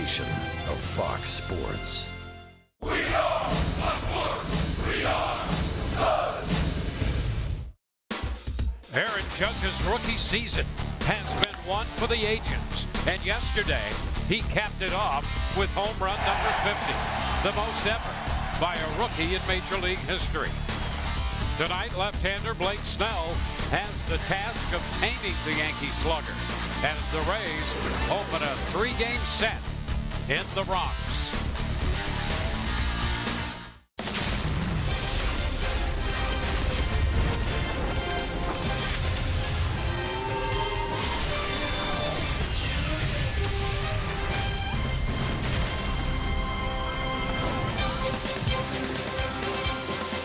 station of Fox Sports. We are sports. We are Sun. Aaron Judge's rookie season has been one for the ages, and yesterday he capped it off with home run number 50, the most ever by a rookie in Major League history. Tonight, left-hander Blake Snell has the task of taming the Yankee slugger as the Rays open a 3-game set in the Bronx.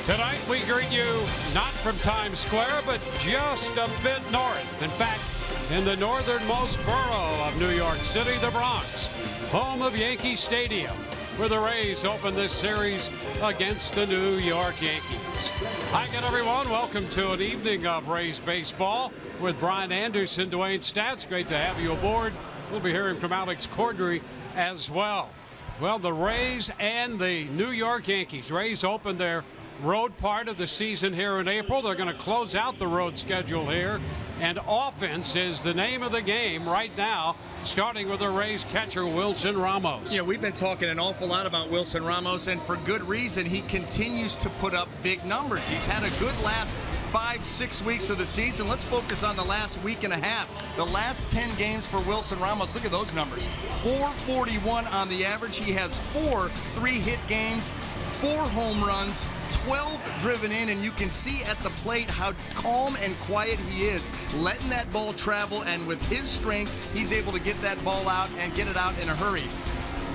Tonight we greet you not from Times Square, but just a bit north. In fact, in the northernmost borough of New York City, the Bronx, home of Yankee Stadium, where the Rays open this series against the New York Yankees. Hi again, everyone. Welcome to an evening of Rays baseball with Brian Anderson, Dwayne Stats. Great to have you aboard. We'll be hearing from Alex Cordry as well. Well, the Rays and the New York Yankees. Rays open their road part of the season here in April. They're going to close out the road schedule here, and offense is the name of the game right now, starting with the Rays catcher Wilson Ramos. Yeah, we've been talking an awful lot about Wilson Ramos, and for good reason. He continues to put up big numbers. He's had a good last 5-6 weeks of the season. Let's focus on the last week and a half. The last 10 games for Wilson Ramos, look at those numbers. 441 on the average. He has 4 3-hit games, 4 home runs, 12 driven in, and you can see at the plate how calm and quiet he is, letting that ball travel, and with his strength, he's able to get that ball out and get it out in a hurry.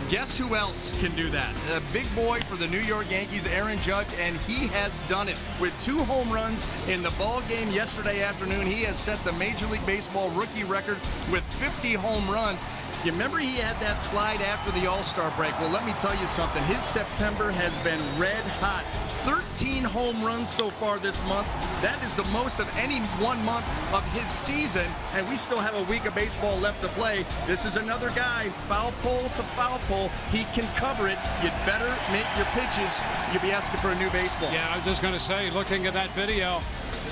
Guess who else can do that? A big boy for the New York Yankees, Aaron Judge, and he has done it. With 2 home runs in the ball game yesterday afternoon, he has set the Major League Baseball rookie record with 50 home runs. You remember he had that slide after the All-Star break? Well, let me tell you something. His September has been red hot. 13 home runs so far this month. That is the most of any one month of his season, and we still have a week of baseball left to play. This is another guy, foul pole to foul pole. He can cover it. You'd better make your pitches. You'd be asking for a new baseball. Yeah, I was just going to say, looking at that video,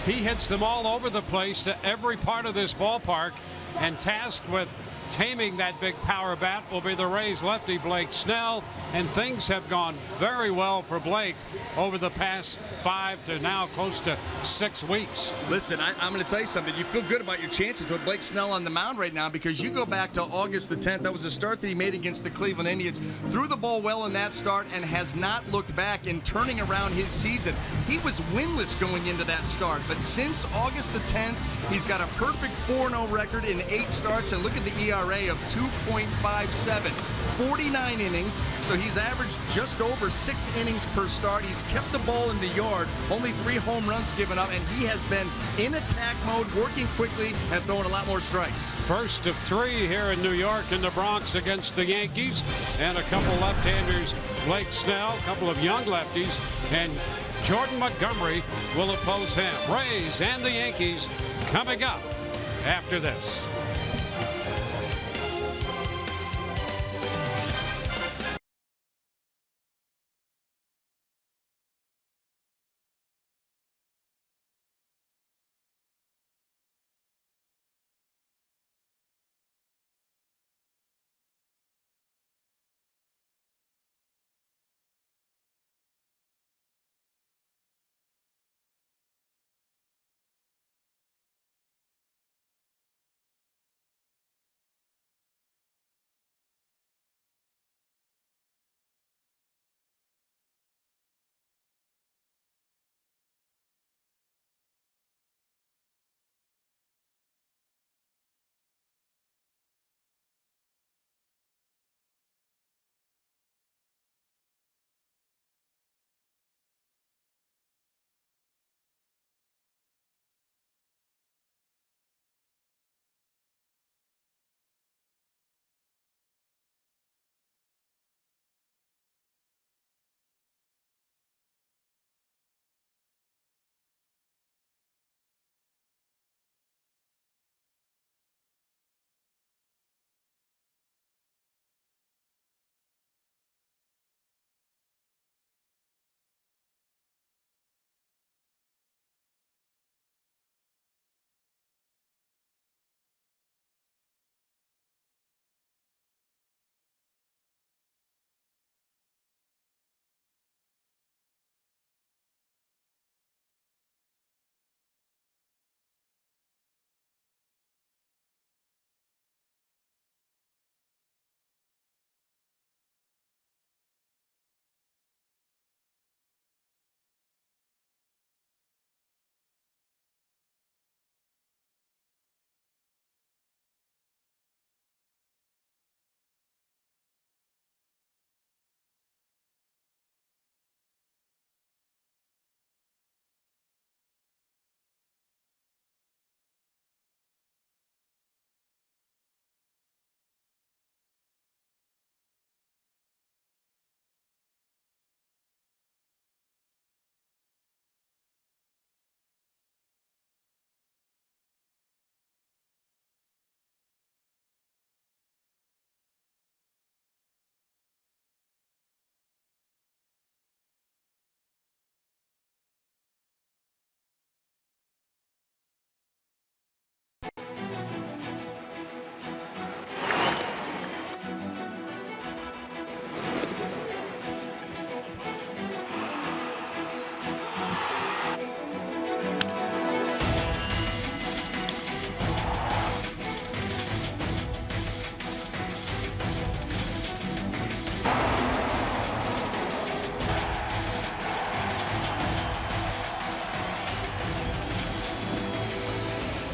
he hits them all over the place to every part of this ballpark, and tasked with taming that big power bat will be the Rays lefty Blake Snell, and things have gone very well for Blake over the past 5 to now close to 6 weeks. Listen, I'm going to tell you something. You feel good about your chances with Blake Snell on the mound right now, because you go back to August the 10th. That was a start that he made against the Cleveland Indians. Threw the ball well in that start and has not looked back in turning around his season. He was winless going into that start, but since August the 10th, he's got a perfect 4-0 record in 8 starts, and look at the ERA of 2.57, 49 innings, so he's averaged just over 6 innings per start. He's kept the ball in the yard, only 3 home runs given up, and he has been in attack mode, working quickly and throwing a lot more strikes. First of 3 here in New York in the Bronx against the Yankees, and a couple left-handers, Blake Snell, a couple of young lefties, and Jordan Montgomery will oppose him. Rays and the Yankees coming up after this.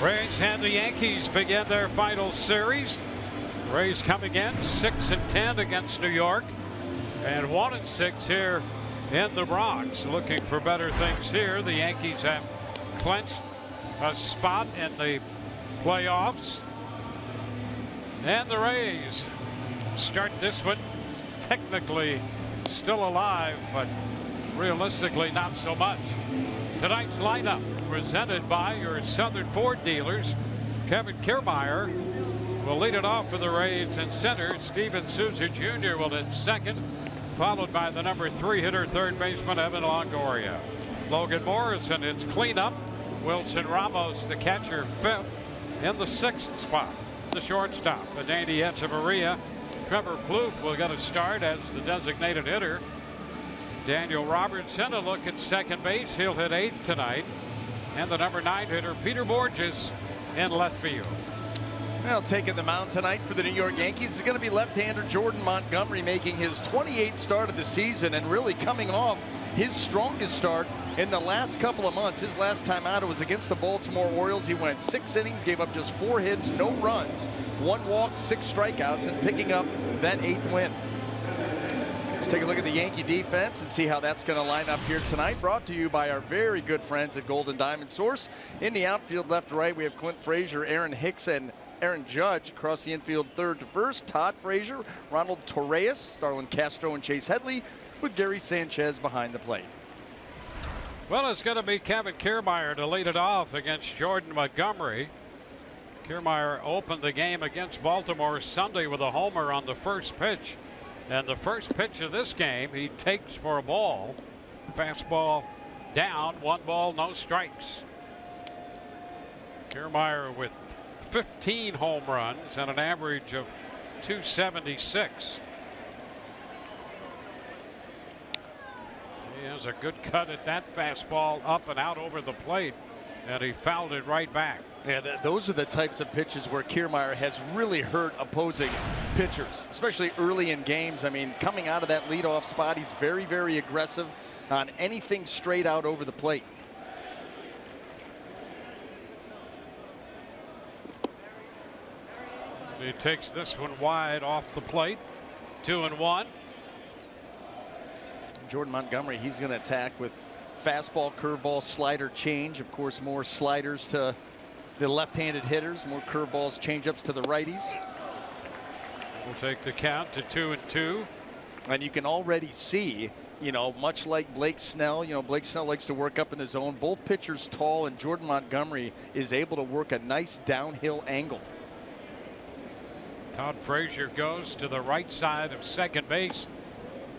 Rays and the Yankees begin their final series. Rays coming in 6-10 against New York and 1-6 here in the Bronx. Looking for better things here. The Yankees have clinched a spot in the playoffs. And the Rays start this one technically still alive, but realistically not so much. Tonight's lineup presented by your Southern Ford dealers. Kevin Kiermaier will lead it off for the Rays in center. Steven Souza Jr. will hit second, followed by the number 3 hitter, third baseman Evan Longoria. Logan Morrison hits cleanup. Wilson Ramos, the catcher, fifth. In the 6th spot, the shortstop, Adeiny Hechavarria. Trevor Plouffe will get a start as the designated hitter. Daniel Robertson a look at second base. He'll hit 8th tonight. And the number 9 hitter, Peter Borges, in left field. Well, taking the mound tonight for the New York Yankees is going to be left-hander Jordan Montgomery, making his 28th start of the season and really coming off his strongest start in the last couple of months. His last time out, it was against the Baltimore Orioles. He went 6 innings, gave up just 4 hits, no runs, 1 walk, 6 strikeouts, and picking up that 8th win. Let's take a look at the Yankee defense and see how that's going to line up here tonight. Brought to you by our very good friends at Golden Diamond Source. In the outfield, left to right, we have Clint Frazier, Aaron Hicks, and Aaron Judge. Across the infield, third to first, Todd Frazier, Ronald Torreyes, Starlin Castro, and Chase Headley, with Gary Sanchez behind the plate. Well, it's going to be Kevin Kiermaier to lead it off against Jordan Montgomery. Kiermaier opened the game against Baltimore Sunday with a homer on the first pitch. And the first pitch of this game, he takes for a ball. Fastball down, 1 ball, no strikes. Kiermaier with 15 home runs and an average of 276. He has a good cut at that fastball up and out over the plate, and he fouled it right back. Yeah, those are the types of pitches where Kiermaier has really hurt opposing pitchers, especially early in games. I mean, coming out of that leadoff spot, he's very, very aggressive on anything straight out over the plate. He takes this one wide off the plate. 2-1. Jordan Montgomery, he's going to attack with fastball, curveball, slider, change. Of course, more sliders to the left-handed hitters, more curveballs, changeups to the righties. We'll take the count to 2-2. And you can already see, you know, much like Blake Snell, Blake Snell likes to work up in the zone. Both pitchers tall, and Jordan Montgomery is able to work a nice downhill angle. Todd Frazier goes to the right side of second base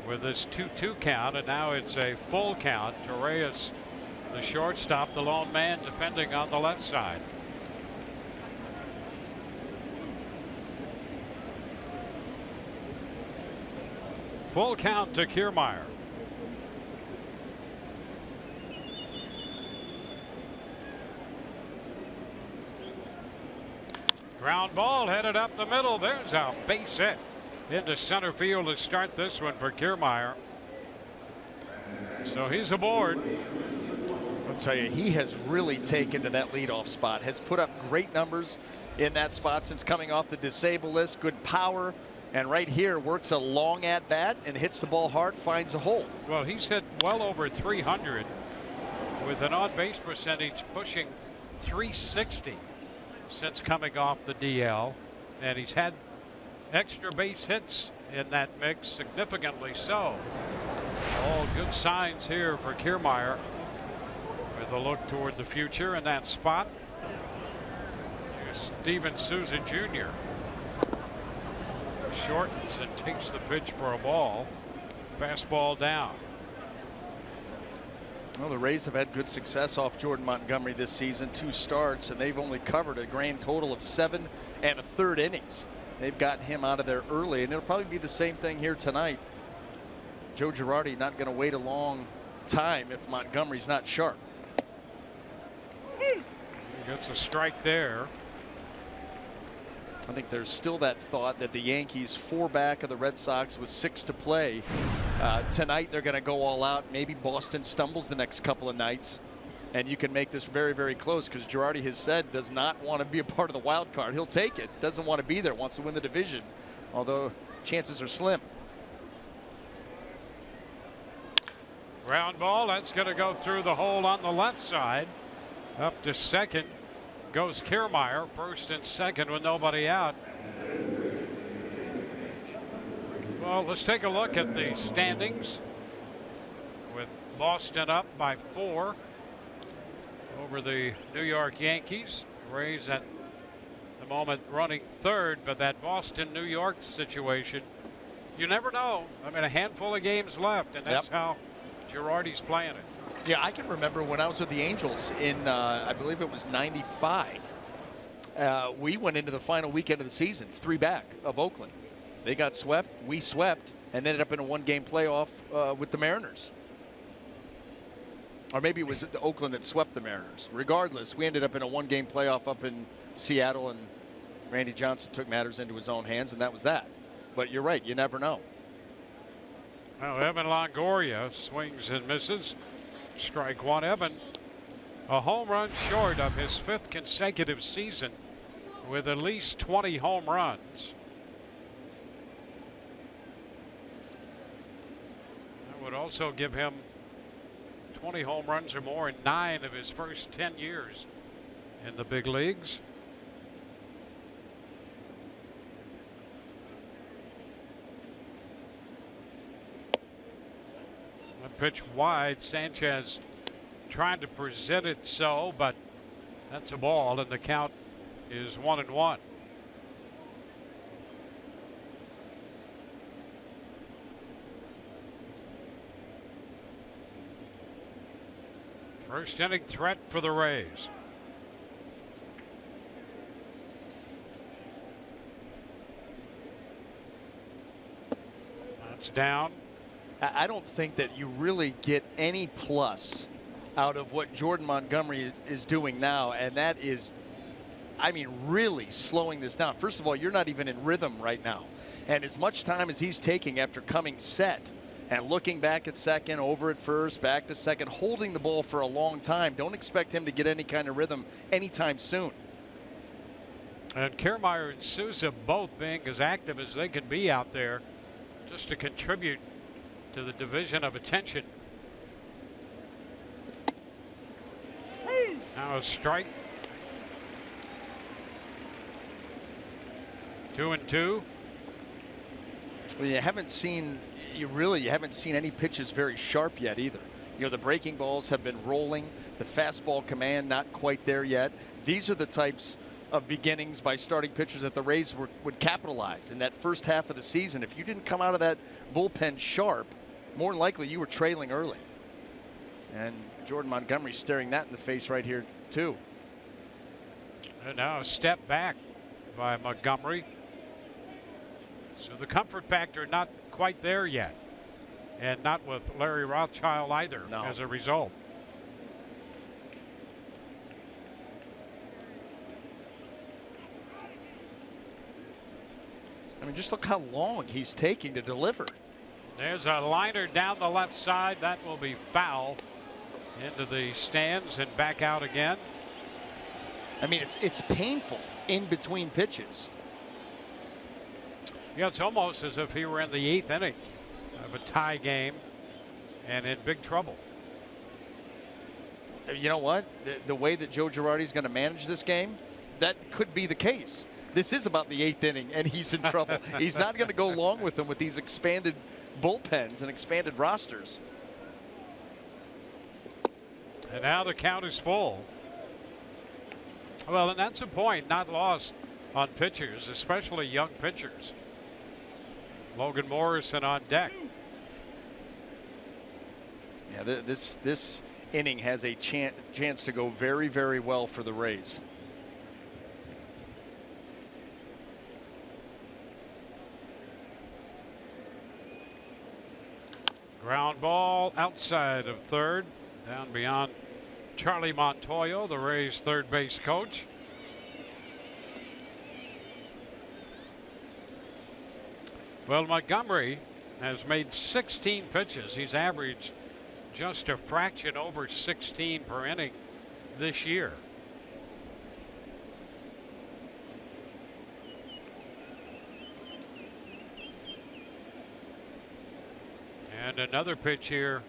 with this 2-2 count, and now it's a full count. Torreyes, the shortstop, the lone man defending on the left side. Full count to Kiermaier. Ground ball headed up the middle. There's a base hit into center field to start this one for Kiermaier. So he's aboard. I'll tell you, he has really taken to that leadoff spot, has put up great numbers in that spot since coming off the disabled list. Good power, and right here works a long at bat and hits the ball hard, finds a hole. Well, he's hit well over 300 with an on base percentage pushing 360 since coming off the DL, and he's had extra base hits in that mix, significantly so. All good signs here for Kiermaier with a look toward the future in that spot. Here's Steven Souza Jr. Shortens and takes the pitch for a ball. Fastball down. Well, the Rays have had good success off Jordan Montgomery this season. 2 starts, and they've only covered a grand total of 7 1/3 innings. They've gotten him out of there early, and it'll probably be the same thing here tonight. Joe Girardi not going to wait a long time if Montgomery's not sharp. He gets a strike there. I think there's still that thought that the Yankees 4 back of the Red Sox with 6 to play. Tonight they're going to go all out. Maybe Boston stumbles the next couple of nights. and you can make this very, very close, because Girardi has said does not want to be a part of the wild card. He'll take it. Doesn't want to be there. Wants to win the division, although chances are slim. Ground ball. That's going to go through the hole on the left side. Up to second goes Kiermaier. First and second with nobody out. Well, let's take a look at the standings, with Boston up by 4 over the New York Yankees. Rays at the moment running third, but that Boston-New York situation, you never know. I mean, a handful of games left, and that's how Girardi's playing it. Yeah, I can remember when I was with the Angels in, I believe it was '95. We went into the final weekend of the season, 3 back of Oakland. They got swept, we swept, and ended up in a 1-game playoff with the Mariners. Or maybe it was the Oakland that swept the Mariners. Regardless, we ended up in a 1-game playoff up in Seattle, and Randy Johnson took matters into his own hands, and that was that. But you're right, you never know. Well, Evan Longoria swings and misses. Strike one. Evan, a home run short of his 5th consecutive season with at least 20 home runs. That would also give him 20 home runs or more in 9 of his first 10 years in the big leagues. A pitch wide. Sanchez trying to present it so, but that's a ball, and the count is 1-1. First inning threat for the Rays. That's down. I don't think that you really get any plus out of what Jordan Montgomery is doing now, and that is, I mean, really slowing this down. First of all, you're not even in rhythm right now, and as much time as he's taking after coming set and looking back at second, over at first, back to second, holding the ball for a long time, don't expect him to get any kind of rhythm anytime soon. And Kiermaier and Souza both being as active as they can be out there just to contribute to the division of attention. Now a strike. 2-2. Well, you haven't seen any pitches very sharp yet either. You know, the breaking balls have been rolling. The fastball command not quite there yet. These are the types of beginnings by starting pitchers that the Rays would capitalize in that first half of the season. If you didn't come out of that bullpen sharp, more than likely you were trailing early. And Jordan Montgomery staring that in the face right here too. And now a step back by Montgomery. So the comfort factor not quite there yet. And not with Larry Rothschild either as a result. I mean, just look how long he's taking to deliver. There's a liner down the left side. That will be foul into the stands and back out again. I mean, it's painful in between pitches. Yeah, it's almost as if he were in the 8th inning of a tie game and in big trouble. You know what? The way that Joe Girardi is going to manage this game, that could be the case. This is about the 8th inning, and he's in trouble. He's not going to go long with them with these expanded bullpens and expanded rosters. And now the count is full. Well, and that's a point not lost on pitchers, especially young pitchers. Logan Morrison on deck. Yeah, this inning has a chance to go very, very well for the Rays. Ground ball outside of third, down beyond Charlie Montoyo, the Rays' third base coach. Well, Montgomery has made 16 pitches. He's averaged just a fraction over 16 per inning this year. And another pitch here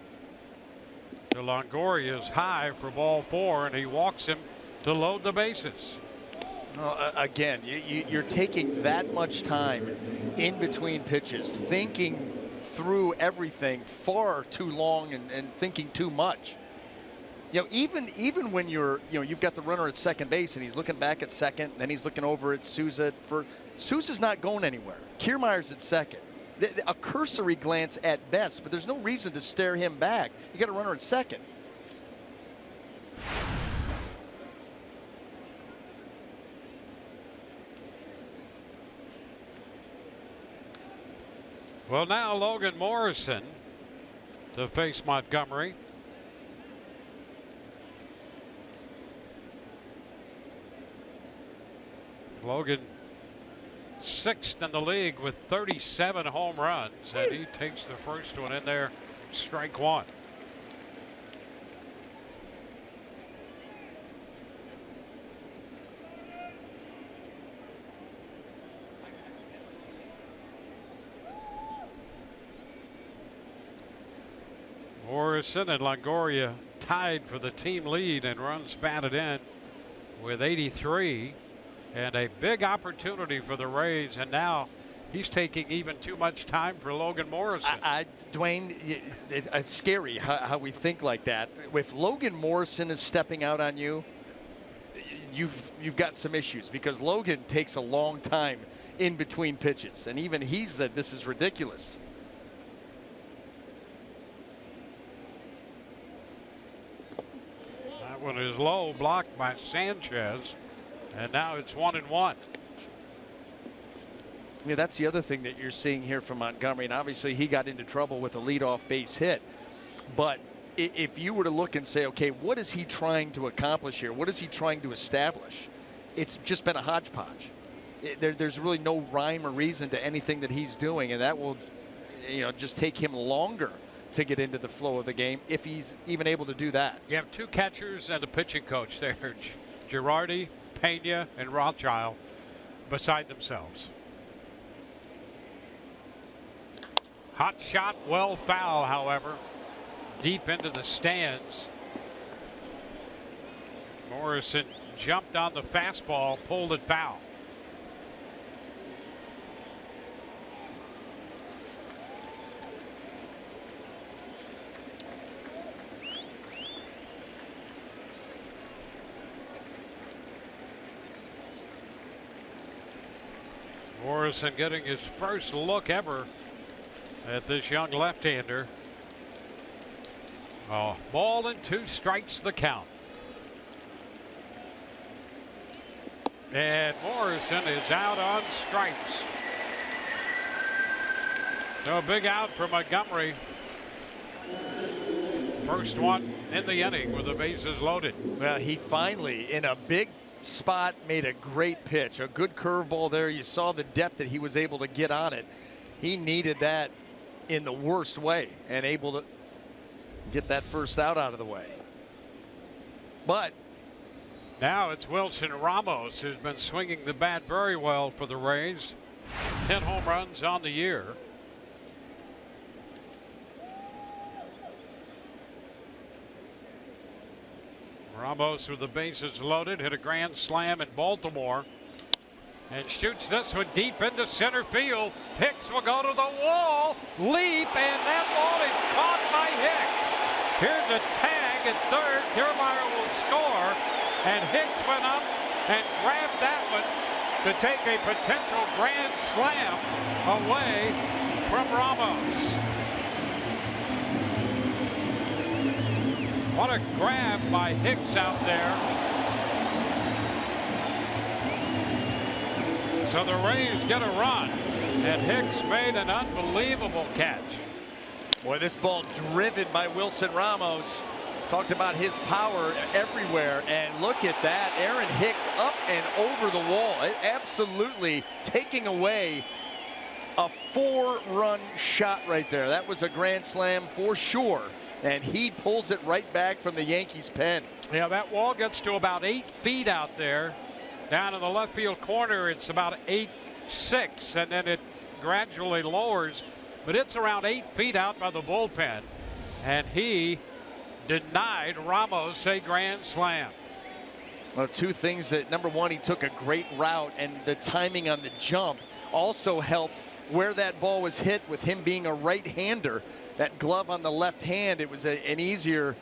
to Longoria is high for ball 4, and he walks him to load the bases. Again, you're taking that much time in between pitches, thinking through everything far too long and thinking too much. You know, even when you've got the runner at second base and he's looking back at second, and then he's looking over at Souza. Souza's not going anywhere. Kiermaier's at second. A cursory glance at best, but there's no reason to stare him back. You got a runner at second. Well, now Logan Morrison to face Montgomery. Logan 6th in the league with 37 home runs, and he takes the first one in there, strike 1. Morrison and Longoria tied for the team lead in runs batted in with 83. And a big opportunity for the Rays, and now he's taking even too much time for Logan Morrison. Dwayne, it's scary how we think like that. If Logan Morrison is stepping out on you, you've got some issues, because Logan takes a long time in between pitches, and even he said this is ridiculous. That one is low, blocked by Sanchez. And now it's 1-1. Yeah, that's the other thing that you're seeing here from Montgomery. And obviously he got into trouble with a leadoff base hit. But if you were to look and say, okay, what is he trying to accomplish here? What is he trying to establish? It's just been a hodgepodge. There's really no rhyme or reason to anything that he's doing. And that will, just take him longer to get into the flow of the game, if he's even able to do that. You have 2 catchers and a pitching coach there. Girardi, Pena, and Rothschild beside themselves. Hot shot, well foul, however, deep into the stands. Morrison jumped on the fastball, pulled it foul. Morrison getting his first look ever at this young left-hander. Oh, ball and 2 strikes the count. And Morrison is out on strikes. So a big out for Montgomery. First one in the inning with the bases loaded. Well, he finally, in a big spot, made a great pitch. A good curveball there. You saw the depth that he was able to get on it. He needed that in the worst way and able to get that first out of the way. But now it's Wilson Ramos, who's been swinging the bat very well for the Rays. 10 home runs on the year. Ramos with the bases loaded, hit a grand slam in Baltimore and shoots this one deep into center field. Hicks will go to the wall, leap, and that ball is caught by Hicks. Here's a tag at third. Kiermaier will score, and Hicks went up and grabbed that one to take a potential grand slam away from Ramos. What a grab by Hicks out there. So the Rays get a run, and Hicks made an unbelievable catch. Boy, this ball driven by Wilson Ramos. Talked about his power everywhere, and look at that. Aaron Hicks up and over the wall. It absolutely taking away a 4-run shot right there. That was a grand slam for sure and he pulls it right back from the Yankees pen. Yeah, that wall gets to about 8 feet out there. Down in the left field corner, it's about 8.6, and then it gradually lowers, but it's around 8 feet out by the bullpen, and he denied Ramos a grand slam. Well, two things that, number one, he took a great route, and the timing on the jump also helped where that ball was hit with him being a right-hander. That glove on the left hand, it was an easier,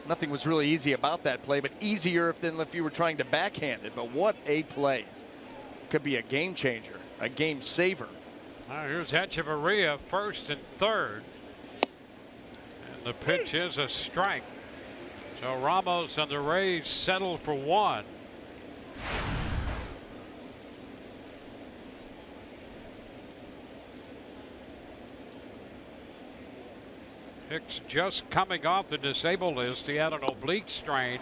nothing was really easy about that play, but easier than if you were trying to backhand it. But what a play. Could be a game changer, a game saver. Here's Echeverria, first and third. And the pitch is a strike. So Ramos and the Rays settle for one. Hicks just coming off the disabled list. He had an oblique strain.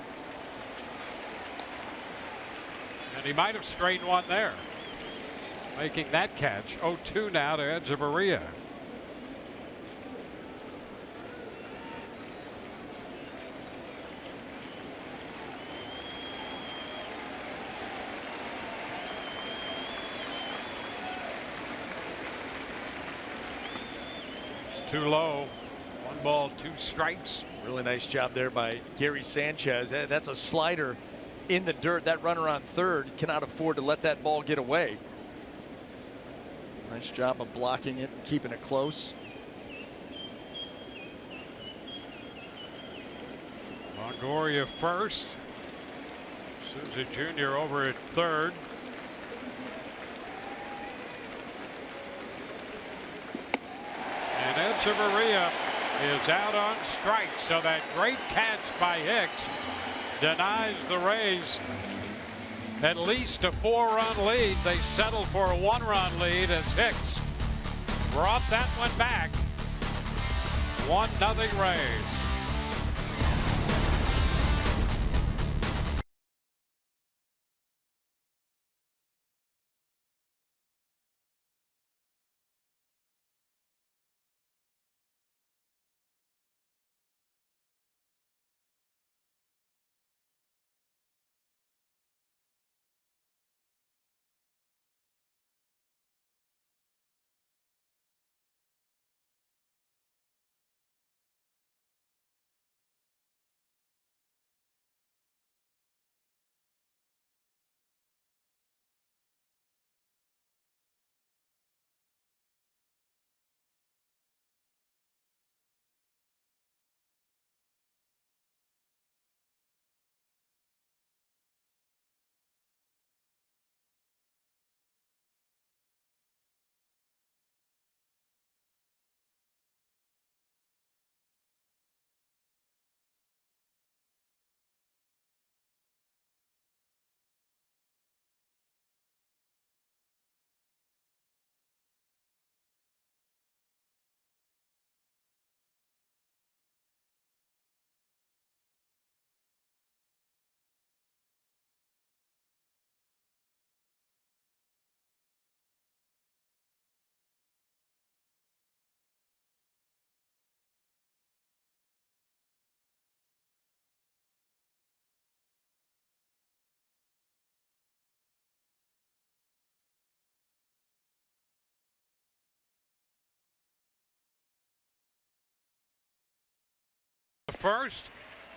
And he might have strained one there. Making that catch. 0-2 now to Echeverria. It's too low. 1 ball, 2 strikes. Really nice job there by Gary Sanchez. That's a slider in the dirt. That runner on third cannot afford to let that ball get away. Nice job of blocking it and keeping it close. Longoria first. Souza Jr. over at third. And Echeverria is out on strike. So that great catch by Hicks denies the Rays at least a 4-run lead. They settle for a 1-run lead as Hicks brought that one back. 1-0 Rays. First,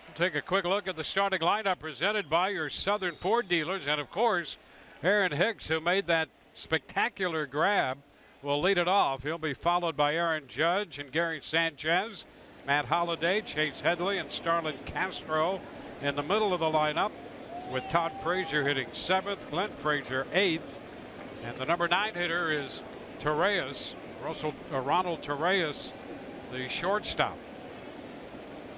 we'll take a quick look at the starting lineup presented by your Southern Ford dealers. And of course, Aaron Hicks, who made that spectacular grab, will lead it off. He'll be followed by Aaron Judge and Gary Sanchez, Matt Holliday, Chase Headley, and Starlin Castro in the middle of the lineup, with Todd Frazier hitting 7th, Glenn Frazier 8th, and the number 9 hitter is Torreyes, Ronald Torreyes, the shortstop.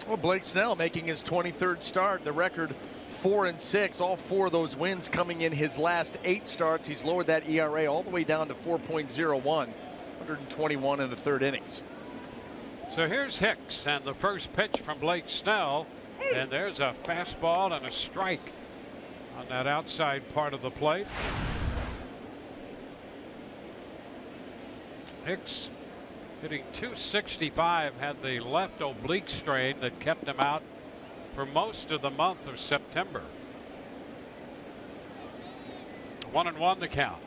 Well, Blake Snell making his 23rd start, the record 4-6. All 4 of those wins coming in his last 8 starts. He's lowered that ERA all the way down to 4.01, 121 in the 3rd innings. So here's Hicks, and the first pitch from Blake Snell, and there's a fastball and a strike on that outside part of the plate. Hicks Hitting .265, had the left oblique strain that kept him out for most of the month of September. 1-1 the count.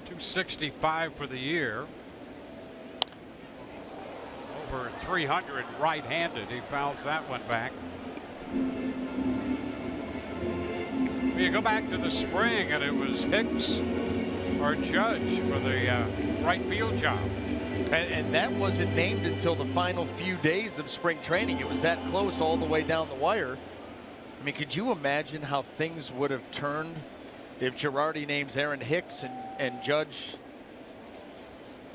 .265 for the year. Over 300 right-handed. He fouls that one back. You go back to the spring, and it was Hicks or Judge for the right field job. And that wasn't named until the final few days of spring training. It was that close all the way down the wire. I mean, could you imagine how things would have turned if Girardi names Aaron Hicks and Judge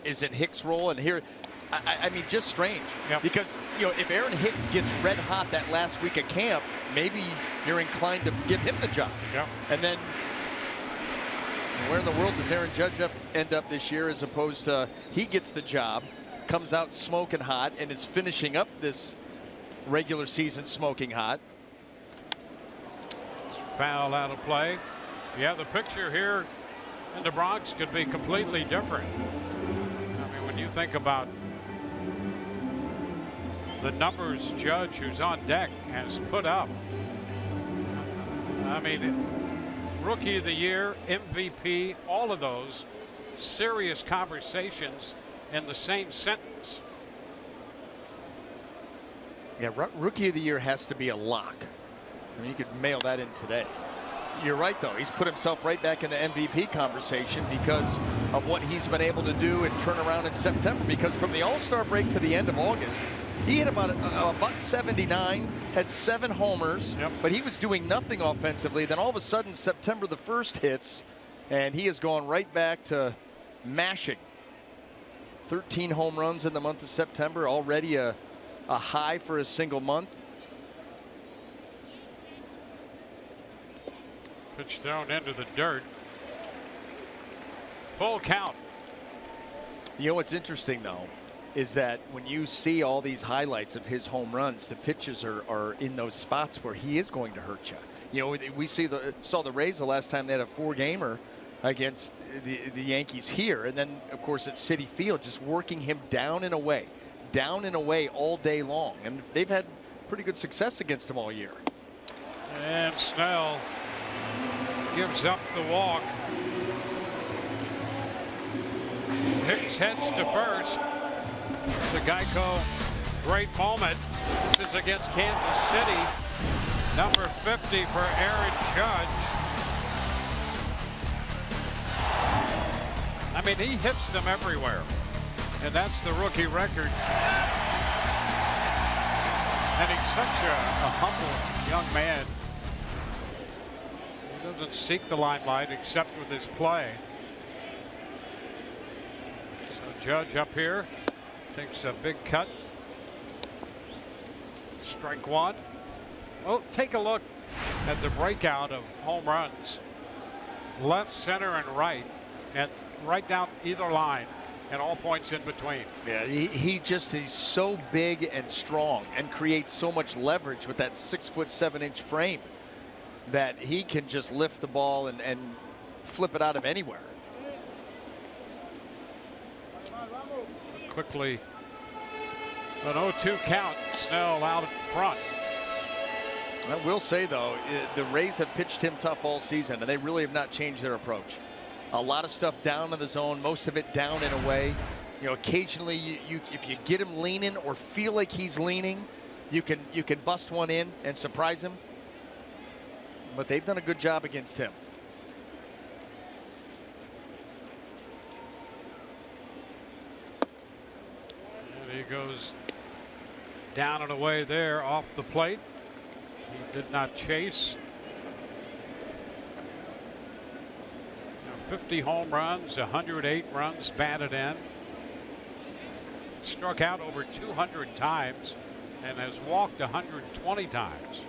is in Hicks' role? And here, I mean, just strange. Yep. Because, you know, if Aaron Hicks gets red hot that last week of camp, maybe you're inclined to give him the job. Yep. And then where in the world does Aaron Judge end up this year, as opposed to he gets the job, comes out smoking hot, and is finishing up this regular season smoking hot? Foul out of play. Yeah, the picture here in the Bronx could be completely different. I mean, when you think about the numbers Judge, who's on deck, has put up. I mean, Rookie of the Year, MVP, all of those serious conversations in the same sentence. Yeah, Rookie of the Year has to be a lock. I mean, you could mail that in today. You're right, though. He's put himself right back in the MVP conversation because of what he's been able to do and turn around in September. Because from the All-Star break to the end of August, he hit about a buck 79, had 7 homers, Yep. but he was doing nothing offensively. Then all of a sudden, September the 1st hits, and he has gone right back to mashing. 13 home runs in the month of September, already a high for a single month. Pitch thrown into the dirt. Full count. You know what's interesting, though, is that when you see all these highlights of his home runs, the pitches are in those spots where he is going to hurt you. You know, we saw the Rays the last time they had a 4-gamer against the Yankees here, and then, of course, at Citi Field, just working him down and away all day long. And they've had pretty good success against him all year. And Snell gives up the walk. Hicks heads to first. The Geico great moment. This is against Kansas City. Number 50 for Aaron Judge. I mean, he hits them everywhere. And that's the rookie record. And he's such a humble young man. He doesn't seek the limelight except with his play. So Judge up here takes a big cut. Strike one. Oh, take a look at the breakout of home runs. Left, center, and right. And right down either line. And all points in between. Yeah, he's so big and strong and creates so much leverage with that 6'7" frame that he can just lift the ball and flip it out of anywhere. Quickly, an 0-2 count. Snell out in front. I will say, though, the Rays have pitched him tough all season, and they really have not changed their approach. A lot of stuff down in the zone, most of it down and away. You know, occasionally, if you get him leaning or feel like he's leaning, you can bust one in and surprise him. But they've done a good job against him. And he goes down and away there off the plate. He did not chase. 50 home runs, 108 runs batted in. Struck out over 200 times and has walked 120 times.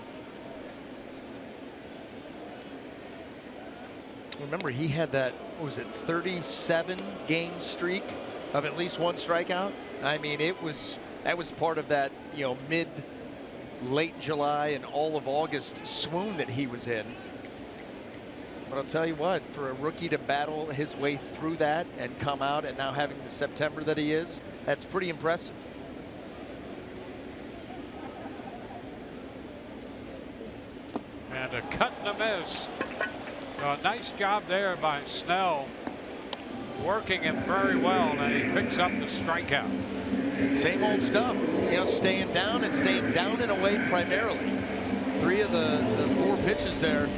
Remember, he had that, what was it, 37-game streak of at least one strikeout? I mean, that was part of that, you know, late July and all of August swoon that he was in. But I'll tell you what, for a rookie to battle his way through that and come out and now having the September that he is, that's pretty impressive. And a cut and a miss. So a nice job there by Snell, working him very well, and he picks up the strikeout. Same old stuff, staying down and away primarily. 3 of the 4 pitches there,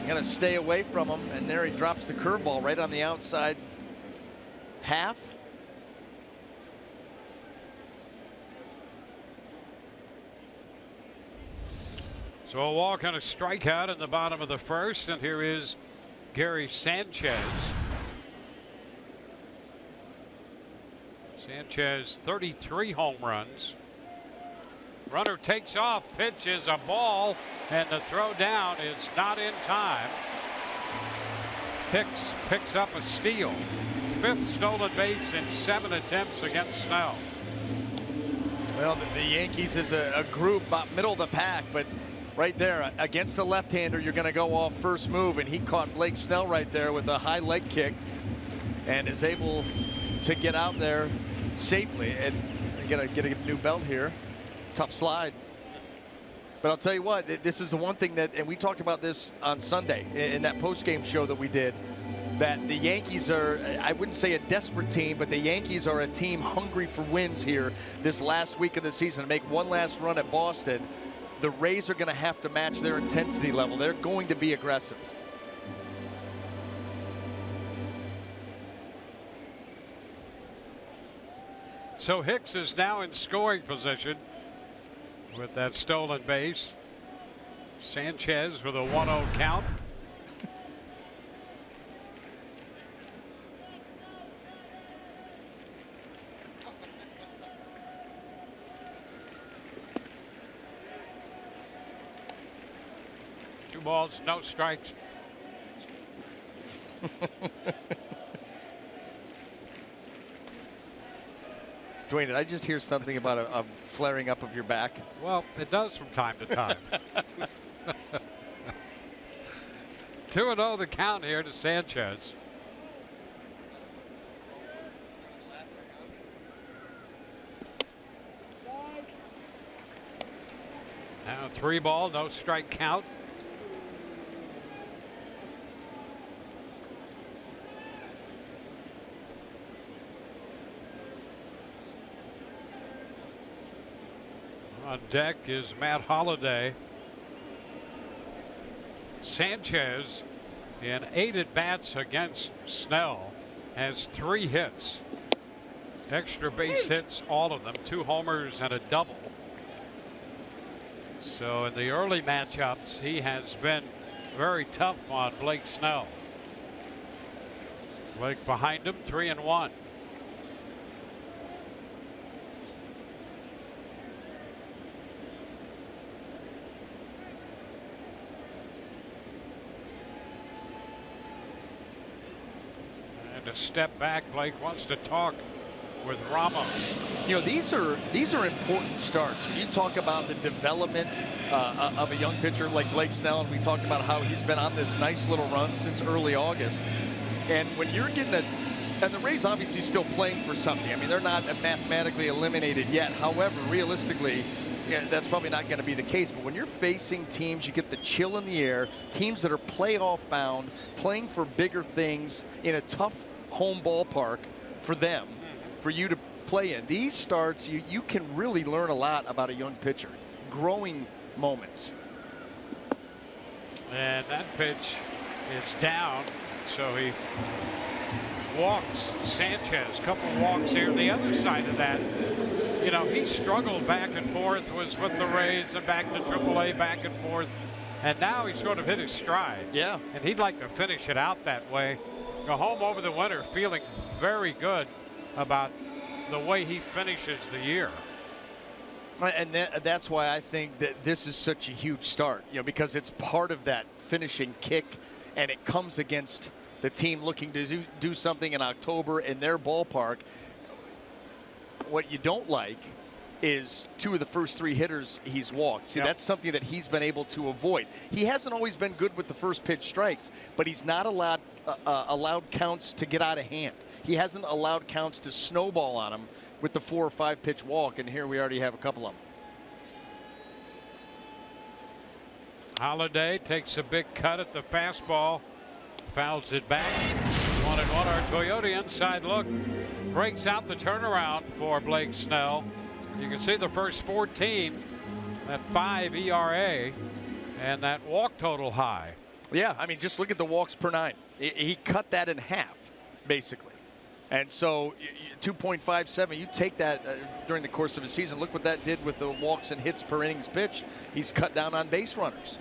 you got to stay away from him, and there he drops the curveball right on the outside half. So a walk and a strikeout in the bottom of the first, and here is Gary Sanchez. Sanchez, 33 home runs. Runner takes off, pitch is a ball, and the throw down is not in time. Picks up a steal. 5th stolen base in 7 attempts against Snell. Well, the Yankees is a group about middle of the pack, but right there against a left-hander, you're going to go off first move, and he caught Blake Snell right there with a high leg kick and is able to get out there safely and get a new belt here. Tough slide. But I'll tell you what, this is the one thing that, and we talked about this on Sunday in that post-game show that we did, that the Yankees are, I wouldn't say a desperate team, but the Yankees are a team hungry for wins here this last week of the season to make one last run at Boston. The Rays are going to have to match their intensity level. They're going to be aggressive. So Hicks is now in scoring position with that stolen base. Sanchez with a 1-0 count. Two balls, no strikes. Dwayne, did I just hear something about a flaring up of your back? Well, it does from time to time. 2-0 the count here to Sanchez. Now 3 ball, no strike count. On deck is Matt Holliday. Sanchez, in 8 at-bats against Snell, has 3 hits. Extra base hits, all of them, 2 homers and a double. So in the early matchups, he has been very tough on Blake Snell. Blake behind him, 3-1. To step back, Blake wants to talk with Ramos. These are important starts. When you talk about the development of a young pitcher like Blake Snell, and we talked about how he's been on this nice little run since early August. And when you're getting and the Rays obviously still playing for something. I mean, they're not mathematically eliminated yet. However, realistically, that's probably not going to be the case. But when you're facing teams, you get the chill in the air, teams that are playoff bound, playing for bigger things in a tough home ballpark for them, for you to play in. These starts, you can really learn a lot about a young pitcher. Growing moments. And that pitch is down, so he walks Sanchez. Couple walks here. The other side of that, he struggled back and forth, was with the Rays and back to AAA, back and forth. And now he's sort of hit his stride. Yeah. And he'd like to finish it out that way. Go home over the winter feeling very good about the way he finishes the year. And that's why I think that this is such a huge start, because it's part of that finishing kick, and it comes against the team looking to do something in October in their ballpark. What you don't like is 2 of the first 3 hitters he's walked. See, that's something that he's been able to avoid. He hasn't always been good with the first pitch strikes, but he's not allowed counts to get out of hand. He hasn't allowed counts to snowball on him with the 4 or 5 pitch walk, and here we already have a couple of them. Holiday takes a big cut at the fastball, fouls it back. 1-1. Our Toyota inside look breaks out the turnaround for Blake Snell. You can see the first 14, that 5 ERA, and that walk total high. Yeah, I mean, just look at the walks per 9. He cut that in half, basically. And so 2.57, you take that during the course of a season. Look what that did with the walks and hits per innings pitched. He's cut down on base runners.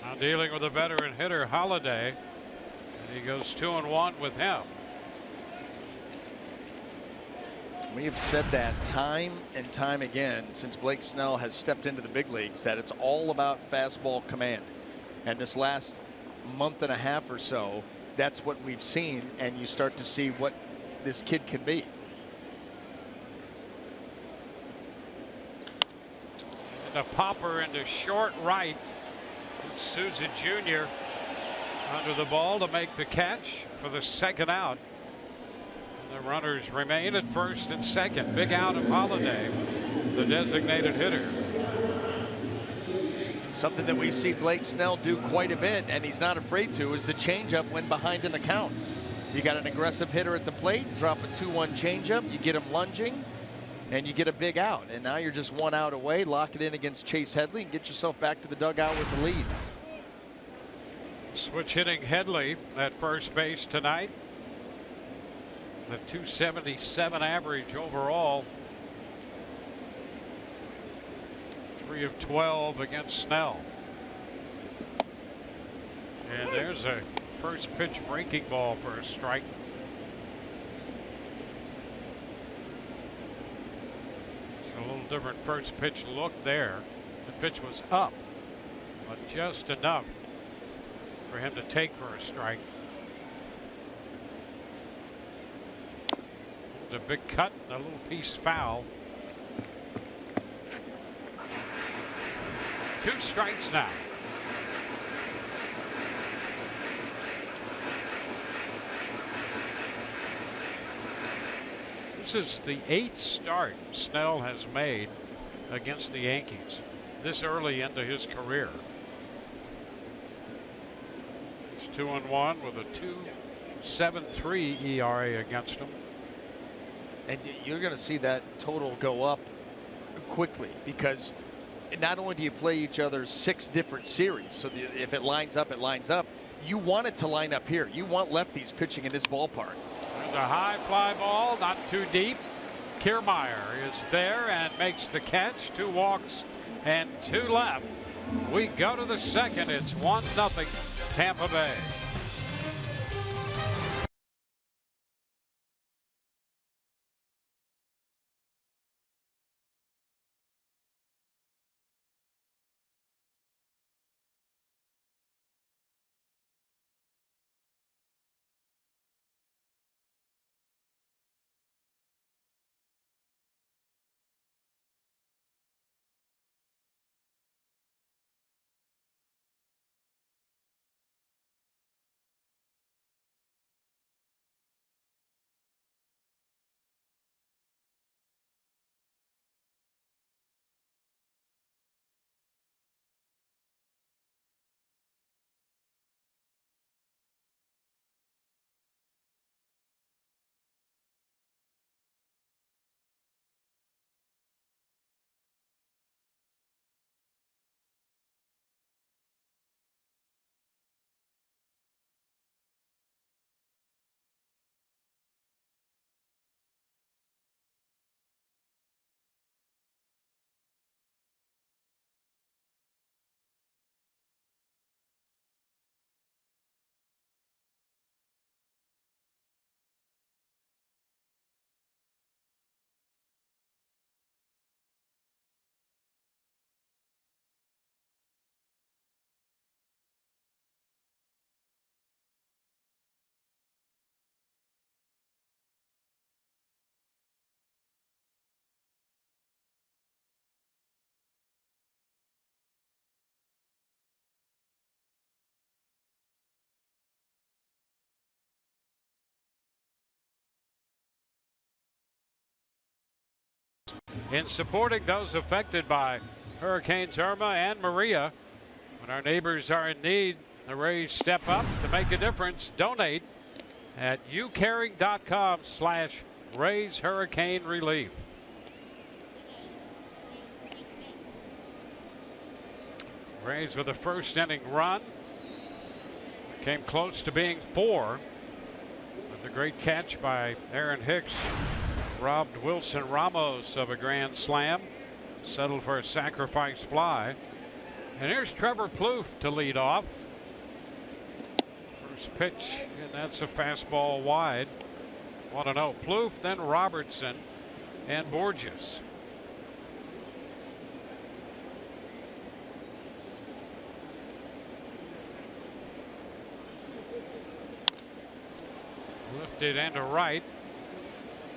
Now dealing with a veteran hitter, Holiday, and he goes 2-1 with him. We have said that time and time again since Blake Snell has stepped into the big leagues, that it's all about fastball command. And this last month and a half or so, that's what we've seen, and you start to see what this kid can be. And a popper into short right. Souza Jr. under the ball to make the catch for the second out. And the runners remain at first and second. Big out of Holiday, the designated hitter. Something that we see Blake Snell do quite a bit, and he's not afraid to, is the changeup when behind in the count. You got an aggressive hitter at the plate, drop a 2-1 changeup, you get him lunging, and you get a big out. And now you're just 1 out away. Lock it in against Chase Headley and get yourself back to the dugout with the lead. Switch hitting Headley at first base tonight. The 277 average overall. 3 of 12 against Snell. And there's a first pitch breaking ball for a strike. So a little different first pitch look there. The pitch was up, but just enough for him to take for a strike. A big cut, a little piece foul. 2 strikes now. This is the 8th start Snell has made against the Yankees this early into his career. He's 2-1 with a 2.73 ERA against him. And you're going to see that total go up quickly, because not only do you play each other 6 different series, so if it lines up, it lines up. You want it to line up here. You want lefties pitching in this ballpark. There's a high fly ball, not too deep. Kiermaier is there and makes the catch. 2 walks and 2 left. We go to the second. It's 1-0 Tampa Bay. in supporting those affected by Hurricanes Irma and Maria. When our neighbors are in need, the Rays step up to make a difference. Donate at ucaring.com/Rays Hurricane Relief. Rays with a first inning run. Came close to being 4. With a great catch by Aaron Hicks. Robbed Wilson Ramos of a grand slam. Settled for a sacrifice fly. And here's Trevor Plouffe to lead off. First pitch, and that's a fastball wide. 1-0. Plouffe, then Robertson and Borges. Lifted into right.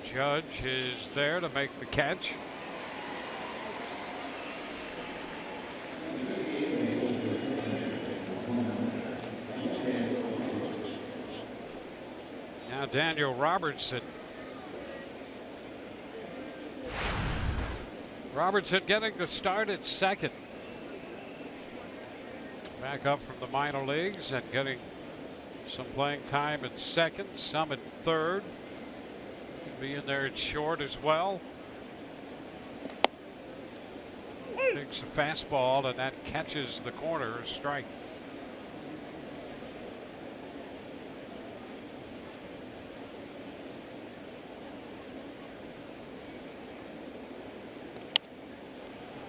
Judge is there to make the catch. Now Daniel Robertson. Robertson getting the start at second. Back up from the minor leagues and getting some playing time at second, some at third. Can be in there at short as well. Takes a fastball and that catches the corner, a strike.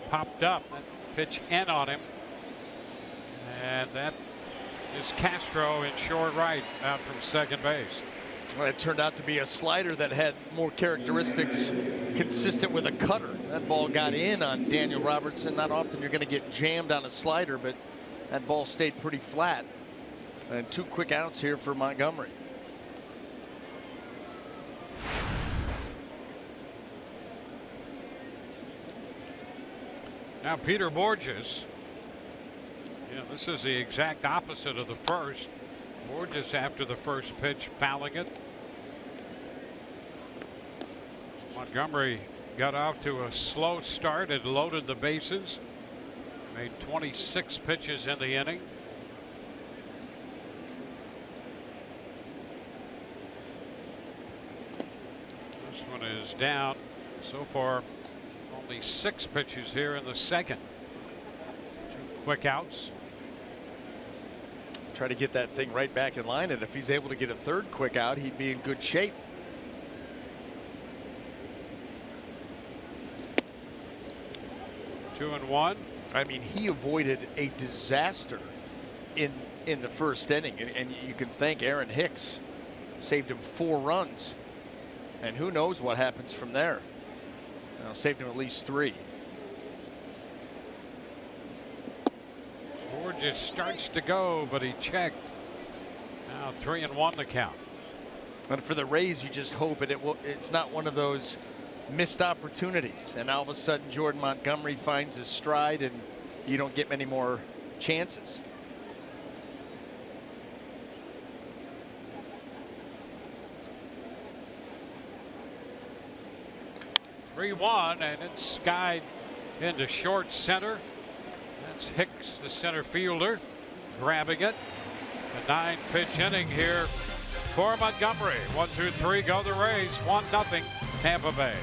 Popped up, that pitch in on him, and that is Castro in short right out from second base. Well, it turned out to be a slider that had more characteristics consistent with a cutter. That ball got in on Daniel Robertson. Not often you're going to get jammed on a slider, but that ball stayed pretty flat. And 2 quick outs here for Montgomery. Now Peter Borges. Yeah, this is the exact opposite of the first. Borges after the first pitch fouling it. Montgomery got out to a slow start and loaded the bases. Made 26 pitches in the inning. This one is down. So far, only 6 pitches here in the second. 2 quick outs. Try to get that thing right back in line, and if he's able to get a third quick out, he'd be in good shape. Two and one. I mean, he avoided a disaster in the first inning, and you can thank Aaron Hicks. Saved him 4 runs, and who knows what happens from there. Saved him at least 3. Borges starts to go, but he checked. Now 3-1 the count. And for the Rays, you just hope it's not one of those missed opportunities, and all of a sudden Jordan Montgomery finds his stride and you don't get many more chances. And it's skied into short center. That's Hicks, the center fielder, grabbing it. A 9-pitch inning here for Montgomery. 1, 2, 3, go the Rays. 1-0 Tampa Bay.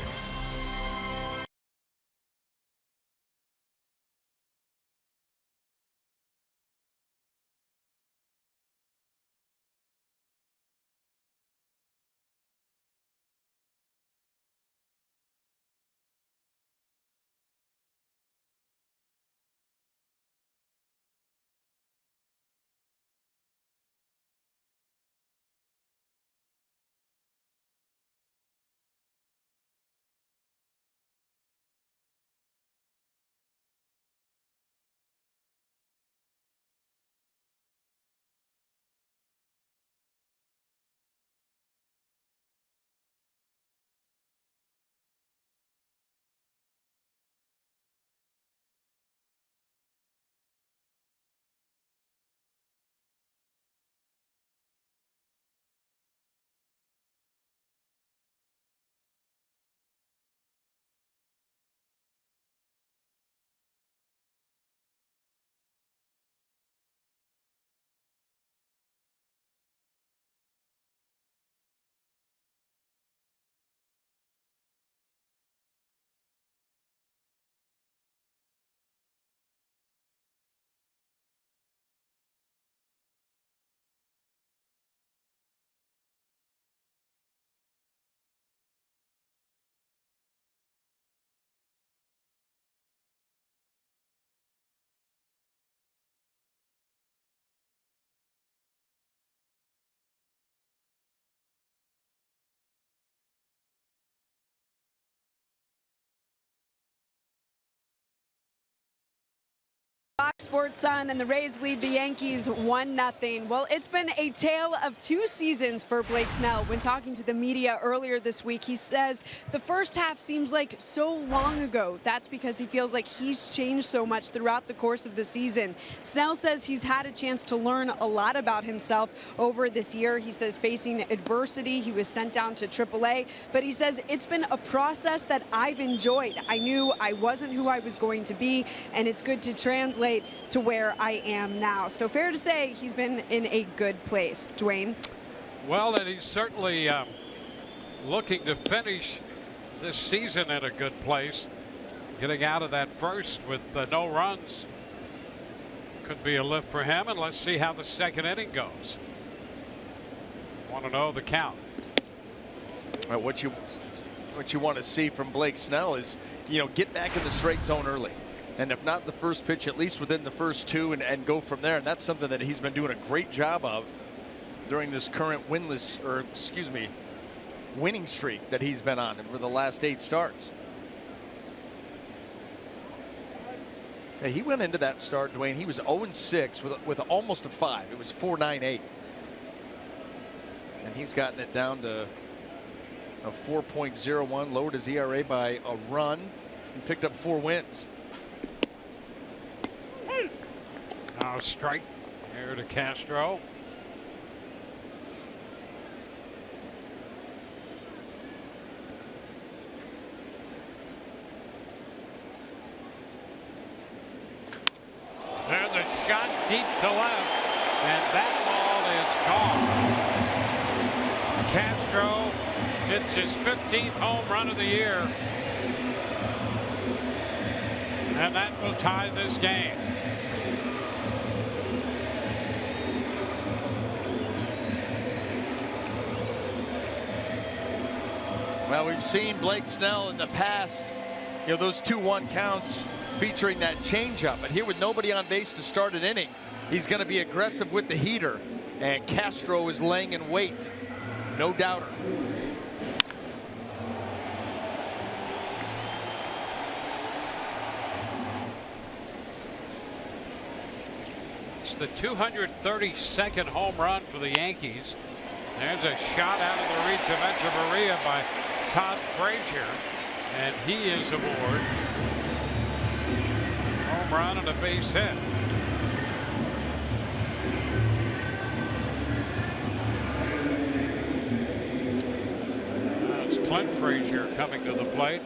Sports Sun, and the Rays lead the Yankees 1-0. Well, it's been a tale of two seasons for Blake Snell. When talking to the media earlier this week, he says the first half seems like so long ago. That's because he feels like he's changed so much throughout the course of the season. Snell says he's had a chance to learn a lot about himself over this year. He says facing adversity, he was sent down to AAA, but he says it's been a process that I've enjoyed. I knew I wasn't who I was going to be, and it's good to translate to where I am now. So fair to say he's been in a good place. Dwayne? Well, and he's certainly looking to finish this season in a good place. Getting out of that first with no runs could be a lift for him, and let's see how the second inning goes. Want to know the count. What you want to see from Blake Snell is, get back in the strike zone early. And if not the first pitch, at least within the first two, and go from there. And that's something that he's been doing a great job of during this current winning streak that he's been on for the last 8 starts. Hey, he went into that start, Dwayne. He was 0-6 with almost a 5. It was 4.98. And he's gotten it down to a 4.01, lowered his ERA by a run, and picked up 4 wins. Now a strike here to Castro. There's a shot deep to left, and that ball is gone. Castro hits his 15th home run of the year, and that will tie this game. Well, we've seen Blake Snell in the past, those 2-1 counts featuring that changeup. But here with nobody on base to start an inning, he's going to be aggressive with the heater. And Castro is laying in wait. No doubter. It's the 232nd home run for the Yankees. There's a shot out of the reach of Echeverria by Todd Frazier, and he is aboard. Home run and a base hit. Now it's Clint Frazier coming to the plate.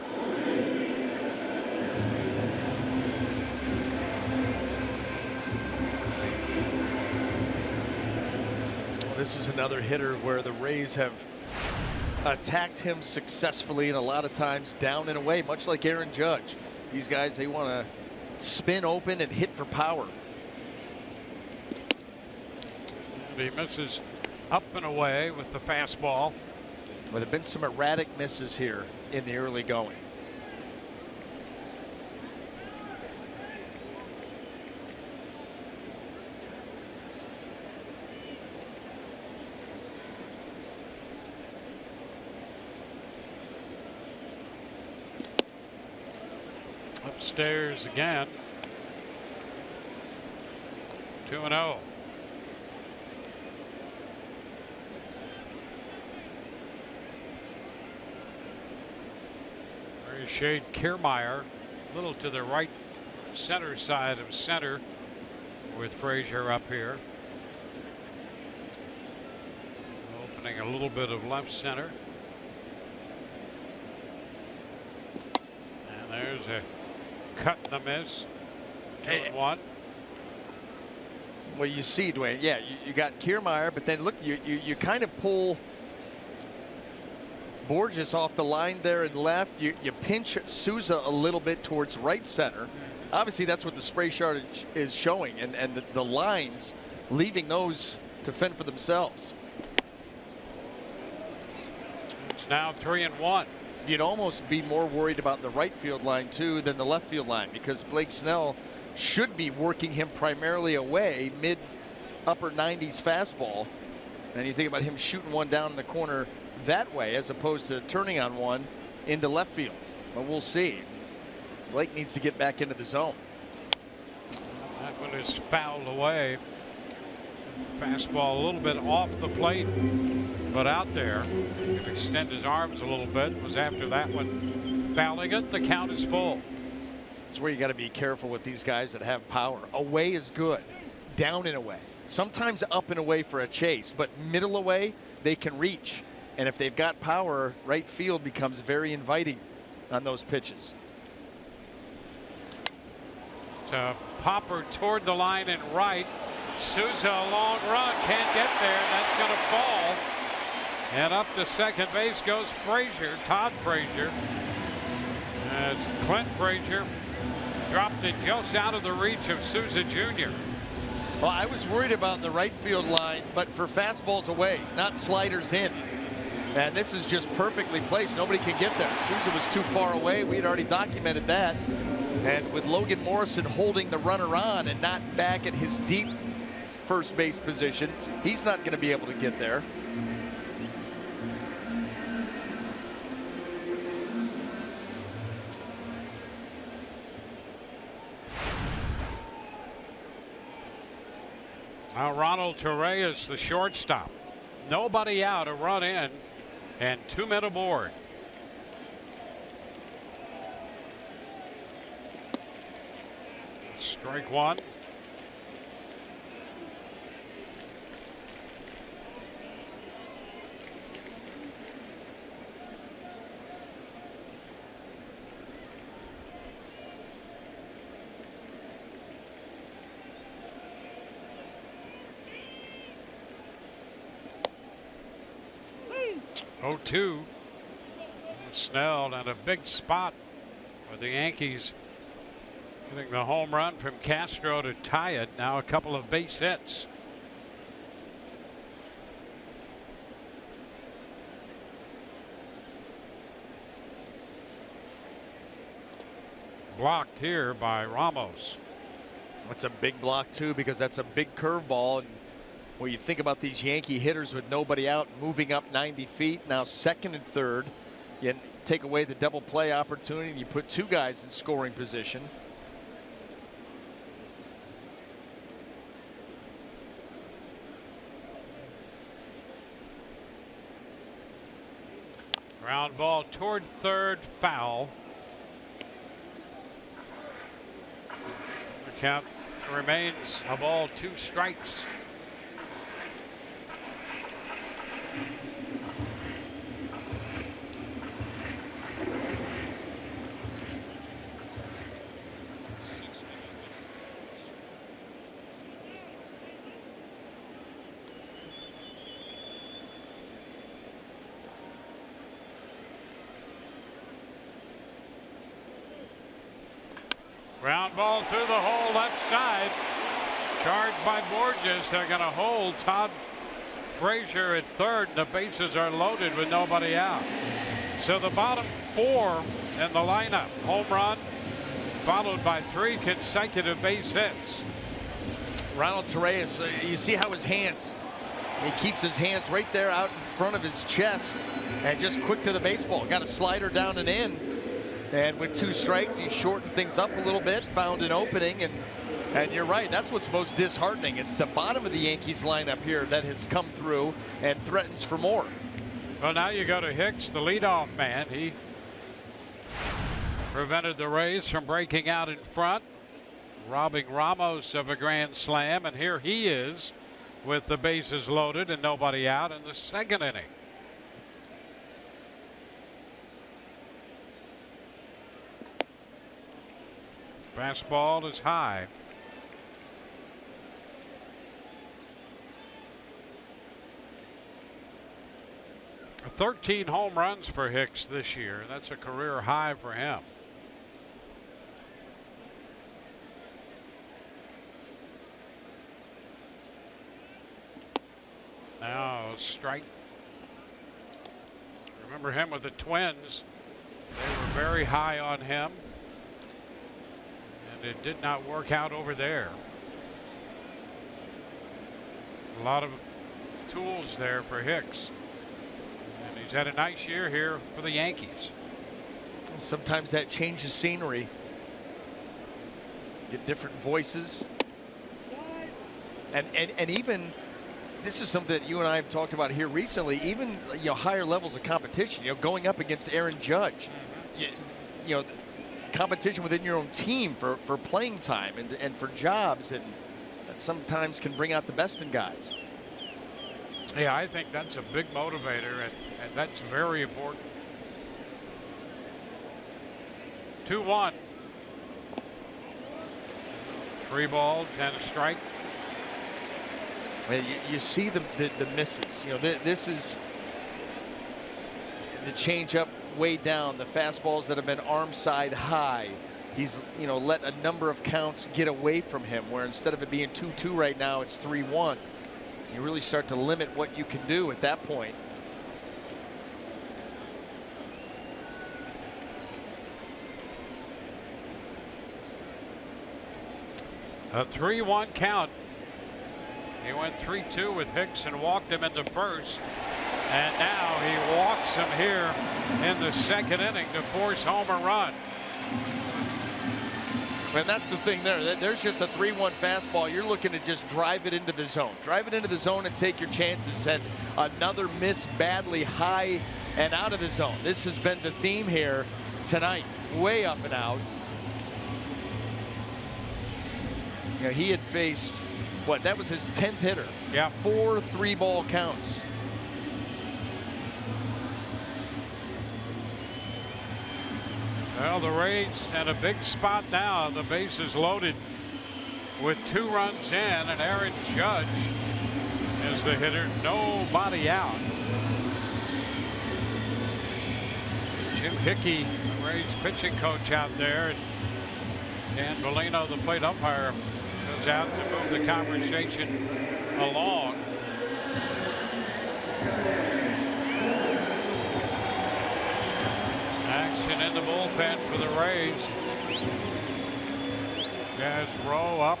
This is another hitter where the Rays have attacked him successfully, and a lot of times down and away, much like Aaron Judge. These guys, they want to spin open and hit for power. And he misses up and away with the fastball. Well, there have been some erratic misses here in the early going. Upstairs again. 2-0. Very shade Kiermaier, a little to the right center side of center with Frazier up here. Opening a little bit of left center. And there's a cut and a miss. 2-1. Well, you see, Dwayne, yeah, you got Kiermaier, but then look, you kind of pull Borges off the line there and left. You pinch Souza a little bit towards right center. Obviously, that's what the spray chart is showing, and the lines leaving those to fend for themselves. It's now 3-1. You'd almost be more worried about the right field line too than the left field line, because Blake Snell should be working him primarily away, mid upper 90s fastball, and you think about him shooting one down in the corner that way as opposed to turning on one into left field. But we'll see. Blake needs to get back into the zone. That That one is fouled away. Fastball a little bit off the plate, but out there. He could extend his arms a little bit. Was after that one fouling it. The count is full. That's where you got to be careful with these guys that have power. Away is good. Down and away. Sometimes up and away for a chase, but middle away, they can reach. And if they've got power, right field becomes very inviting on those pitches. To popper toward the line and right. Souza, a long run, can't get there. That's going to fall. And up to second base goes Frazier, Todd Frazier. As Clint Frazier dropped it just out of the reach of Souza Jr. Well, I was worried about the right field line, but for fastballs away, not sliders in. And this is just perfectly placed. Nobody can get there. Souza was too far away. We had already documented that. And with Logan Morrison holding the runner on and not back at his deep first base position, he's not going to be able to get there. Now Ronald Torreyes, the shortstop. Nobody out, a run in, and 2 men aboard. Strike one. Oh, 2. Snell and a big spot for the Yankees. Getting the home run from Castro to tie it. Now a couple of base hits. Blocked here by Ramos. That's a big block too, because that's a big curveball. And when you think about these Yankee hitters with nobody out, moving up 90 feet, now second and third, you take away the double play opportunity and you put 2 guys in scoring position. Ground ball toward third, foul. The count remains a ball, 2 strikes. Ground ball through the hole left side. Charged by Borges. They're going to hold Todd Frazier at third. The bases are loaded with nobody out. So the bottom 4 in the lineup. Home run followed by 3 consecutive base hits. Ronald Torreyes, you see how his hands, he keeps his hands right there out in front of his chest and just quick to the baseball. Got a slider down and in. And with 2 strikes, he shortened things up a little bit, found an opening, and you're right, that's what's most disheartening. It's the bottom of the Yankees lineup here that has come through and threatens for more. Well, now you go to Hicks, the leadoff man. He prevented the Rays from breaking out in front, robbing Ramos of a grand slam, and here he is with the bases loaded and nobody out in the second inning. Fastball is high. A 13 home runs for Hicks this year. That's a career high for him. Now a strike. Remember him with the Twins. They were very high on him. It did not work out over there. A lot of tools there for Hicks. And he's had a nice year here for the Yankees. Sometimes that changes scenery. Get different voices. And even this is something that you and I have talked about here recently. Even higher levels of competition. Going up against Aaron Judge. Competition within your own team for playing time and for jobs, and that sometimes can bring out the best in guys. Yeah, I think that's a big motivator, and that's very important. 2-1. 3 balls and a strike. You see the misses. This is the changeup way down, the fastballs that have been arm side high. He's let a number of counts get away from him, where instead of it being 2-2 right now, it's 3-1. You really start to limit what you can do at that point. A 3-1 count. He went 3-2 with Hicks and walked him into first. And now he walks him here in the second inning to force home a run. And that's the thing there. There's just a 3-1 fastball. You're looking to just drive it into the zone. Drive it into the zone and take your chances. And another miss badly high and out of the zone. This has been the theme here tonight. Way up and out. He had faced, that was his 10th hitter. Yeah. 4 3-ball counts. Well, the Rays at a big spot now. The base is loaded with 2 runs in, and Aaron Judge is the hitter. Nobody out. Jim Hickey, the Rays pitching coach, out there, and Dan Bellino, the plate umpire, goes out to move the conversation along. Action in the bullpen for the Rays. Guys roll up.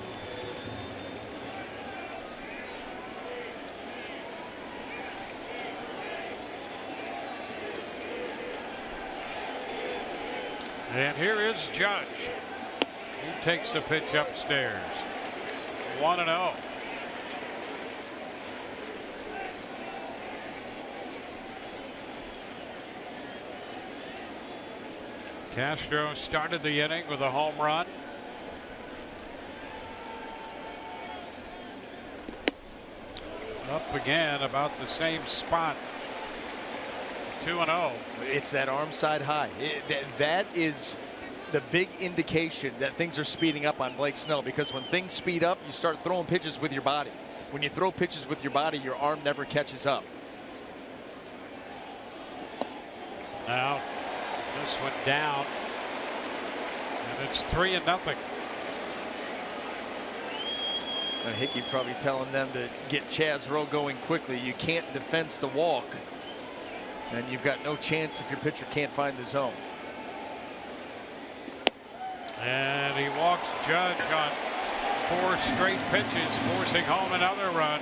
And here is Judge. He takes the pitch upstairs. 1-0. Castro started the inning with a home run. Up again about the same spot. 2-0. It's that arm side high. That is the big indication that things are speeding up on Blake Snell, because when things speed up, you start throwing pitches with your body. When you throw pitches with your body, your arm never catches up. Now this one down, and it's 3-0. Hickey probably telling them to get Chaz Rowe going quickly. You can't defense the walk, and you've got no chance if your pitcher can't find the zone. And he walks Judge on 4 straight pitches, forcing home another run.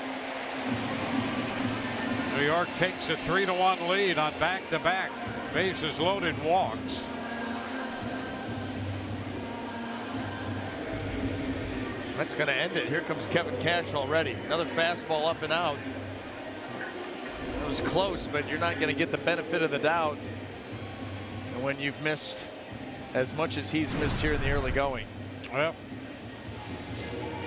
New York takes a 3-1 lead on back-to-back bases loaded walks. That's going to end it. Here comes Kevin Cash already. Another fastball up and out. It was close, but you're not going to get the benefit of the doubt when you've missed as much as he's missed here in the early going. Well,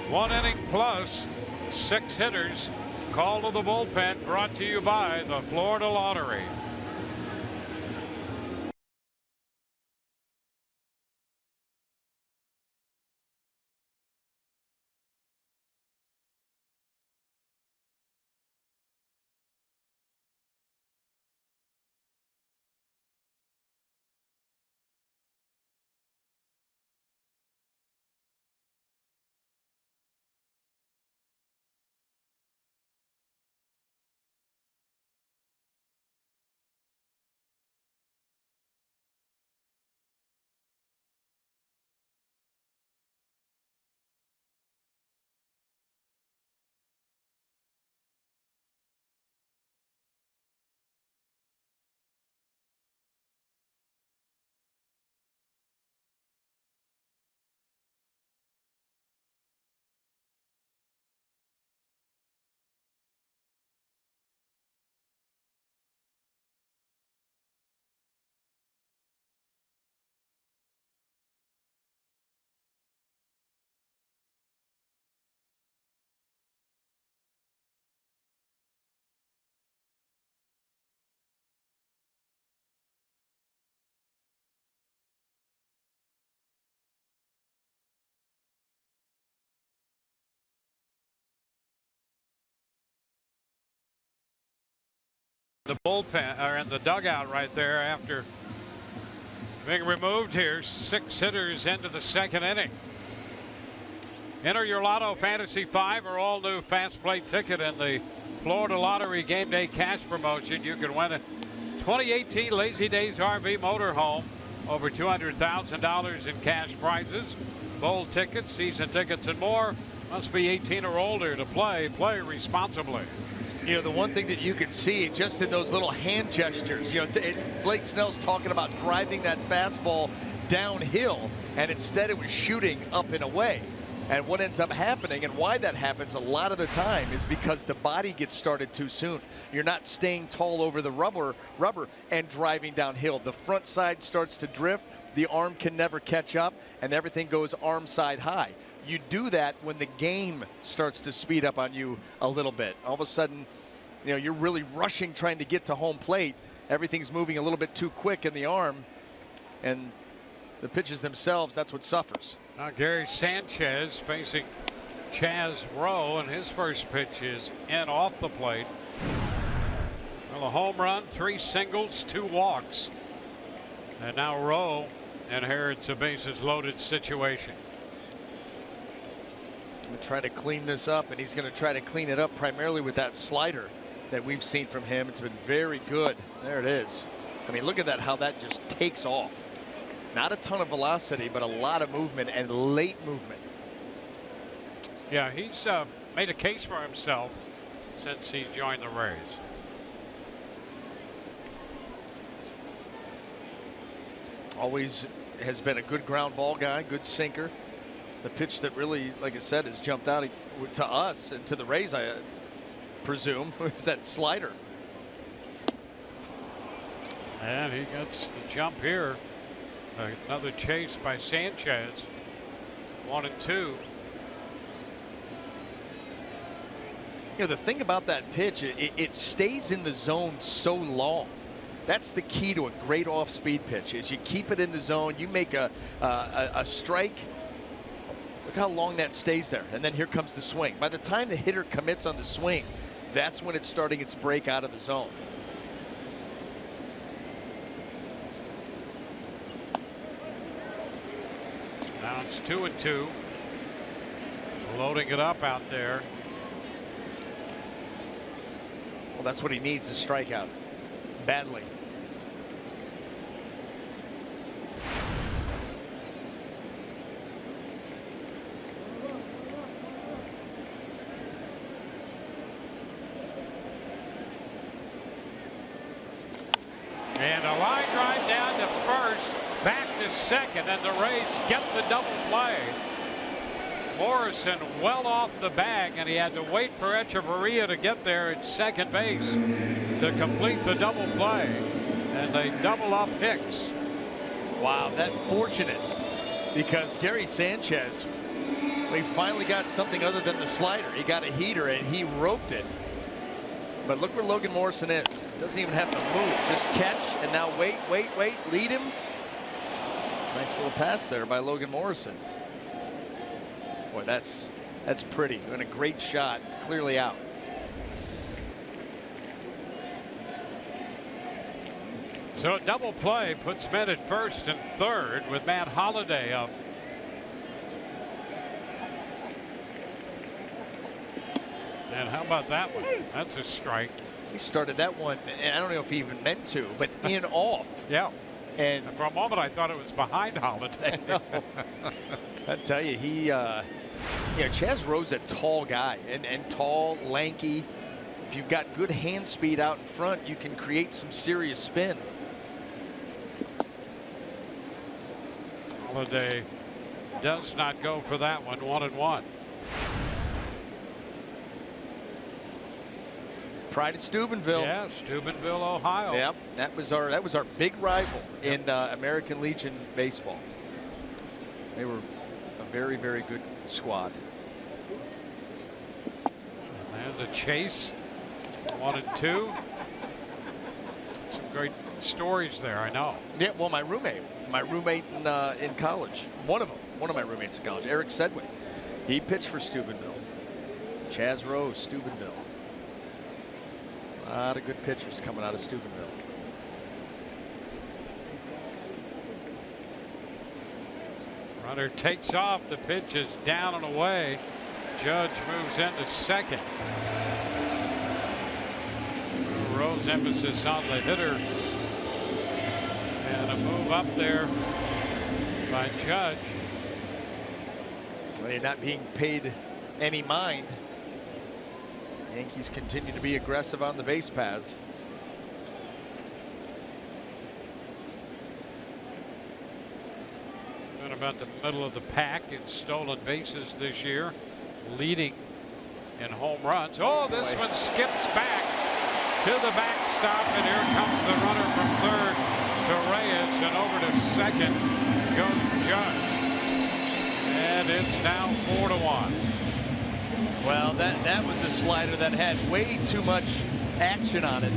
1 inning plus 6 hitters. Call to the bullpen, brought to you by the Florida Lottery. The bullpen, or in the dugout right there after being removed here. 6 hitters into the 2nd inning. Enter your Lotto Fantasy 5 or all new fast play ticket in the Florida Lottery Game Day Cash promotion. You can win a 2018 Lazy Days RV motorhome, over $200,000 in cash prizes, bowl tickets, season tickets, and more. Must be 18 or older to play. Play responsibly. You know, the one thing that you can see just in those little hand gestures, you know, Blake Snell's talking about driving that fastball downhill, and instead it was shooting up and away. And what ends up happening, and why that happens a lot of the time, is because the body gets started too soon. You're not staying tall over the rubber and driving downhill. The front side starts to drift, the arm can never catch up, and everything goes arm side high. You do that when the game starts to speed up on you a little bit. All of a sudden, you know, you're really rushing trying to get to home plate. Everything's moving a little bit too quick in the arm, and the pitches themselves, that's what suffers. Now Gary Sanchez facing Chaz Rowe, and his first pitch is in off the plate. Well, a home run, 3 singles, 2 walks. And now Rowe inherits a bases loaded situation. Going to try to clean this up, and he's going to try to clean it up primarily with that slider that we've seen from him. It's been very good. There it is. I mean, look at that, how that just takes off. Not a ton of velocity, but a lot of movement and late movement. Yeah, he's made a case for himself since he joined the Rays. Always has been a good ground ball guy, good sinker. The pitch that really, like I said, has jumped out to us and to the Rays, I presume, is that slider. And he gets the jump here. Another chase by Sanchez. 1-2. You know, the thing about that pitch, it stays in the zone so long. That's the key to a great off-speed pitch, is you keep it in the zone, you make a strike. Look how long that stays there, and then here comes the swing. By the time the hitter commits on the swing, that's when it's starting its break out of the zone. Now it's 2-2. So loading it up out there. Well, that's what he needs, a strikeout. Badly. And a line drive down to first, back to second, and the Rays get the double play. Morrison well off the bag, and he had to wait for Echeverria to get there at second base to complete the double play. And they double up Hicks. Wow, that fortunate, because Gary Sanchez, we finally got something other than the slider. He got a heater and he roped it. But look where Logan Morrison is. Doesn't even have to move, just catch, and now wait, lead him. Nice little pass there by Logan Morrison. Boy, that's pretty, and a great shot, clearly out. So a double play puts men at first and third with Matt Holliday up. And how about that one? That's a strike. He started that one, and I don't know if he even meant to, but in off. Yeah. And for a moment I thought it was behind Holliday. I tell you, he, Chaz Rowe's a tall guy, and tall, lanky. If you've got good hand speed out in front, you can create some serious spin. Holliday does not go for that one. 1-1. Pride of Steubenville. Yeah, Steubenville, Ohio. Yep, that was our big rival in American Legion baseball. They were a very, very good squad. There's a chase. 1-2. Some great stories there, I know. Yeah, well, my roommate in college, one of my roommates in college, Eric Sedgwick, he pitched for Steubenville. Chaz Rowe, Steubenville. A lot of good pitchers coming out of Steubenville. Runner takes off. The pitch is down and away. Judge moves into second. Rose emphasis on the hitter. And a move up there by Judge. Well, you're not being paid any mind. Yankees continue to be aggressive on the base paths. Been about the middle of the pack in stolen bases this year, leading in home runs. Oh, this one skips back to the backstop, and here comes the runner from third to Reyes, and over to second goes Judge. And it's now 4-1. Well, that was a slider that had way too much action on it,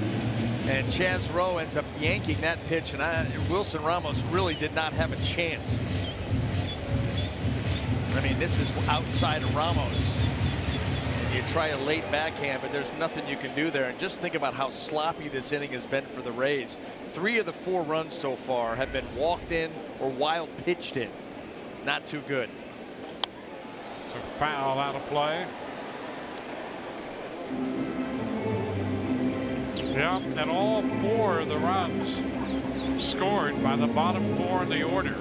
and Chaz Rowe ends up yanking that pitch, and Wilson Ramos really did not have a chance. I mean, this is outside of Ramos. And you try a late backhand, but there's nothing you can do there. And just think about how sloppy this inning has been for the Rays. 3 of the 4 runs so far have been walked in or wild pitched in. Not too good. It's a foul out of play. Yeah, and all 4 of the runs scored by the bottom 4 in the order.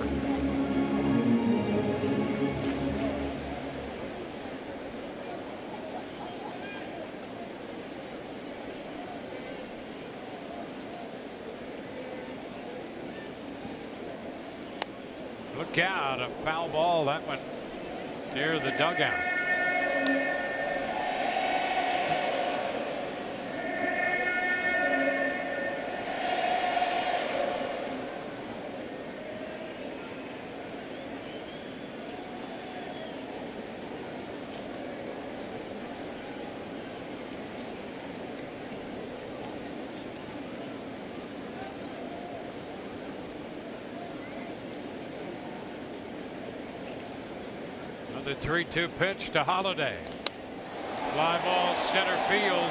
Look out, a foul ball. That went near the dugout. The 3-2 pitch to Holiday. Fly ball center field.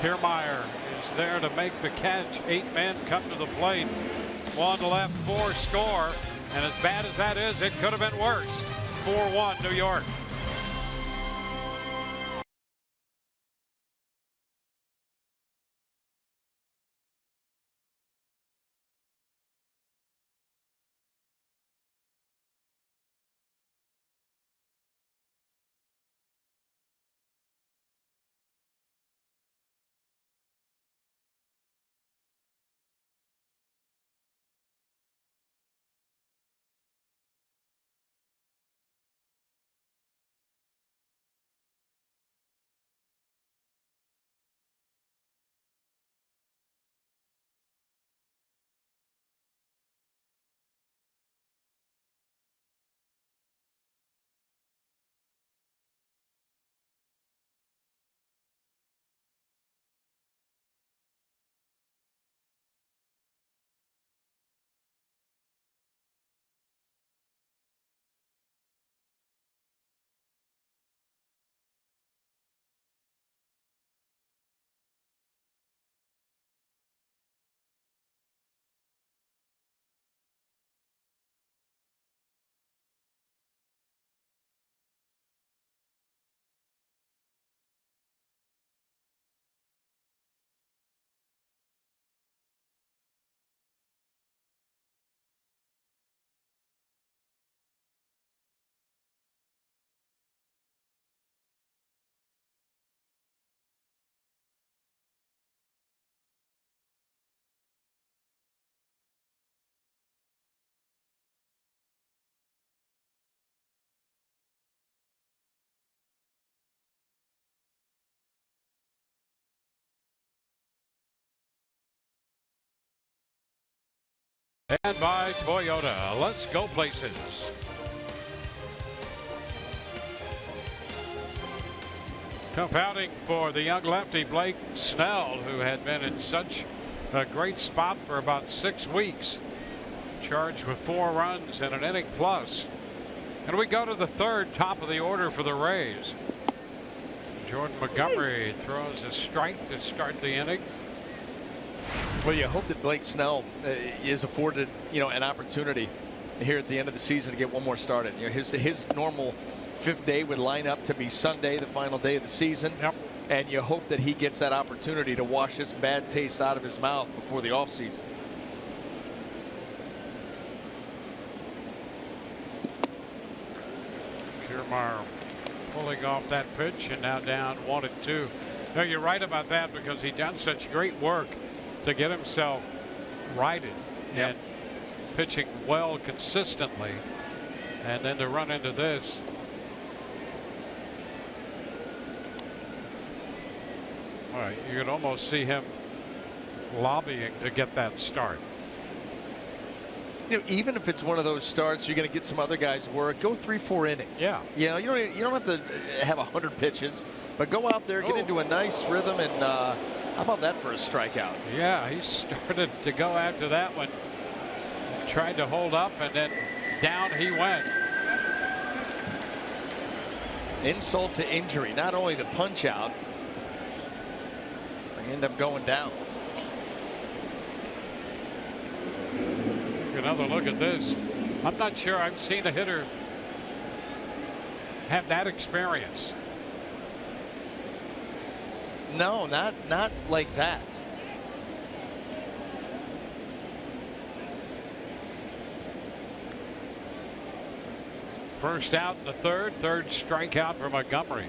Kiermaier is there to make the catch. 8 men come to the plate. 1 left, 4 score. And as bad as that is, it could have been worse. 4-1 New York. And by Toyota, let's go places. Compounding for the young lefty Blake Snell, who had been in such a great spot for about 6 weeks. Charged with 4 runs and an inning plus. And we go to the 3rd, top of the order for the Rays. Jordan Montgomery throws a strike to start the inning. Well, you hope that Blake Snell is afforded, an opportunity here at the end of the season to get one more started. His normal 5th day would line up to be Sunday, the final day of the season. Yep. And you hope that he gets that opportunity to wash this bad taste out of his mouth before the offseason. Kiermaier pulling off that pitch and now down 1-2. No, you're right about that because he done such great work to get himself righted and pitching well consistently, and then to run into this. All right, you could almost see him lobbying to get that start. Even if it's one of those starts, you're going to get some other guys work. Go 3-4 innings. Yeah. You don't have to have 100 pitches, but go out there, get into a nice rhythm, and how about that for a strikeout? Yeah, he started to go after that one. Tried to hold up, and then down he went. Insult to injury. Not only the punch out, they end up going down. Another look at this. I'm not sure I've seen a hitter have that experience. No, not like that. First out in the third strikeout for Montgomery.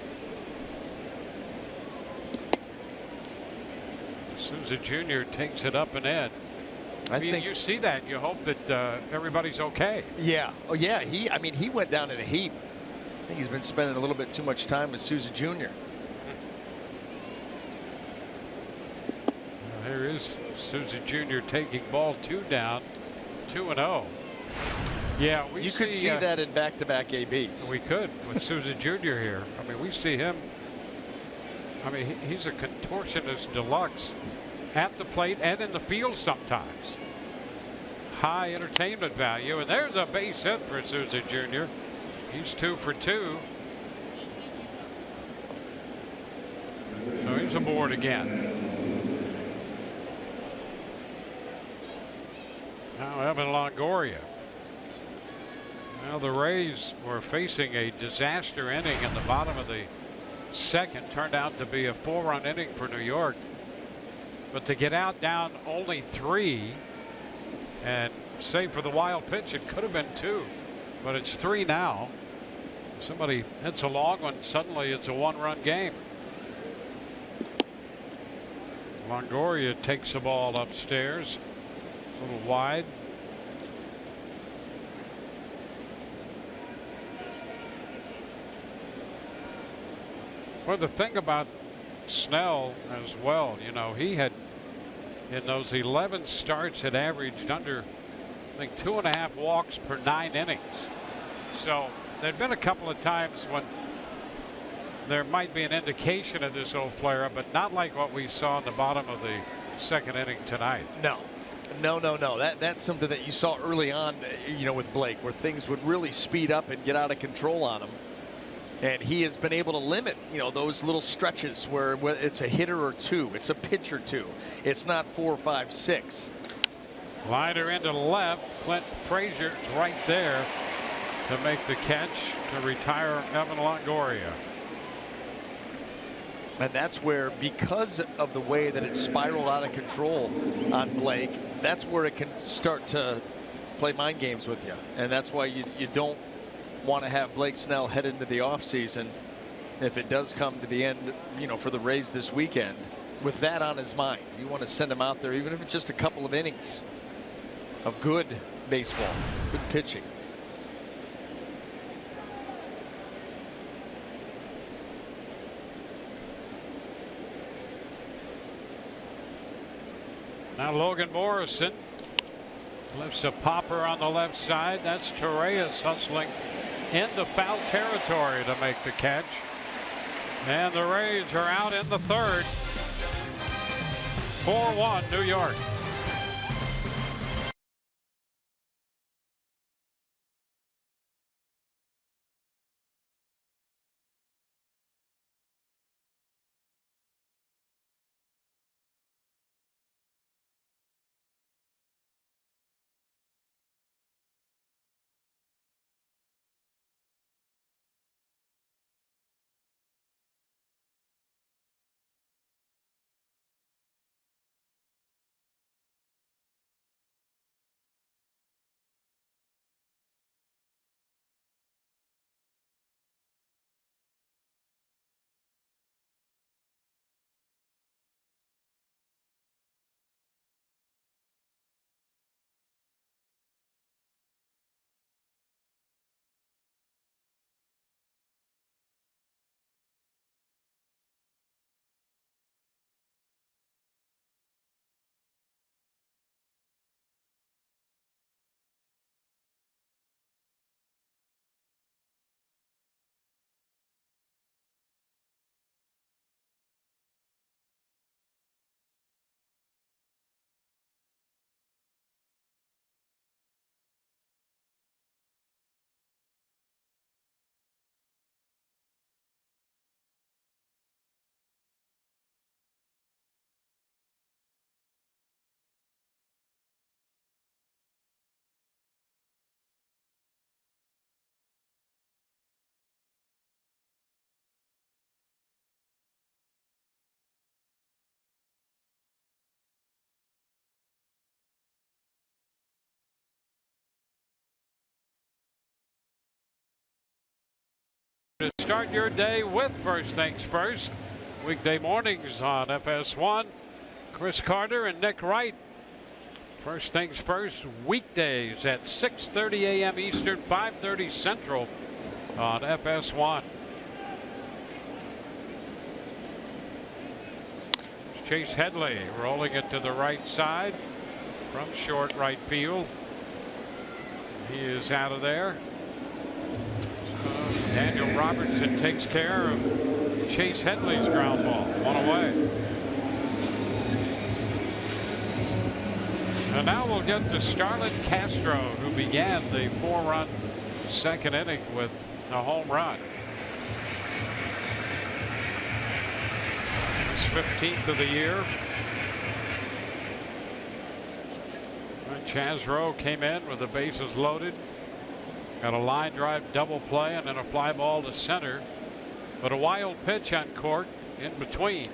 Souza Jr. takes it up and in. I think you see that. You hope that everybody's okay. Yeah. Oh, yeah. He went down in a heap. I think he's been spending a little bit too much time with Souza Jr. Well, here is Souza Jr. taking ball 2 down, 2-0. Yeah, you could see that in back-to-back ABs. We could with Souza Jr. here. I mean, we see him. I mean, he's a contortionist deluxe at the plate and in the field sometimes. High entertainment value, and there's a base hit for Souza Jr. He's 2 for 2. So he's aboard again. Now Evan Longoria. Now the Rays were facing a disaster inning in the bottom of the second. Turned out to be a 4-run inning for New York. But to get out down only 3, and save for the wild pitch, it could have been 2, but it's 3 now. Somebody hits a long one, suddenly it's a 1-run game. Longoria takes the ball upstairs, a little wide. Well, the thing about Snell as well, he had in those 11 starts had averaged under, I think, 2.5 walks per 9 innings. So there'd been a couple of times when there might be an indication of this old flare up, but not like what we saw in the bottom of the second inning tonight. No. That's something that you saw early on, with Blake, where things would really speed up and get out of control on him. And he has been able to limit, those little stretches where it's a hitter or 2, it's a pitch or 2. It's not 4, 5, 6. Liner into left. Clint Frazier's right there to make the catch to retire Evan Longoria. And that's where, because of the way that it spiraled out of control on Blake, that's where it can start to play mind games with you. And that's why you don't want to have Blake Snell head into the offseason if it does come to the end, for the Rays this weekend. With that on his mind, you want to send him out there, even if it's just a couple of innings of good baseball, good pitching. Now Logan Morrison lifts a popper on the left side. That's Torreyes hustling into foul territory to make the catch. And the Rays are out in the third. 4-1 New York. to start your day with First Things First. Weekday mornings on FS1. Chris Carter and Nick Wright. First Things First, weekdays at 6:30 a.m. Eastern, 5:30 Central on FS1. It's Chase Headley rolling it to the right side from short right field. He is out of there. Daniel Robertson takes care of Chase Headley's ground ball. One away. And now we'll get to Starlin Castro, who began the 4-run second inning with a home run. His 15th of the year. And Chaz Rowe came in with the bases loaded. Got a line drive double play and then a fly ball to center. But a wild pitch on Cork in between,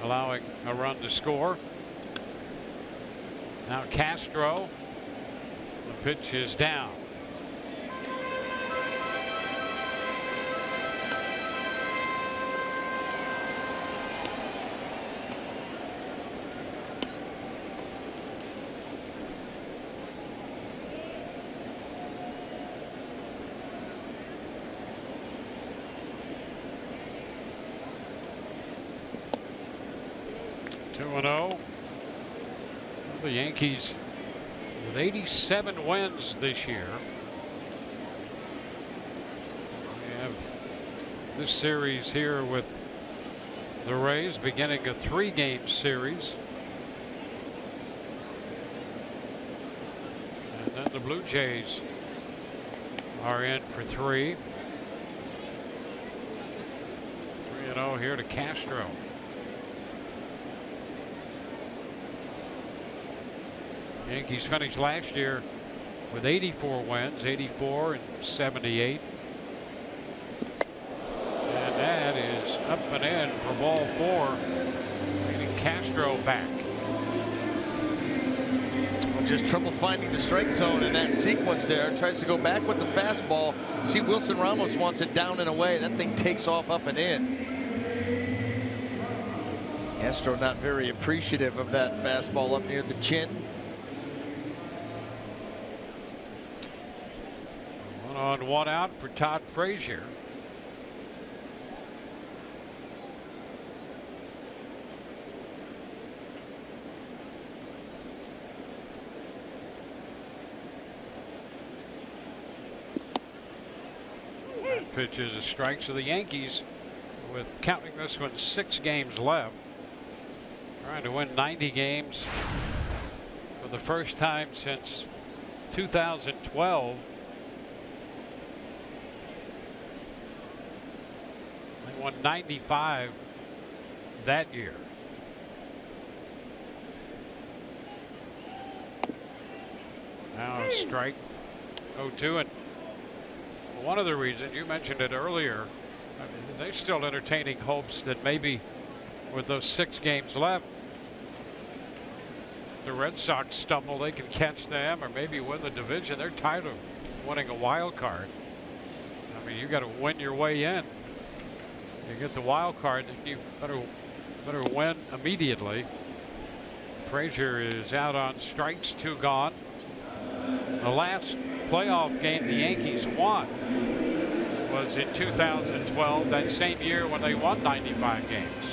allowing a run to score. Now Castro, the pitch is down. The Yankees with 87 wins this year. We have this series here with the Rays beginning a 3-game series. And then the Blue Jays are in for 3. 3-0 here to Castro. Yankees finished last year with 84 wins, 84 and 78. And that is up and in for ball 4. Getting Castro back. Well, just trouble finding the strike zone in that sequence there. Tries to go back with the fastball. See, Wilson Ramos wants it down and away. That thing takes off up and in. Castro not very appreciative of that fastball up near the chin. On 1 out for Todd Frazier. That pitch is a strike. So the Yankees, with counting this one 6 games left, trying to win 90 games for the first time since 2012. Won 95 that year. Now a strike 0-2, and one of the reasons you mentioned it earlier, I mean, they're still entertaining hopes that maybe with those 6 games left, the Red Sox stumble, they can catch them or maybe win the division. They're tired of winning a wild card. I mean, you got to win your way in. You get the wild card, you better win immediately. Frazier is out on strikes, 2 gone. The last playoff game the Yankees won was in 2012, that same year when they won 95 games.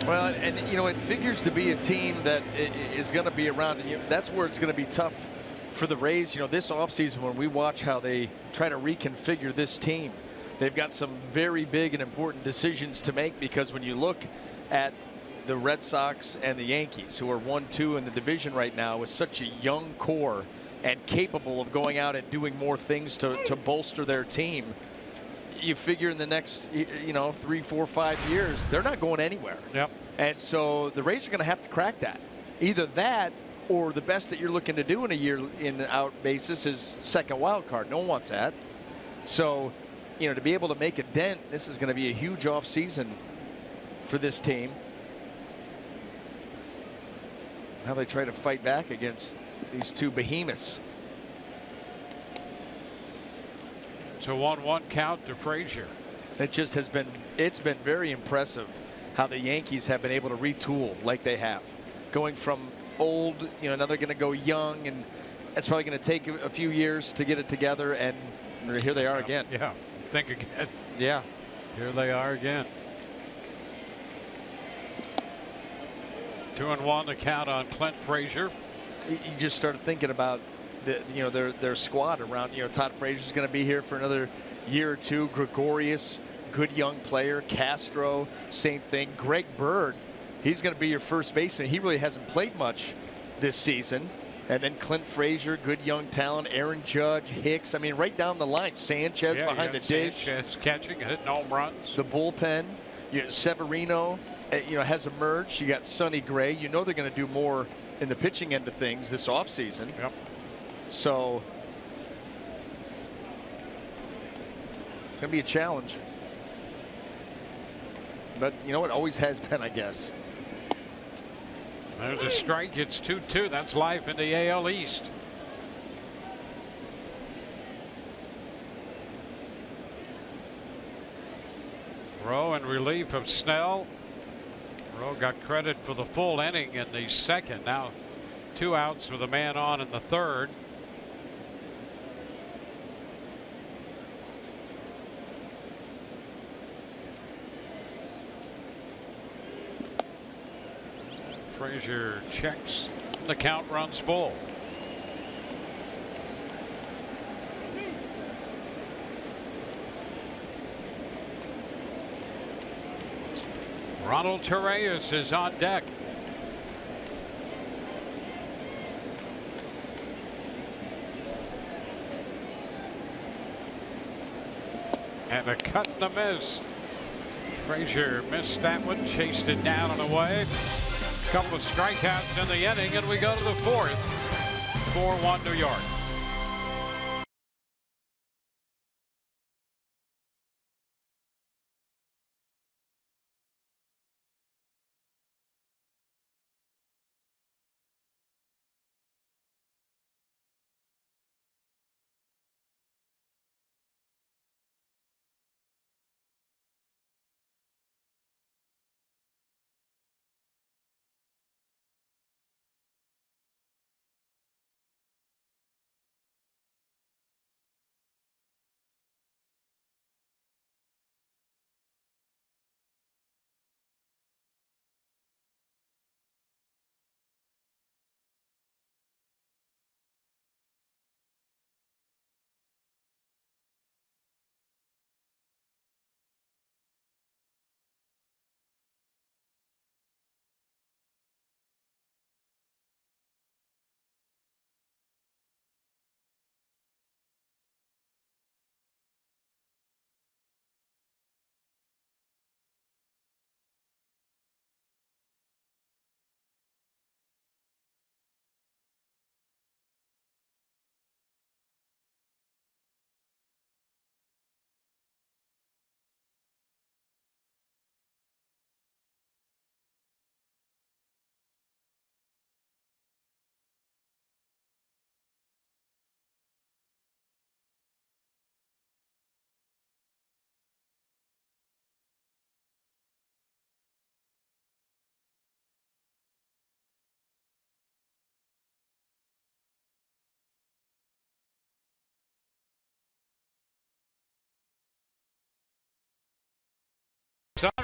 Well, and you know, it figures to be a team that is going to be around. That's where it's going to be tough for the Rays. You know, this offseason when we watch how they try to reconfigure this team, they've got some very big and important decisions to make, because when you look at the Red Sox and the Yankees, who are 1-2 in the division right now with such a young core and capable of going out and doing more things to bolster their team, you figure in the next 3, 4, 5 years they're not going anywhere. Yep. And so the Rays are going to have to crack that. Either that or the best that you're looking to do in a year in out basis is second wild card. No one wants that. So, you know, to be able to make a dent, this is going to be a huge offseason for this team. How they try to fight back against these 2 behemoths. It's a 1-1 count to Frazier. It just has been, it's been very impressive how the Yankees have been able to retool like they have. Going from old, now they're going to go young, and it's probably going to take a few years to get it together, and here they are again. Yeah, think again. Yeah. Here they are again. 2-1 the count on Clint Frazier. You just started thinking about their squad around. Todd Frazier's going to be here for another year or two. Gregorius, good young player. Castro, same thing. Greg Bird, he's going to be your first baseman. He really hasn't played much this season. And then Clint Frazier, good young talent. Aaron Judge, Hicks. I mean, right down the line. Sanchez behind the dish. Sanchez catching, hitting home runs. The bullpen. Severino, has emerged. You got Sonny Gray. They're going to do more in the pitching end of things this offseason. Yep. So, going to be a challenge. But it always has been, I guess. There's a strike. It's 2-2. That's life in the AL East. Rowe in relief of Snell. Rowe got credit for the full inning in the second. Now 2 outs with a man on in the third. Frazier checks. The count runs full. Ronald Torreyes is on deck. And a cut and a miss. Frazier missed that one, chased it down and away. Couple of strikeouts in the inning, and we go to the fourth. 4-1 New York.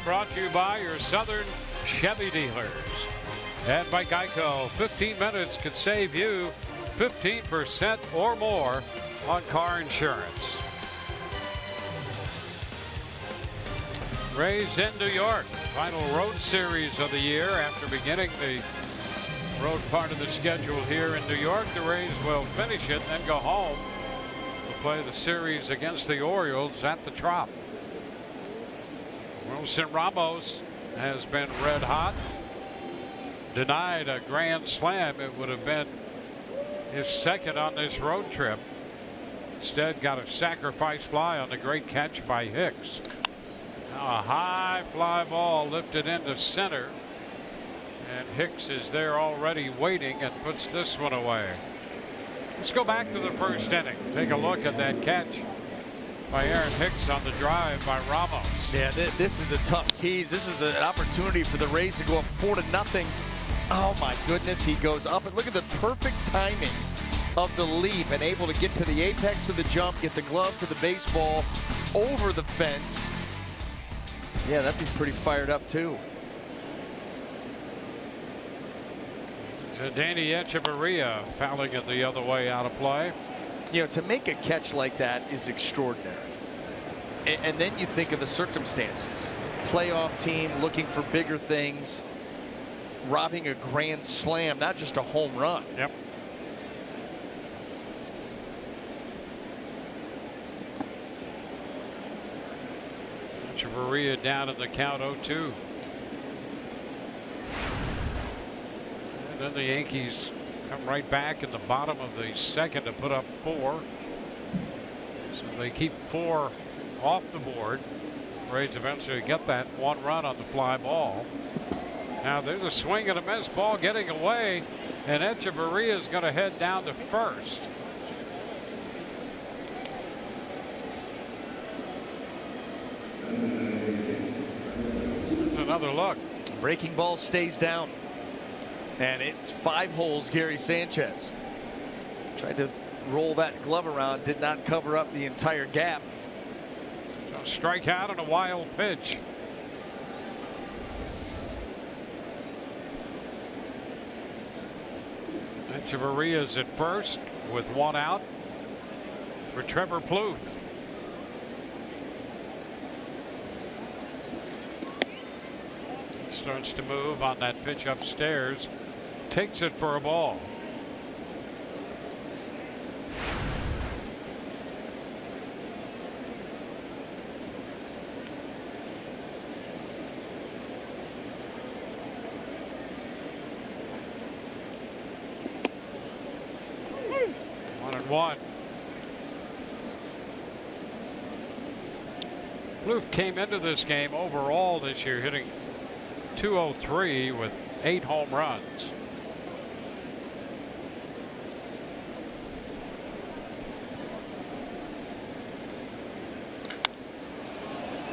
Brought to you by your Southern Chevy dealers. And by Geico, 15 minutes could save you 15% or more on car insurance. Rays in New York, final road series of the year. After beginning the road part of the schedule here in New York, the Rays will finish it and go home to play the series against the Orioles at the Trop. Wilson Ramos has been red hot. Denied a grand slam. It would have been his second on this road trip. Instead got a sacrifice fly on the great catch by Hicks. Now a high fly ball lifted into center. And Hicks is there already waiting and puts this one away. Let's go back to the first inning. Take a look at that catch by Aaron Hicks on the drive by Ramos. Yeah, this is a tough tease. This is an opportunity for the Rays to go up 4-0. Oh my goodness, he goes up, and look at the perfect timing of the leap and able to get to the apex of the jump, get the glove to the baseball, over the fence. Yeah, that'd be pretty fired up too. So Danny Echeverria fouling it the other way out of play. You know, to make a catch like that is extraordinary. And then you think of the circumstances. Playoff team looking for bigger things, robbing a grand slam, not just a home run. Yep. Echeverria down in the count 0-2. And then the Yankees come right back in the bottom of the second to put up 4. So they keep 4 off the board. Rays eventually get that 1 run on the fly ball. Now there's a swing and a miss, ball getting away, and Echeverria is going to head down to first. Another look. Breaking ball stays down. And it's 5 holes, Gary Sanchez. Tried to roll that glove around, did not cover up the entire gap. So strikeout on a wild pitch. Echeverria's at first with 1 out for Trevor Plouffe. Starts to move on that pitch upstairs, takes it for a ball. One and one. Plouffe came into this game overall this year hitting .203 with 8 home runs.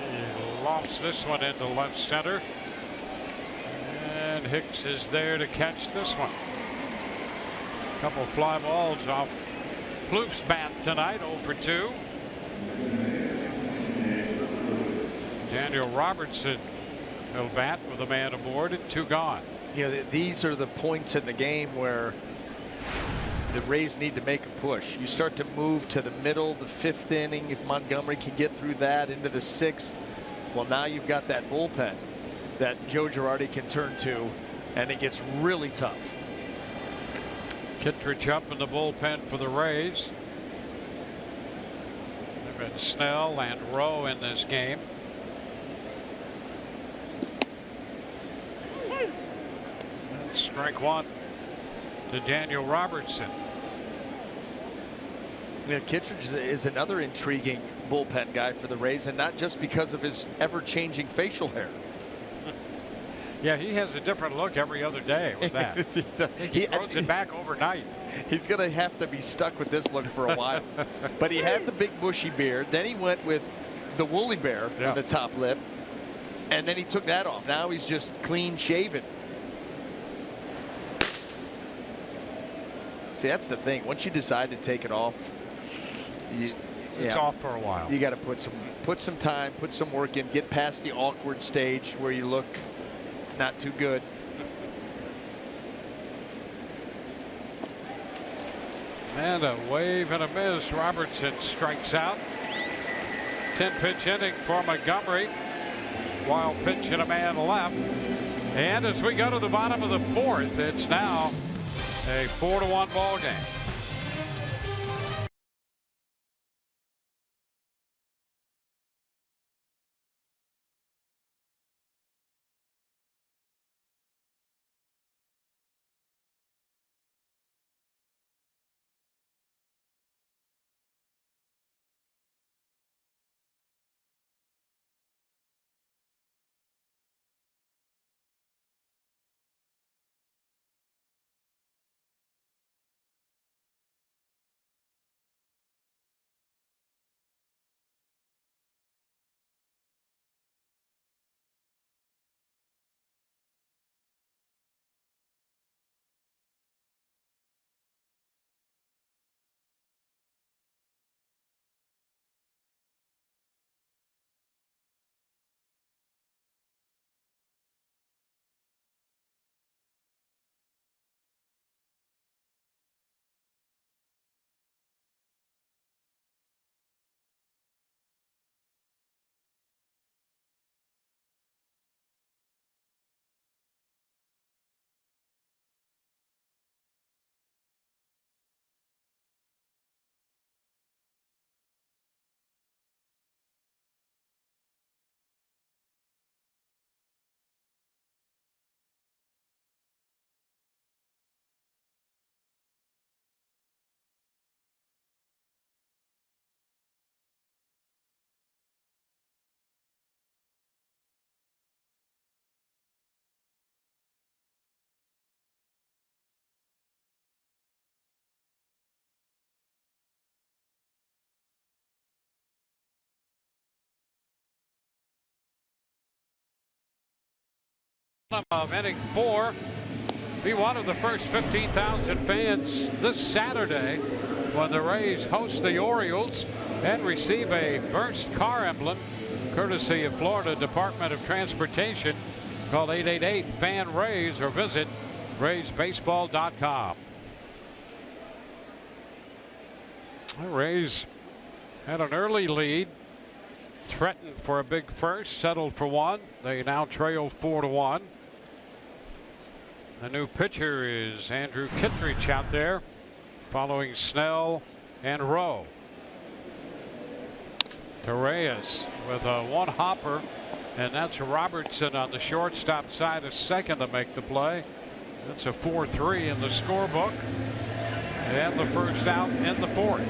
He lofts this one into left center, and Hicks is there to catch this one. A couple fly balls off Plouffe's bat tonight, 0 for 2. Daniel Robertson will bat with a man aboard and 2 gone. You know, these are the points in the game where the Rays need to make a push. You start to move to the middle, the 5th inning. If Montgomery can get through that into the 6th, well, now you've got that bullpen that Joe Girardi can turn to, and it gets really tough. Kittredge up in the bullpen for the Rays. They've got Snell and Rowe in this game. Strike 1 to Daniel Robertson. You know, Kittredge is another intriguing bullpen guy for the Rays, and not just because of his ever-changing facial hair. Yeah, he has a different look every other day with that. He throws it back overnight. He's going to have to be stuck with this look for a while. But he had the big bushy beard. Then he went with the woolly bear on the top lip. And then he took that off. Now he's just clean shaven. See, that's the thing. Once you decide to take it off, it's off for a while. You got to put some time, put some work in, get past the awkward stage where you look not too good. And a wave and a miss. Robertson strikes out. 10-pitch inning for Montgomery. Wild pitch and a man left. And as we go to the bottom of the 4th, it's now a 4-1 ball game. Of inning 4. Be one of the first 15,000 fans this Saturday when the Rays host the Orioles and receive a burst car emblem courtesy of Florida Department of Transportation. Call 888-FAN-RAYS or visit RaysBaseball.com. The Rays had an early lead, threatened for a big first, settled for one. They now trail 4-1. The new pitcher is Andrew Kittredge out there, following Snell and Rowe. Torres with a one hopper, and that's Robertson on the shortstop side of second to make the play. That's a 4-3 in the scorebook, and the first out in the 4th.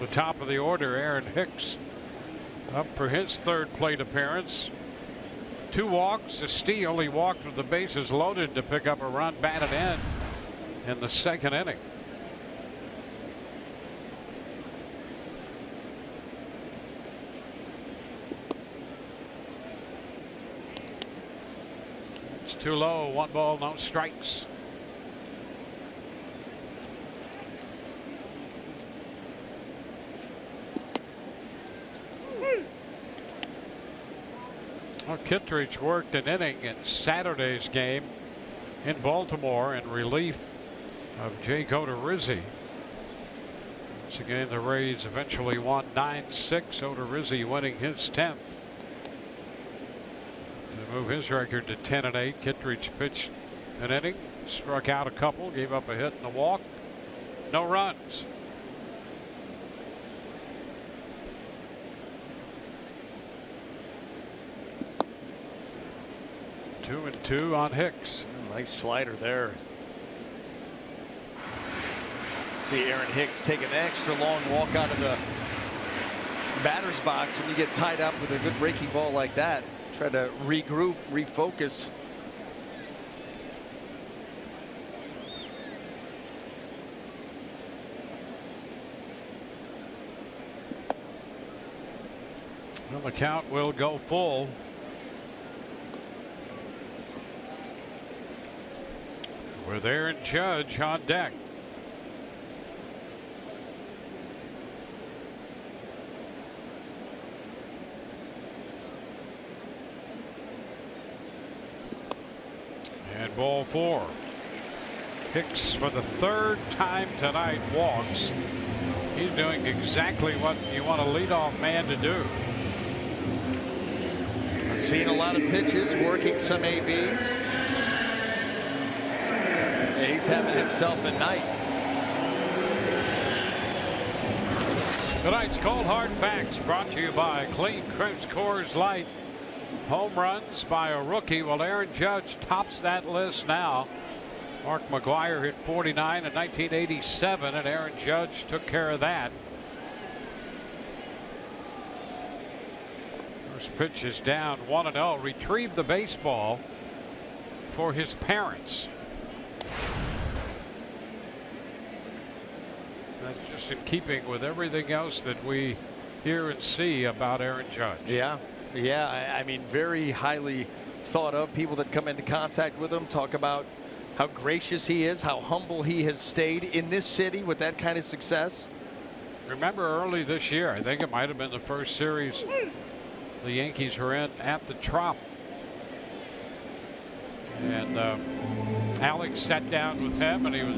The top of the order, Aaron Hicks up for his 3rd plate appearance. 2 walks, a steal. He walked with the bases loaded to pick up a run batted in the 2nd inning. It's too low. 1 ball, no strikes. Well, Kittredge worked an inning in Saturday's game in Baltimore in relief of Jake Odorizzi. Once again, the Rays eventually won 9-6. Odorizzi winning his 10th to move his record to 10-8. Kittredge pitched an inning, struck out a couple, gave up a hit and a walk. No runs. 2-2 on Hicks. Nice slider there. See Aaron Hicks take an extra long walk out of the batter's box when you get tied up with a good breaking ball like that. Try to regroup, refocus. Well, the count will go full. With Aaron Judge on deck. And ball 4. Hicks for the 3rd time tonight walks. He's doing exactly what you want a leadoff man to do. Seeing a lot of pitches, working some ABs. He's having himself a night. Tonight's Cold Hard Facts brought to you by Clean Crisp Coors Light. Home runs by a rookie. Well, Aaron Judge tops that list now. Mark McGwire hit 49 in 1987, and Aaron Judge took care of that. First pitch is down 1-0. Retrieved the baseball for his parents. That's just in keeping with everything else that we hear and see about Aaron Judge. Yeah. I mean, very highly thought of. People that come into contact with him talk about how gracious he is, how humble he has stayed in this city with that kind of success. Remember early this year, I think it might have been the first series the Yankees were in at the Trop. And Alex sat down with him, and he was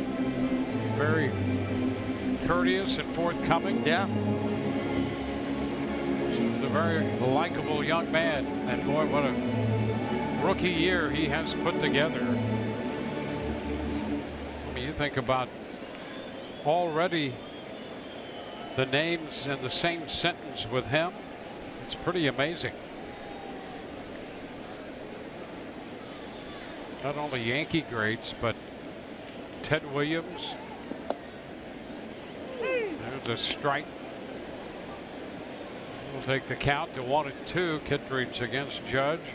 very courteous and forthcoming. Yeah. So a very likable young man. And boy, what a rookie year he has put together. I mean, you think about already the names in the same sentence with him. It's pretty amazing. Not only Yankee greats, but Ted Williams. There's a strike. We'll take the count to 1-2. Kittredge against Judge.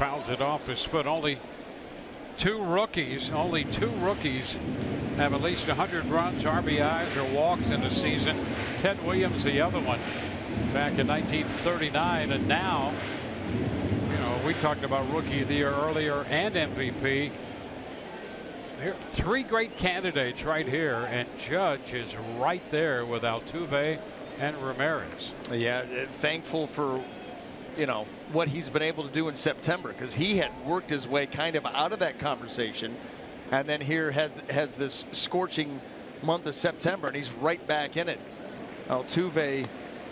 fouls it off his foot. Only two rookies have at least 100 runs, RBIs, or walks in a season. Ted Williams, the other one, back in 1939. And now, you know, we talked about Rookie of the Year earlier and MVP. There are three great candidates right here, and Judge is right there with Altuve and Ramirez. Yeah, thankful for, you know, what he's been able to do in September, because he had worked his way kind of out of that conversation, and then here has this scorching month of September, and he's right back in it. Altuve,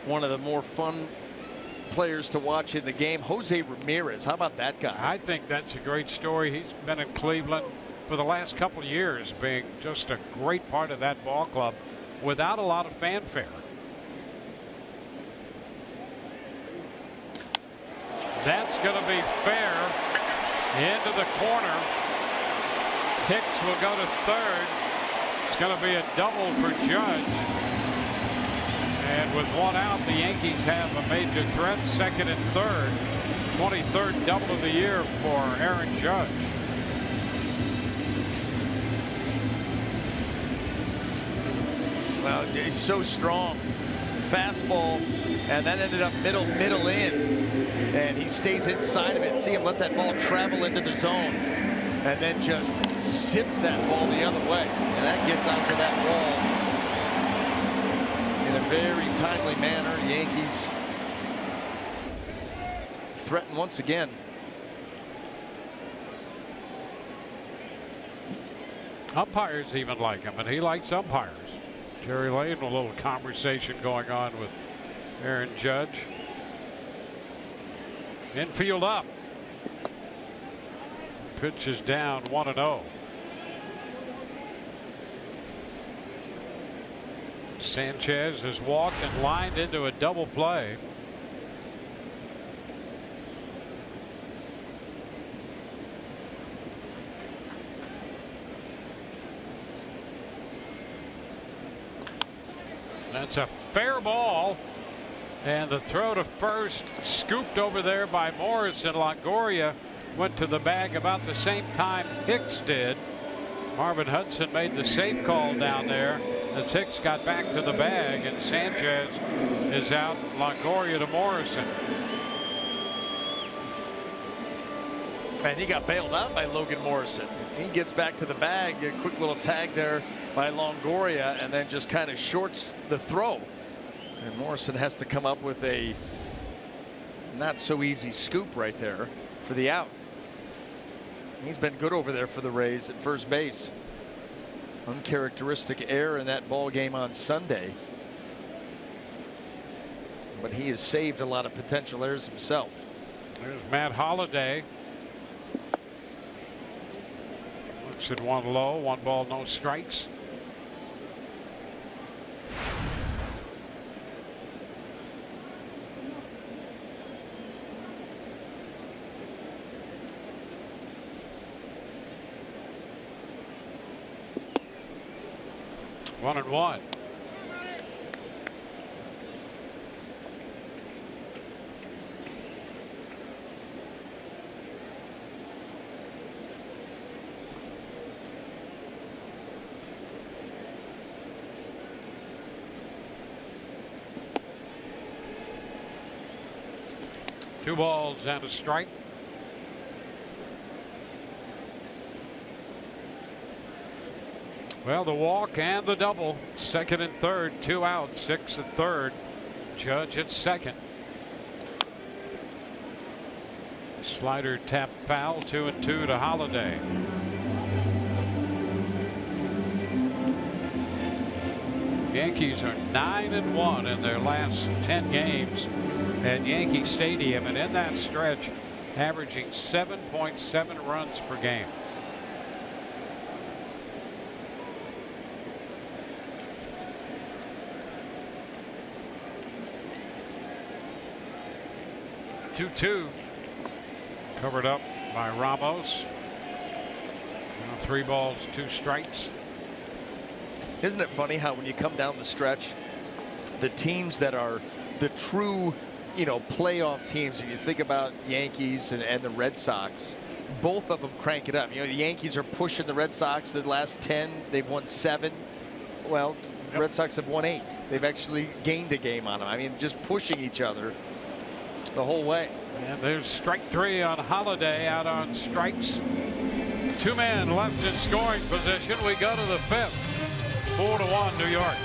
one of the more fun players to watch in the game. Jose Ramirez, how about that guy? I think that's a great story. He's been in Cleveland for the last couple of years, being just a great part of that ball club without a lot of fanfare. That's going to be fair into the corner. Hicks will go to third. It's going to be a double for Judge. And with one out, the Yankees have a major threat, second and third. 23rd double of the year for Aaron Judge. Well, he's so strong. Fastball, and that ended up middle in, and he stays inside of it. See him let that ball travel into the zone, and then just zips that ball the other way, and that gets out to that wall in a very timely manner. Yankees threaten once again. Umpires even like him, and he likes umpires. Jerry Lane, a little conversation going on with Aaron Judge. Infield up. Pitch is down, 1-0. Sanchez has walked and lined into a double play. That's a fair ball, and the throw to first scooped over there by Morris, and Longoria went to the bag about the same time Hicks did. Marvin Hudson made the safe call down there as Hicks got back to the bag, and Sanchez is out. Longoria to Morrison. And he got bailed out by Logan Morrison. He gets back to the bag, a quick little tag there by Longoria, and then just kind of shorts the throw. And Morrison has to come up with a not so easy scoop right there for the out. He's been good over there for the Rays at first base. Uncharacteristic error in that ball game on Sunday. But he has saved a lot of potential errors himself. There's Matt Holliday. Looks at one low, 1 ball, no strikes. One and one. Two balls and a strike. Well, the walk and the double. Second and third, 2 out, 6 at third. Judge at second. Slider tap foul, 2-2 to Holliday. Yankees are 9-1 in their last 10 games at Yankee Stadium, and in that stretch averaging 7.7 runs per game. Two covered up by Ramos. Now 3 balls, 2 strikes. Isn't it funny how when you come down the stretch, the teams that are the true playoff teams, if you think about Yankees and the Red Sox, both of them crank it up. The Yankees are pushing the Red Sox the last 10. They've won 7. Well, the Red Sox have won 8. They've actually gained a game on them. I mean, just pushing each other the whole way. And there's strike 3 on Holiday, out on strikes. 2 men left in scoring position. We go to the 5th. 4-1 New York.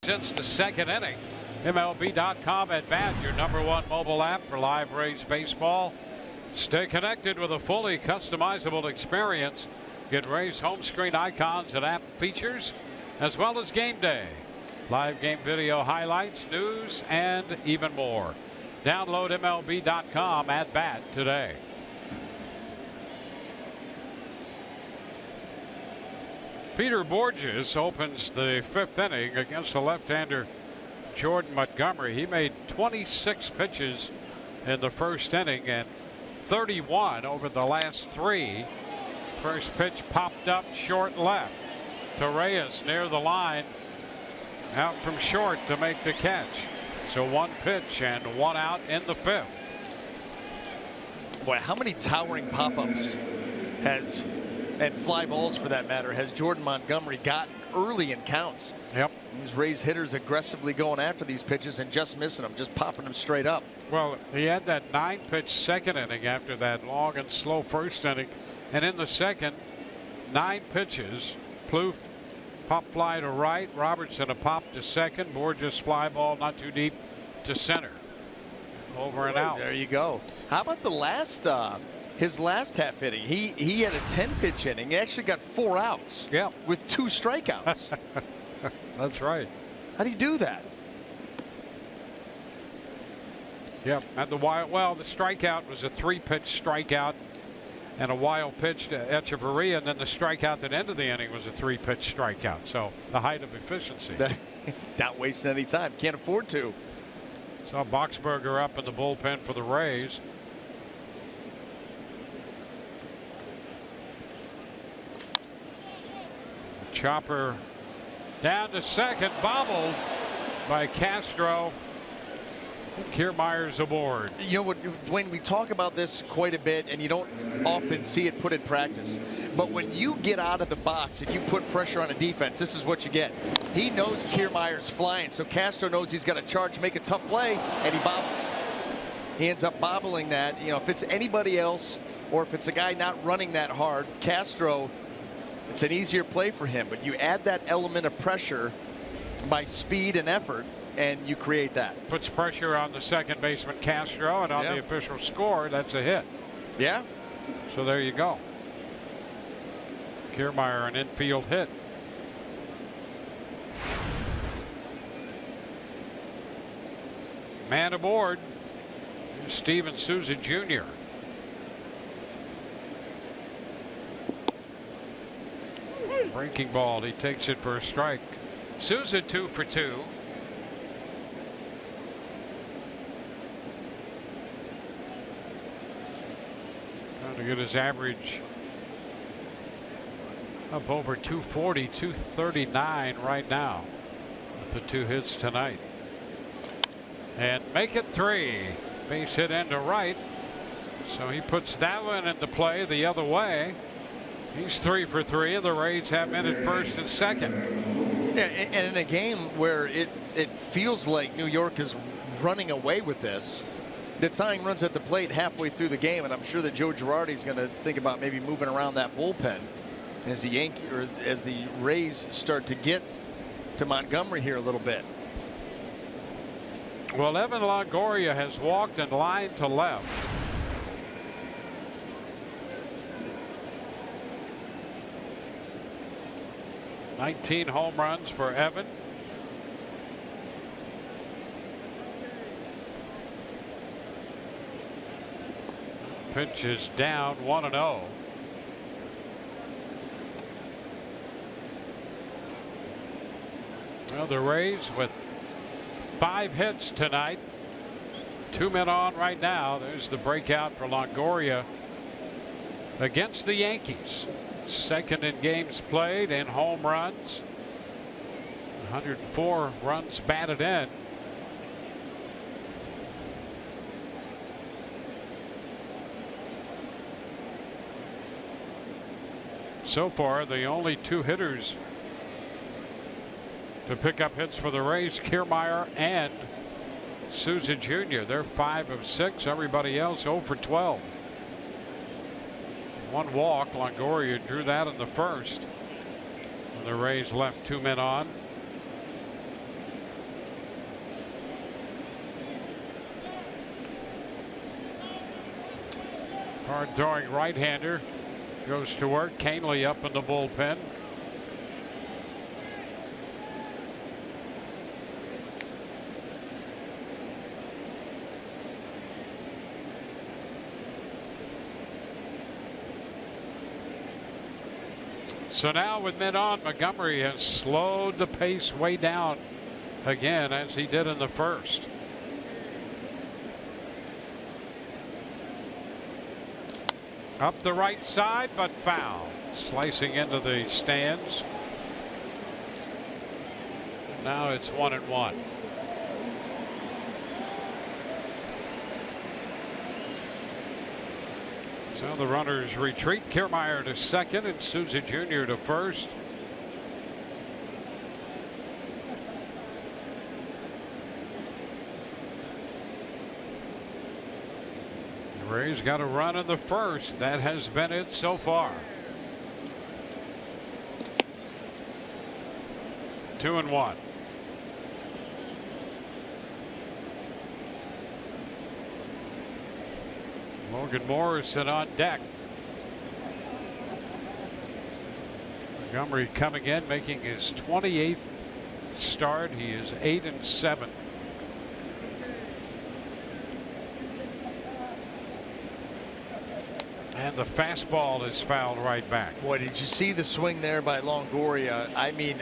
Since the 2nd inning. MLB.com at bat, your #1 mobile app for live Rays baseball. Stay connected with a fully customizable experience. Get Rays home screen icons and app features, as well as game day, live game video highlights, news, and even more. Download MLB.com at bat today. Peter Borges opens the 5th inning against the left-hander Jordan Montgomery. He made 26 pitches in the 1st inning and 31 over the last 3. First pitch popped up short left to Reyes near the line, out from short to make the catch. So 1 pitch and 1 out in the 5th. Boy, how many towering pop-ups and fly balls for that matter has Jordan Montgomery gotten early in counts? Yep. These Rays hitters aggressively going after these pitches and just missing them, just popping them straight up. Well, he had that 9-pitch 2nd inning after that long and slow 1st inning. And in the 2nd, 9 pitches. Plouffe pop fly to right. Robertson a pop to 2nd. Borges fly ball not too deep to center. Over and out. There you go. How about the last his last half inning? He had a 10-pitch inning. He actually got 4 outs. Yeah. With 2 strikeouts. That's right. How do you do that? Yep. And the strikeout was a 3-pitch strikeout and a wild pitch to Echeverria, and then the strikeout at the end of the inning was a 3-pitch strikeout. So the height of efficiency. Not wasting any time. Can't afford to. Saw Boxberger up in the bullpen for the Rays. Chopper down to 2nd, bobbled by Castro. Kiermaier's aboard. You know what, Dwayne, we talk about this quite a bit, and you don't often see it put in practice. But when you get out of the box and you put pressure on a defense, this is what you get. He knows Kiermaier's flying, so Castro knows he's got to charge, make a tough play, and he bobbles. He ends up bobbling that. If it's anybody else or if it's a guy not running that hard, Castro, it's an easier play for him. But you add that element of pressure by speed and effort, and you create that. Puts pressure on the 2nd baseman Castro, and on the official score, that's a hit. Yeah. So there you go. Kiermaier an infield hit. Man aboard. Here's Steven Souza Jr. Breaking ball. He takes it for a strike. Souza 2 for 2. Trying to get his average up over 240, 239 right now with the 2 hits tonight. And make it 3. Base hit into right. So he puts that one into play the other way. He's 3 for 3, and the Rays have men at first and second. Yeah, and in a game where it feels like New York is running away with this, the tying runs at the plate halfway through the game, and I'm sure that Joe Girardi is going to think about maybe moving around that bullpen as the Rays start to get to Montgomery here a little bit. Well, Evan Longoria has walked and lined to left. $19 home runs for Evan. Pitch is down 1-0. Well, the Rays with 5 hits tonight. 2 men on right now. There's the breakout for Longoria against the Yankees. Second in games played and home runs. 104 runs batted in. So far, the only 2 hitters to pick up hits for the Rays, Kiermaier and Souza Jr. They're 5 of 6. Everybody else 0 for 12. 1 walk. Longoria drew that in the first. And the Rays left 2 men on. Hard throwing right-hander goes to work. Canely up in the bullpen. So now with men on, Montgomery has slowed the pace way down again as he did in the first. Up the right side, but foul. Slicing into the stands. Now it's 1-1. So the runners retreat. Kiermaier to second and Souza Jr. to first. The Rays got a run in the first. That has been it so far. 2-1. Logan Morrison on deck. Montgomery coming in, making his 28th start. He is 8-7. And the fastball is fouled right back. Boy, did you see the swing there by Longoria? I mean,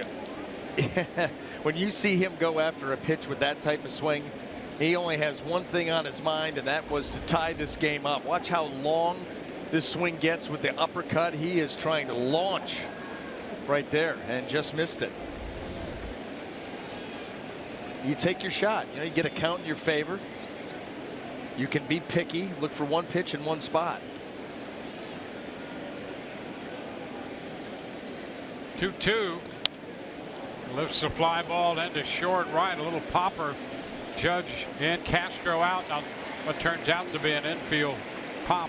when you see him go after a pitch with that type of swing, he only has one thing on his mind, and that was to tie this game up. Watch how long this swing gets with the uppercut. He is trying to launch right there and just missed it. You take your shot. You know, you get a count in your favor. You can be picky. Look for one pitch in one spot. 2-2. Lifts the fly ball into short right. A little popper. Judge and Castro out on what turns out to be an infield pop.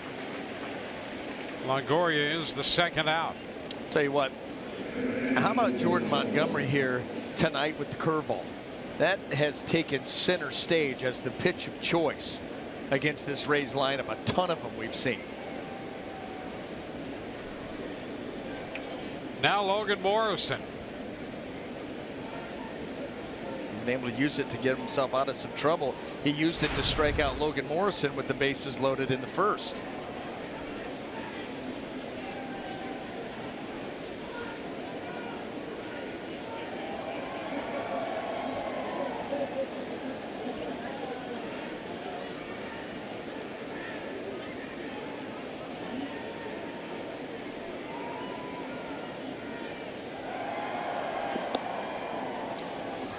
Longoria is the second out. Tell you what, how about Jordan Montgomery here tonight with the curveball? That has taken center stage as the pitch of choice against this Rays lineup. A ton of them we've seen. now Logan Morrison. Been able to use it to get himself out of some trouble. He used it to strike out Logan Morrison with the bases loaded in the first.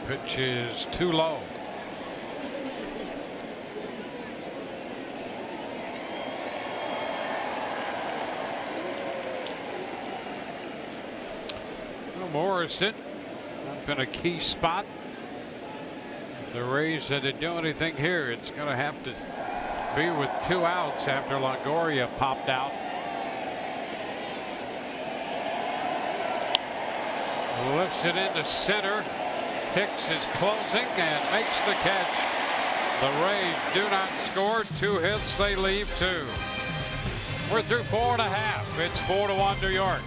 Pitch is too low. Well, Morrison up in a key spot. If the Rays had to do anything here, it's going to have to be with 2 outs after Longoria popped out. Lifts it into center. Hicks is closing and makes the catch. The Rays do not score. 2 hits, they leave 2. We're through 4.5. It's 4-1 New York.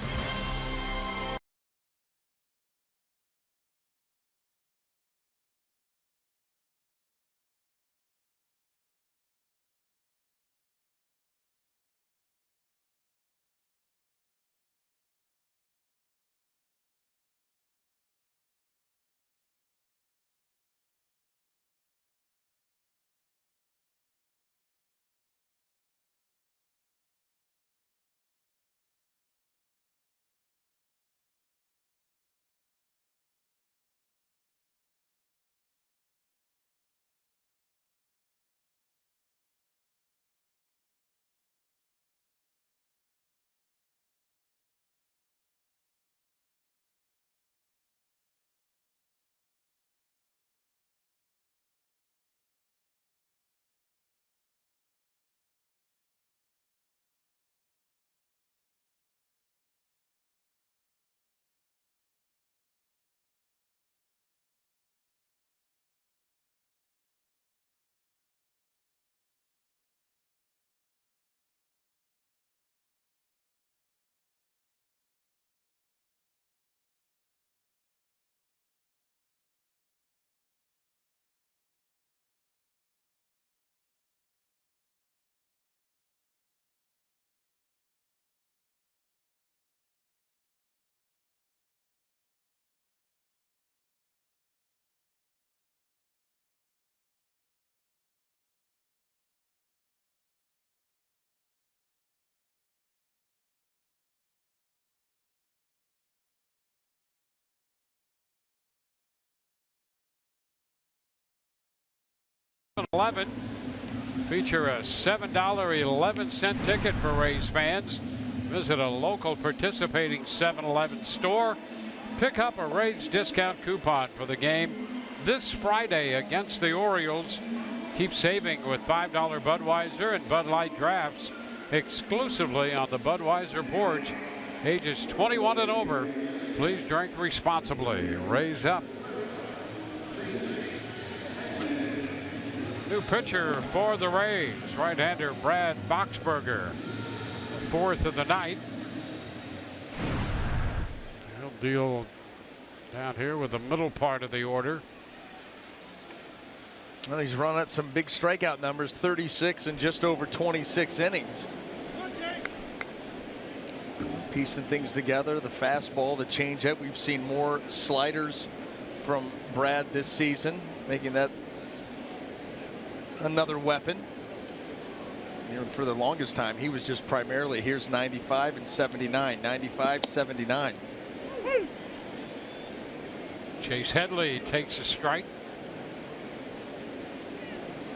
$11 feature a $7.11 ticket for Rays fans. Visit a local participating 7-Eleven store. Pick up a Rays discount coupon for the game this Friday against the Orioles. Keep saving with $5 Budweiser and Bud Light drafts exclusively on the Budweiser porch. Ages 21 and over. Please drink responsibly. Rays up. New pitcher for the Rays, right-hander Brad Boxberger, 4th of the night. He'll deal down here with the middle part of the order. Well, he's run at some big strikeout numbers, 36 in just over 26 innings. Piecing things together, the fastball, the changeup. We've seen more sliders from Brad this season, making that another weapon. For the longest time, he was just primarily, here's 95 and 79, 95, 79. Chase Headley takes a strike.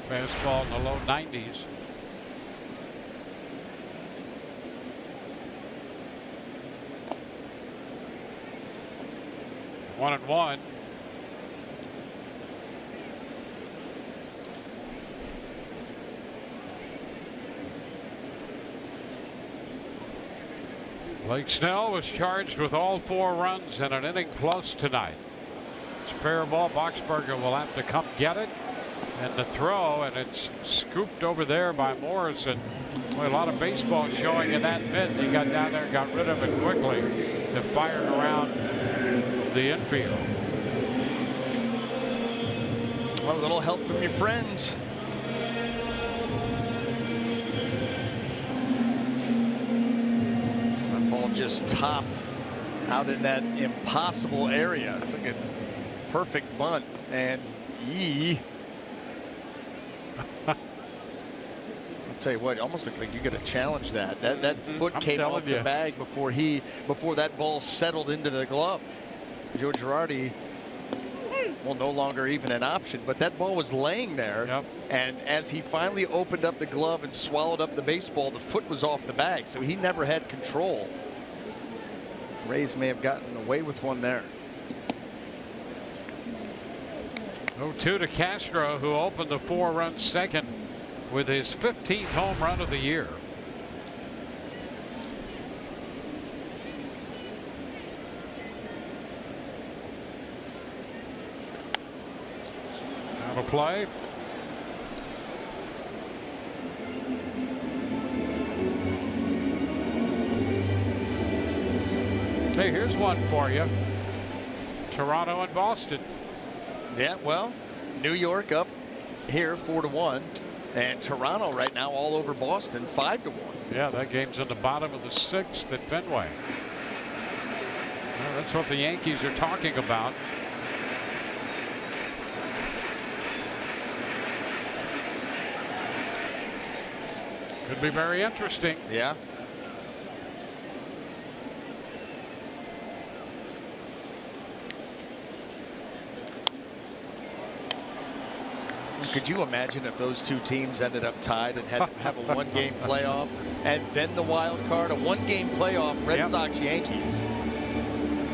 Fastball in the low 90s. One and one. Blake Snell was charged with all 4 runs in an inning plus tonight. It's fair ball. Boxberger will have to come get it. And the throw, and it's scooped over there by Morrison. Boy, a lot of baseball showing in that mitt. He got down there and got rid of it quickly. have fired around the infield. Well, a little help from your friends. That ball just topped out in that impossible area. It's like a perfect bunt, and I'll tell you what, it almost looks like you got to challenge that. That foot came off the bag before that ball settled into the glove. Joe Girardi, well, no longer even an option, but that ball was laying there. Yep. And as he finally opened up the glove and swallowed up the baseball, the foot was off the bag, so he never had control. Rays may have gotten away with one there. 0-2 to Castro, who opened the 4-run second with his 15th home run of the year. Out of play. Hey, here's one for you. Toronto and Boston. Yeah, well, New York up here 4-1, and Toronto right now all over Boston 5-1. Yeah, that game's in the bottom of the 6th at Fenway. Well, that's what the Yankees are talking about. Could be very interesting. Yeah. Could you imagine if those two teams ended up tied and had to have a one-game playoff and then the wild card, a one-game playoff, Red Sox Yankees?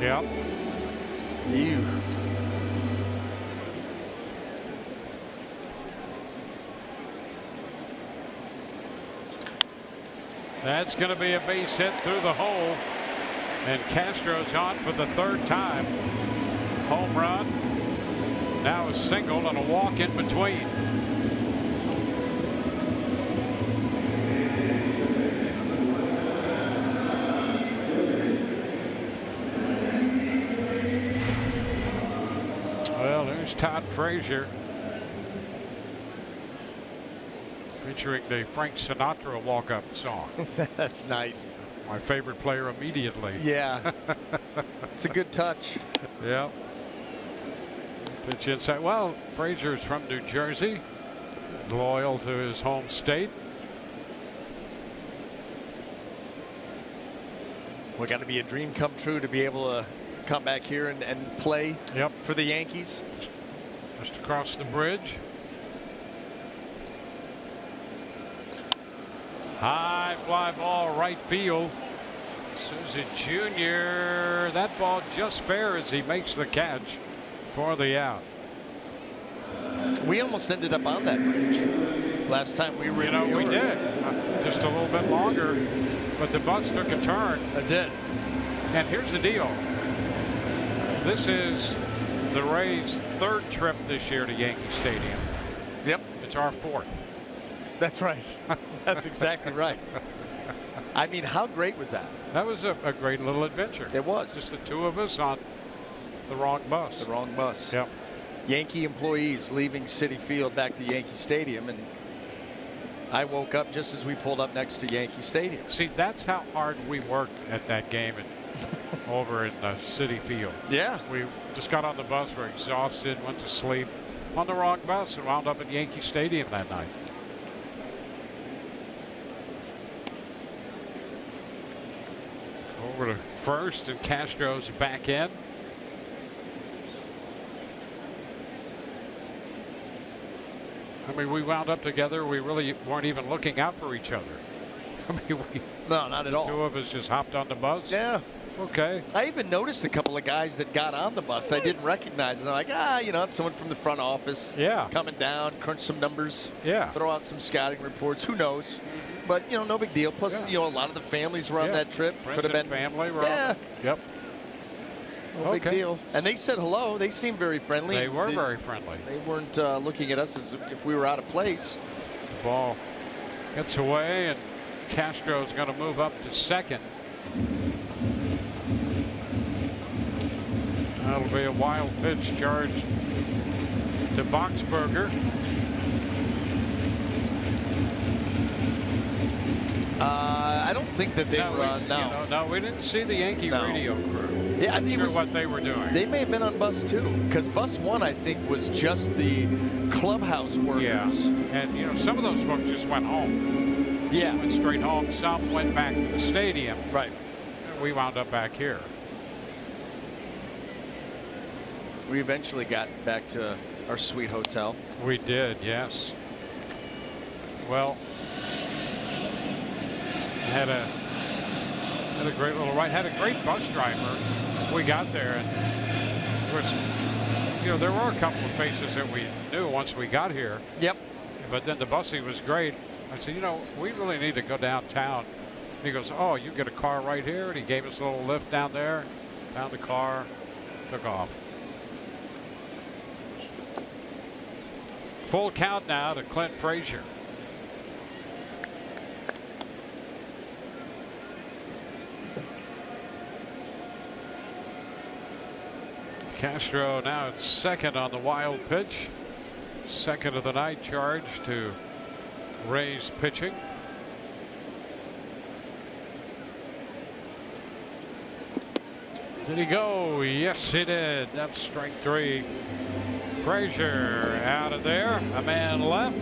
Yep. Ew. That's going to be a base hit through the hole, and Castro's on for the 3rd time. Home run. Now a single and a walk in between. Well, there's Todd Frazier featuring the Frank Sinatra walk-up song. That's nice. My favorite player immediately. Yeah. It's a good touch. Yeah. Pitch inside. Well, Frazier's from New Jersey, loyal to his home state. Well, got to be a dream come true to be able to come back here and play for the Yankees. Just across the bridge. High fly ball right field. Souza Jr. That ball just fair as he makes the catch for the out. We almost ended up on that bridge last time we were in New York. We did. Just a little bit longer, but the bus took a turn. It did. And here's the deal. This is the Rays' 3rd trip this year to Yankee Stadium. Yep. It's our 4th. That's right. That's exactly right. I mean, how great was that? That was a great little adventure. It was. Just the two of us on the wrong bus. The wrong bus. Yep. Yankee employees leaving Citi Field back to Yankee Stadium, and I woke up just as we pulled up next to Yankee Stadium. See, that's how hard we worked at that game over in Citi Field. Yeah. We just got on the bus, were exhausted, went to sleep on the wrong bus, and wound up at Yankee Stadium that night. Over to first, and Castro's back in. I mean, we wound up together. We really weren't even looking out for each other. I mean, no, not at all. Two of us just hopped on the bus. Yeah. Okay. I even noticed a couple of guys that got on the bus that I didn't recognize. And I'm like, you know, it's someone from the front office. Yeah. Coming down, crunch some numbers. Yeah. Throw out some scouting reports. Who knows? But, you know, no big deal. Plus, you know, a lot of the families were on that trip. Could have been family. Were on. Yep. No big deal. And they said hello. They seemed very friendly. They were very friendly. They weren't looking at us as if we were out of place. The ball gets away, and Castro's going to move up to second. That'll be a wild pitch charge to Boxberger. I don't think that they were on. No, we didn't see the Yankee radio crew. Yeah, I'm not sure what they were doing. They may have been on bus 2, because bus 1, I think, was just the clubhouse workers. Yeah, and some of those folks just went home. Yeah, went straight home. Some went back to the stadium. Right. And we wound up back here. We eventually got back to our sweet hotel. We did, yes. Well, had a great little ride. Had a great bus driver. We got there, and of course, there were a couple of faces that we knew once we got here. Yep. But then the busing was great. I said, we really need to go downtown. And he goes, oh, you get a car right here, and he gave us a little lift down there. Found the car, took off. Full count now to Clint Frazier. Castro now at second on the wild pitch. Second of the night charge to Ray's pitching. Did he go? Yes, he did. That's strike 3. Frazier out of there. A man left.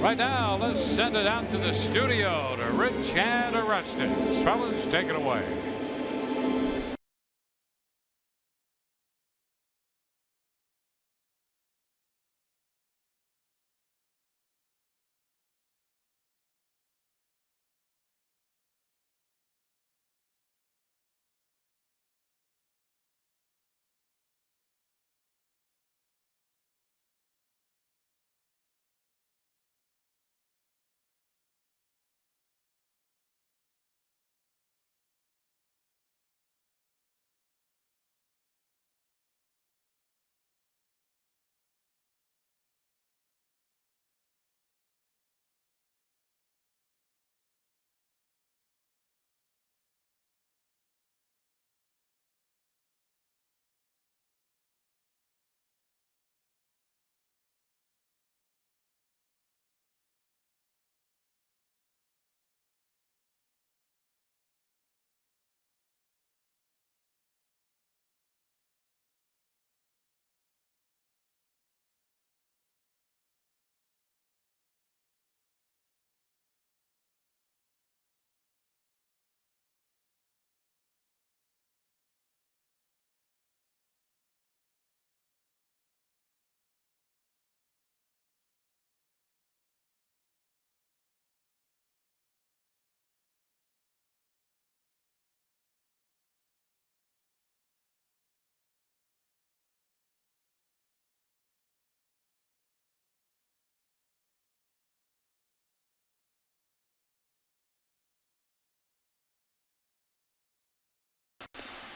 Right now, let's send it out to the studio to Rich and Arrested. Fellas, take it away.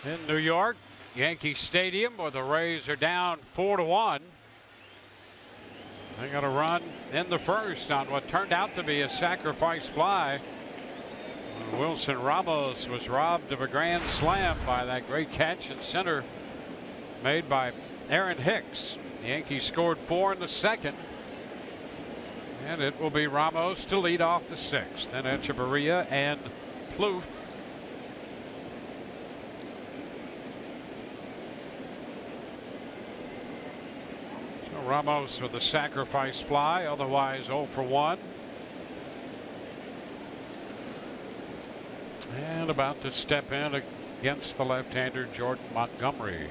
In New York, Yankee Stadium, where the Rays are down 4-1. They got a run in the first on what turned out to be a sacrifice fly. Wilson Ramos was robbed of a grand slam by that great catch in center made by Aaron Hicks. The Yankees scored 4 in the second. And it will be Ramos to lead off the 6th. Then Echeverria and Plouffe. Ramos with a sacrifice fly, otherwise 0 for 1. And about to step in against the left-hander Jordan Montgomery.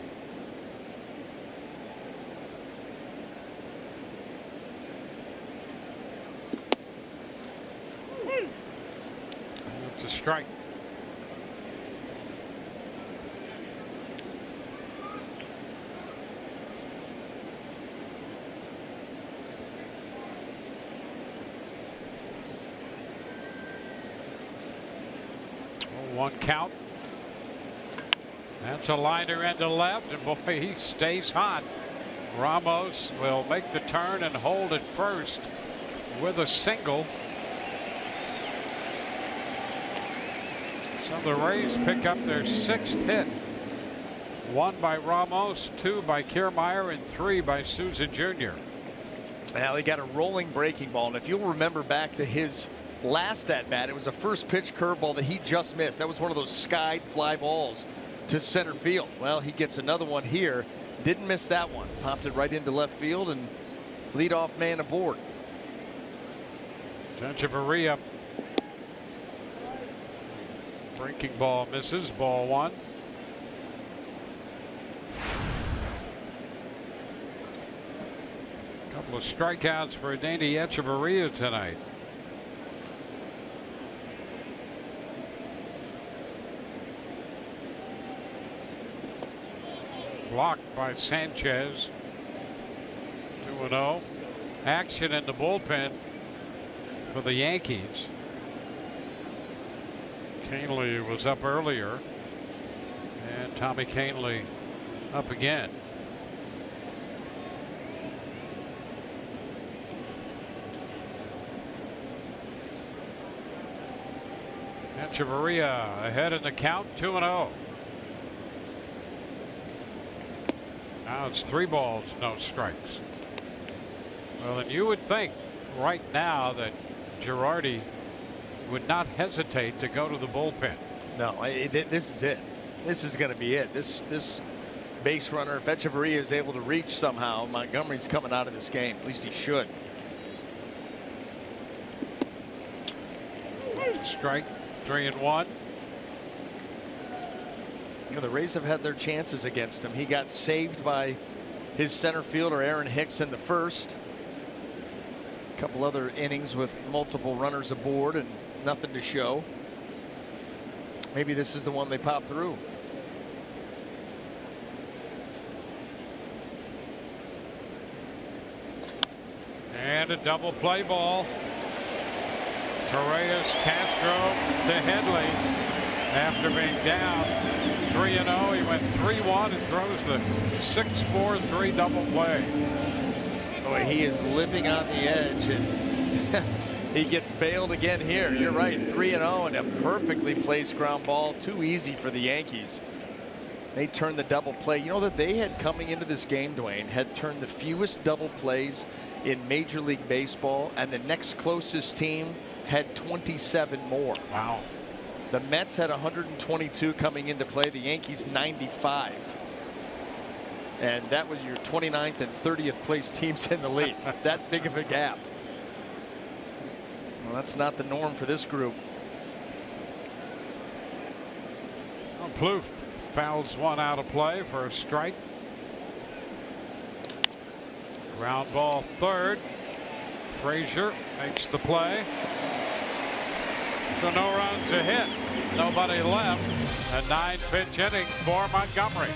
That's a strike. One count. That's a liner into left, and boy, he stays hot. Ramos will make the turn and hold it first with a single. So the Rays pick up their 6th hit 1 by Ramos, 2 by Kiermaier, and 3 by Souza Jr. Now he got a rolling breaking ball, and if you'll remember back to his last at bat, it was a first pitch curveball that he just missed. That was one of those skied fly balls to center field. Well, he gets another one here. Didn't miss that one. Popped it right into left field, and leadoff man aboard. Echeverria. Breaking ball misses. Ball 1. Couple of strikeouts for Danny Echeverria tonight. Blocked by Sanchez. 2-0. Action in the bullpen for the Yankees. Canely was up earlier, and Tommy Canely up again. Echeverria ahead in the count, 2-0. Now it's 3 balls, no strikes. Well, then you would think right now that Girardi would not hesitate to go to the bullpen. No, this is it. This is going to be it. This base runner, if Echeverria is able to reach somehow, Montgomery's coming out of this game. At least he should. Strike, 3-1. You know, the Rays have had their chances against him. He got saved by his center fielder Aaron Hicks in the first. A couple other innings with multiple runners aboard and nothing to show. Maybe this is the one they pop through. And a double play ball. Torreyes, Castro to Headley. After being down 3-0, he went 3-1 and throws the 6-4-3 double play. Boy, he is living on the edge, and he gets bailed again here. You're right, 3-0 and a perfectly placed ground ball. Too easy for the Yankees. They turned the double play. You know that they had, coming into this game, Dwayne, had turned the fewest double plays in Major League Baseball, and the next closest team had 27 more. Wow. The Mets had 122 coming into play, the Yankees 95. And that was your 29th and 30th place teams in the league. That big of a gap. Well, that's not the norm for this group. Well, Plouffe fouls one out of play for a strike. Ground ball third. Frazier makes the play. So no runs a hit. Nobody left. A 9-pitch inning for Montgomery.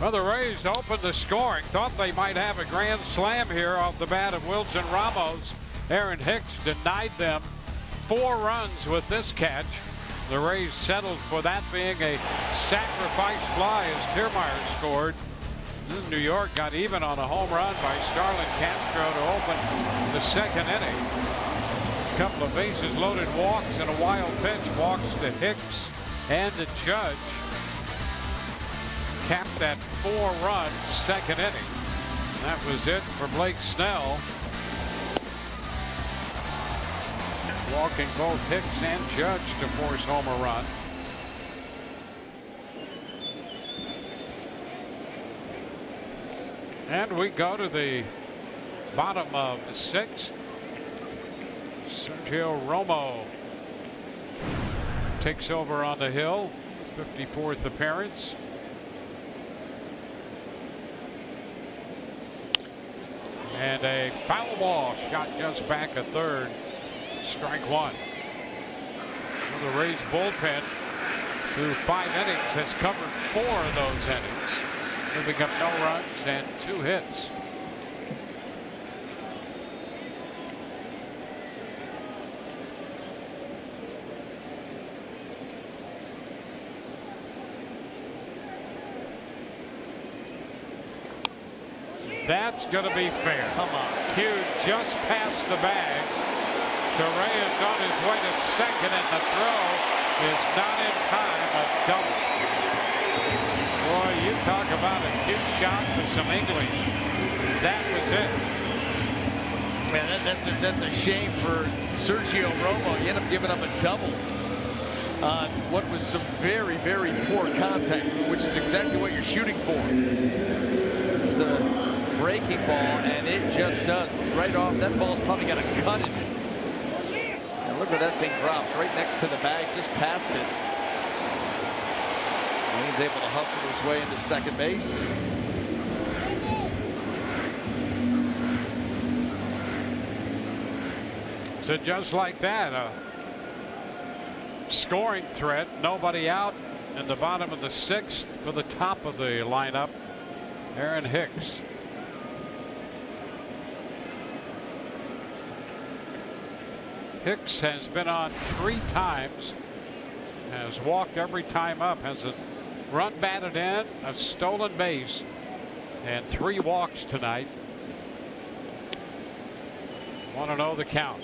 Well, the Rays opened the scoring. Thought they might have a grand slam here off the bat of Wilson Ramos. Aaron Hicks denied them 4 runs with this catch. The Rays settled for that being a sacrifice fly as Tiermeyer scored. Then New York got even on a home run by Starlin Castro to open the second inning. A couple of bases loaded walks and a wild pitch. Walks to Hicks and to Judge. Capped that 4-run second inning. That was it for Blake Snell. Walking both Hicks and Judge to force home a run. And we go to the bottom of the 6th. Sergio Romo takes over on the hill. 54th appearance. And a foul ball shot just back a third. Strike 1. Well, the Rays bullpen through 5 innings has covered 4 of those innings, giving up no runs and 2 hits. That's going to be fair. Come on. Q just past the bag. Torreyes on his way to second, and the throw is not in time. A double. Boy, you talk about a cute shot with some English. That was it. Man, that's a shame for Sergio Romo. He ended up giving up a double on what was some very, very poor contact, which is exactly what you're shooting for. It's the breaking ball, and it just does. Right off, that ball's probably got to cut it. And look where that thing drops, right next to the bag, just past it. And he's able to hustle his way into second base. So just like that, a scoring threat, nobody out in the bottom of the 6th for the top of the lineup, Aaron Hicks. Hicks has been on 3 times, has walked every time up, has a run batted in, a stolen base, and 3 walks tonight. 1-0 the count.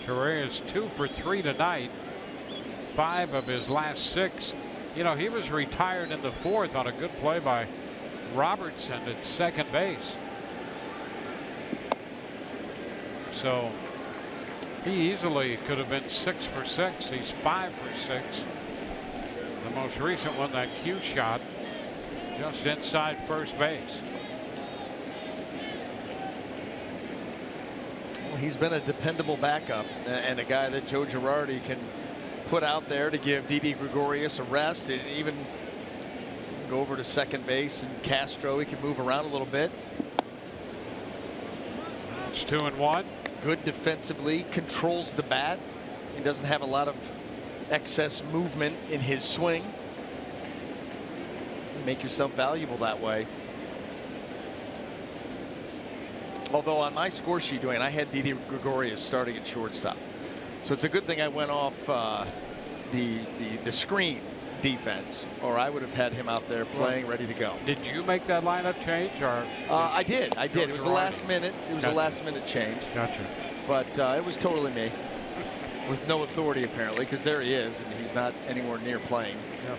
Correa is 2 for 3 tonight. 5 of his last 6. You know, he was retired in the 4th on a good play by Robertson at second base. So he easily could have been 6 for 6. He's 5 for 6. The most recent one, that Q shot, just inside first base. Well, he's been a dependable backup and a guy that Joe Girardi can put out there to give Didi Gregorius a rest and even go over to second base, and Castro, he can move around a little bit. It's 2-1. Good defensively, controls the bat. He doesn't have a lot of excess movement in his swing. You make yourself valuable that way. Although on my score sheet, Dwayne, I had Didi Gregorius starting at shortstop. So it's a good thing I went off the screen defense, or I would have had him out there playing, ready to go. Did you make that lineup change, or? I did. It was a last minute. It was a last minute change. Gotcha. But it was totally me, with no authority apparently, because there he is, and he's not anywhere near playing. Yep.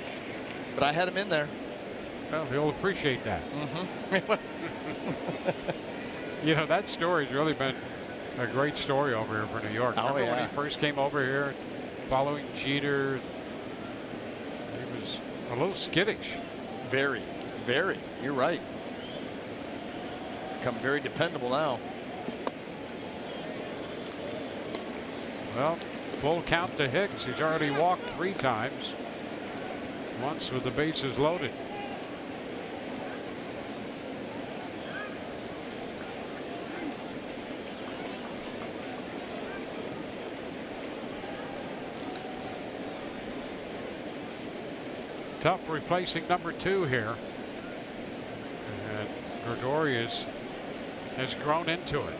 But I had him in there. Well, he'll appreciate that. Mm-hmm. You know, that story's really been a great story over here for New York. Remember when he first came over here, following Jeter? He was a little skittish. Very, very. You're right. Become very dependable now. Well, full count to Hicks. He's already walked 3 times. Once with the bases loaded. tough replacing number 2 here. And Gregorius has grown into it.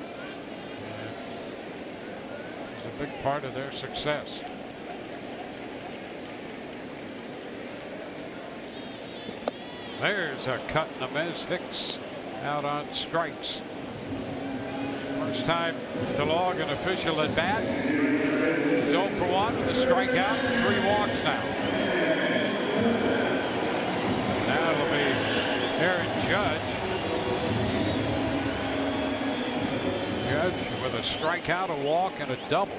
It's a big part of their success. There's a cut and a miss. Hicks out on strikes. First time to log an official at bat. He's 0 for 1 with a strikeout, 3 walks now. Now it'll be Aaron Judge. Judge with a strikeout, a walk, and a double.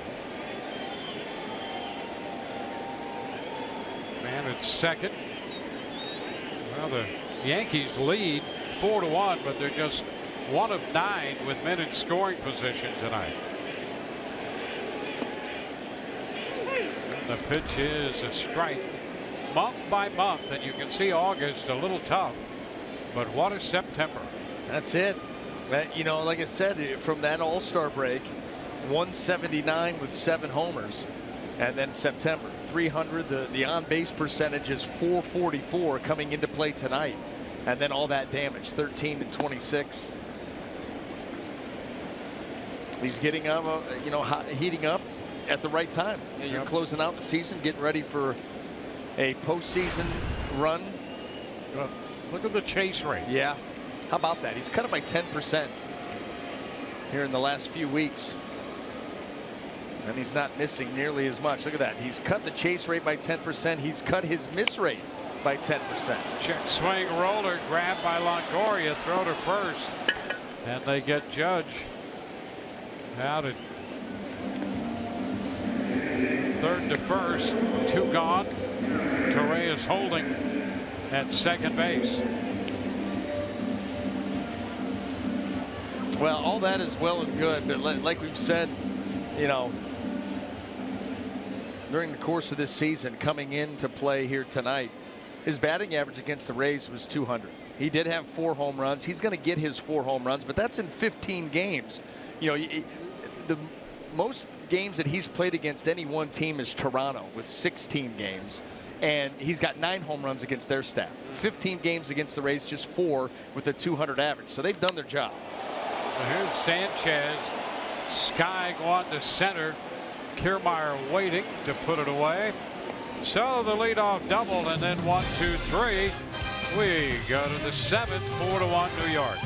Man at second. Well, the Yankees lead 4-1, but they're just 1 of 9 with men in scoring position tonight. And the pitch is a strike. Month by month, and you can see August a little tough, but what a September. That's it. You know, like I said, from that All-Star break, 179 with 7 homers. And then September, 300. The on-base percentage is .444 coming into play tonight. And then all that damage, 13 to 26. He's getting up, you know, heating up at the right time. You know, you're closing out the season, getting ready for a postseason run. Look at the chase rate. Yeah. How about that? He's cut it by 10% here in the last few weeks. And he's not missing nearly as much. Look at that. He's cut the chase rate by 10%. He's cut his miss rate by 10%. Check swing roller grabbed by Longoria. Throw to first. And they get Judge out at third to first. 2 gone. Torre is holding at second base. Well, all that is well and good, but like we've said, you know, during the course of this season, coming into play here tonight, his batting average against the Rays was 200. He did have 4 home runs. He's going to get his 4 home runs, but that's in 15 games. You know, the most games that he's played against any one team is Toronto with 16 games. And he's got 9 home runs against their staff. 15 games against the Rays, just 4 with a 200 average. So they've done their job. Well, here's Sanchez. Sky going to center. Kiermaier waiting to put it away. So the leadoff double, and then 1, 2, 3. We go to the 7th, 4-1 New York.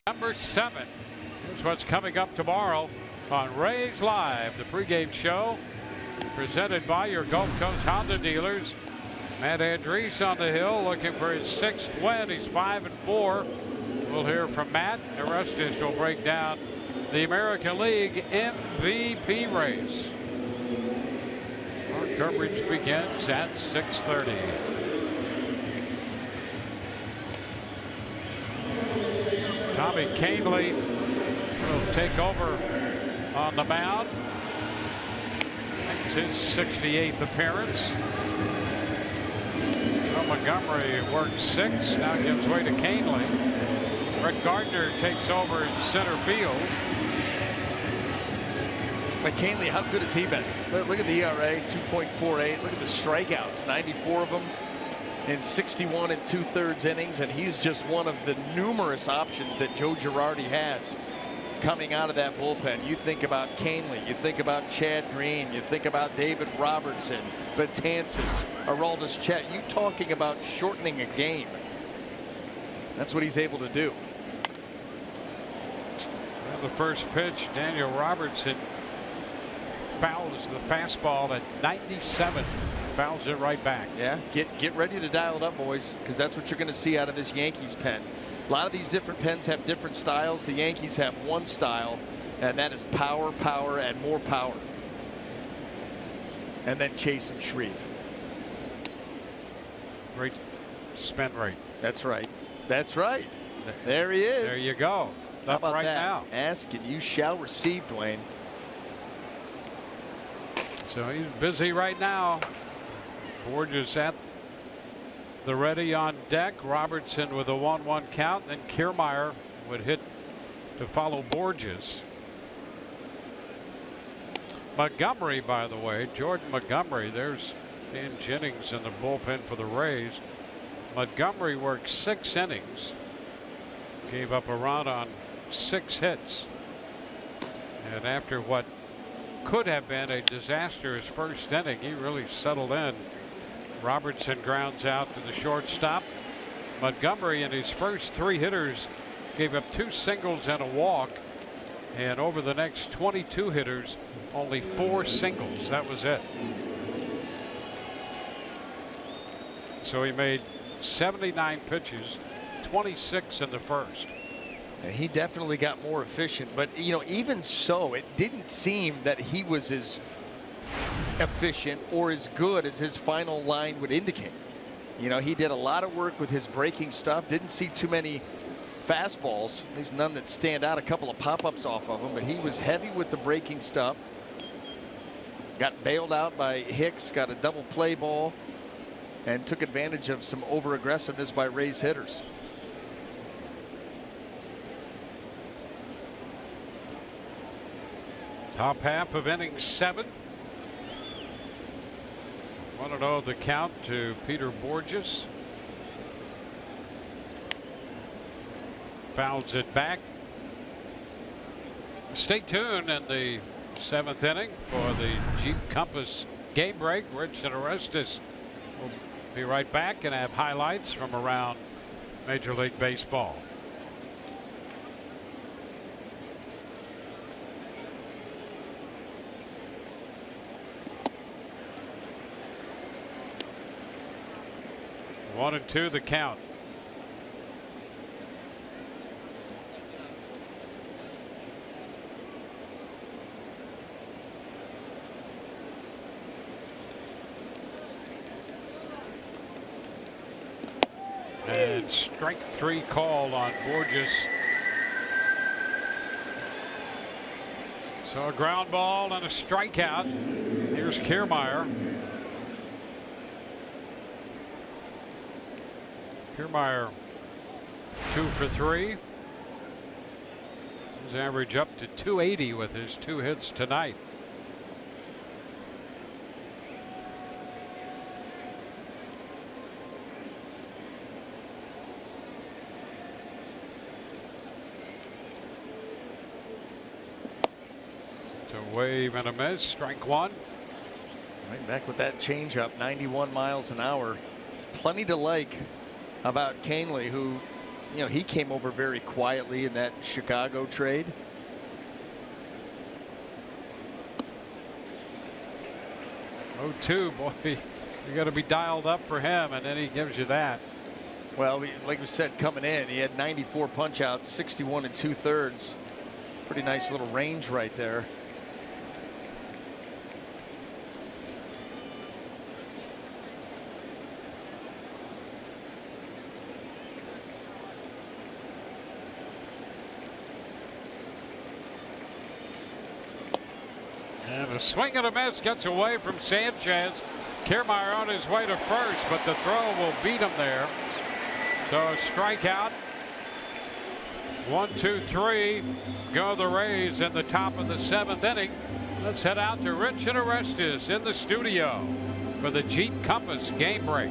Number 7. Here's what's coming up tomorrow on Rays Live, the pregame show presented by your Gulf Coast Honda dealers. Matt Andriese on the hill looking for his 6th win. He's 5-4. We'll hear from Matt. Erupts will break down the American League MVP race. Our coverage begins at 6:30. Tommy Canely take over on the mound. It's his 68th appearance. Well, Montgomery worked 6, now gives way to Canely. Brett Gardner takes over in center field. McCanely, how good has he been? Look at the ERA, 2.48. Look at the strikeouts, 94 of them in 61 2/3 innings, and he's just one of the numerous options that Joe Girardi has coming out of that bullpen. You think about Canely, you think about Chad Green, you think about David Robertson, Betances, Aroldis Chet. You talking about shortening a game. That's what he's able to do. Well, the first pitch, Daniel Robertson fouls the fastball at 97. Fouls it right back. Yeah, get ready to dial it up, boys, because that's what you're going to see out of this Yankees pen. A lot of these different pens have different styles. The Yankees have one style, and that is power, power, and more power. And then Chase and Shreve. Great spin rate. That's right. That's right. There he is. There you go. How Up about right that? now. Ask and you shall receive, Dwayne. So he's busy right now. Borges at the ready on deck. Robertson with a 1-1 count. Then Kiermaier would hit to follow Borges. Montgomery, by the way, Jordan Montgomery. There's Dan Jennings in the bullpen for the Rays. Montgomery worked 6 innings. Gave up a run on 6 hits. And after what could have been a disastrous first inning, he really settled in. Robertson grounds out to the shortstop. Montgomery in his first 3 hitters gave up 2 singles and a walk. And over the next 22 hitters, only 4 singles. That was it. So he made 79 pitches, 26 in the first. And he definitely got more efficient, but you know, even so, it didn't seem that he was as efficient or as good as his final line would indicate. You know, he did a lot of work with his breaking stuff. Didn't see too many fastballs, at least none that stand out. A couple of pop-ups off of him, but he was heavy with the breaking stuff. Got bailed out by Hicks, got a double play ball, and took advantage of some over-aggressiveness by Rays hitters. Top half of inning 7. 1-0 the count to Peter Borges. Fouls it back. Stay tuned in the 7th inning for the Jeep Compass game break. Rich and Orestes will be right back and have highlights from around Major League Baseball. One and 2 the count. And strike 3 called on Borges. So a ground ball and a strikeout. Here's Kiermaier. Kiermaier 2 for 3. His average up to 280 with his 2 hits tonight. To wave and a miss, strike 1. Right back with that changeup, 91 miles an hour. Plenty to like about Canely, who, you know, he came over very quietly in that Chicago trade. Oh, 2, boy, you got to be dialed up for him, and then he gives you that. Well, like we said, coming in, he had 94 punch outs, 61 2/3. Pretty nice little range right there. swing and a miss, gets away from Sanchez. Kiermaier on his way to first, but the throw will beat him there. So a strikeout. 1, 2, 3. Go the Rays in the top of the 7th inning. Let's head out to Rich and Orestes in the studio for the Jeep Compass game break.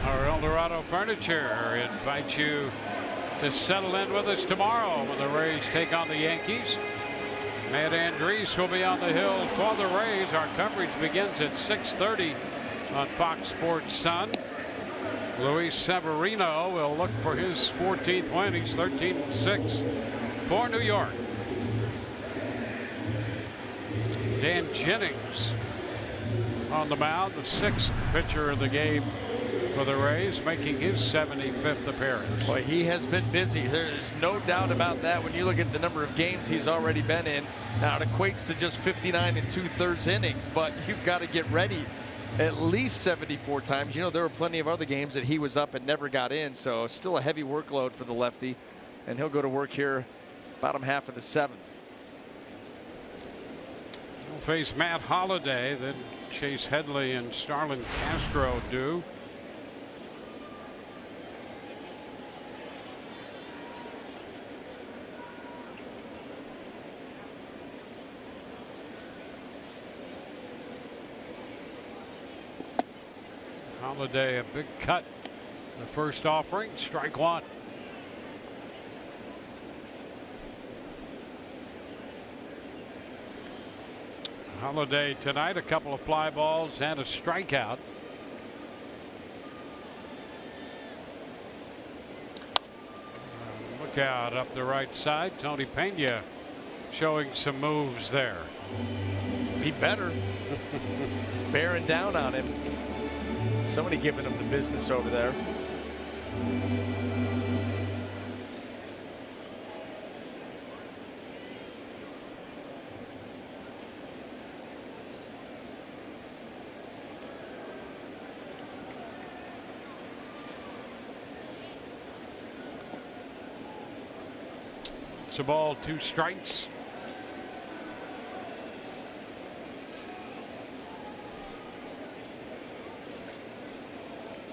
Our Eldorado Furniture invites you to settle in with us tomorrow when the Rays take on the Yankees. Matt Andrees will be on the hill for the Rays. Our coverage begins at 6:30 on Fox Sports Sun. Luis Severino will look for his 14th win. He's 13-6 for New York. Dan Jennings on the mound, the 6th pitcher of the game for the Rays, making his 75th appearance. Boy, he has been busy. There's no doubt about that when you look at the number of games he's already been in. Now, it equates to just 59 2/3 innings, but you've got to get ready at least 74 times. You know, there were plenty of other games that he was up and never got in, so still a heavy workload for the lefty, and he'll go to work here bottom half of the 7th. He'll face Matt Holliday, then Chase Headley and Starlin Castro do. Holliday, a big cut. The first offering, strike one. Holiday tonight, a couple of fly balls and a strikeout. Look out up the right side. Tony Pena showing some moves there. He better. Bearing down on him. Somebody giving him the business over there. It's a ball, 2 strikes.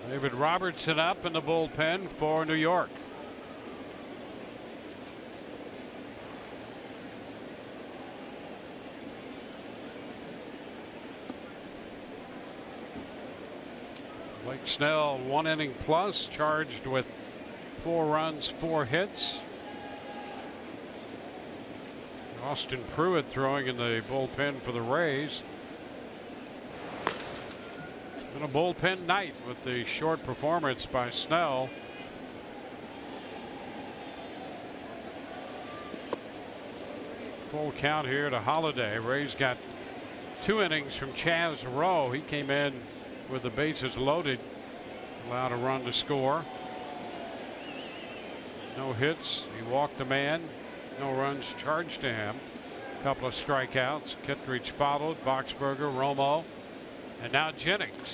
David Robertson up in the bullpen for New York. Blake Snell, 1 inning plus, charged with 4 runs, 4 hits. Austin Pruitt throwing in the bullpen for the Rays. It's been a bullpen night with the short performance by Snell. Full count here to Holiday. Rays got 2 innings from Chaz Rowe. He came in with the bases loaded, allowed a run to score. No hits. He walked a man. No runs charged to him. A couple of strikeouts. Kittredge followed. Boxberger, Romo, and now Jennings.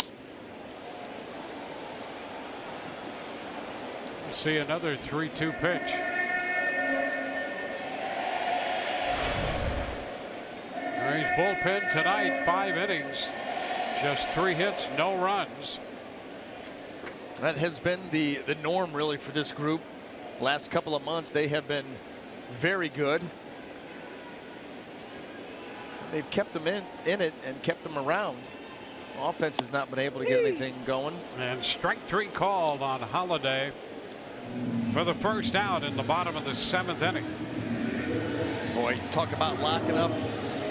We'll see another 3-2 pitch. Rays bullpen tonight, 5 innings, just 3 hits, no runs. That has been the norm really for this group. Last couple of months they have been very good. They've kept them in it and kept them around. Offense has not been able to get anything going. And strike 3 called on Holiday for the first out in the bottom of the 7th inning. Boy, talk about locking up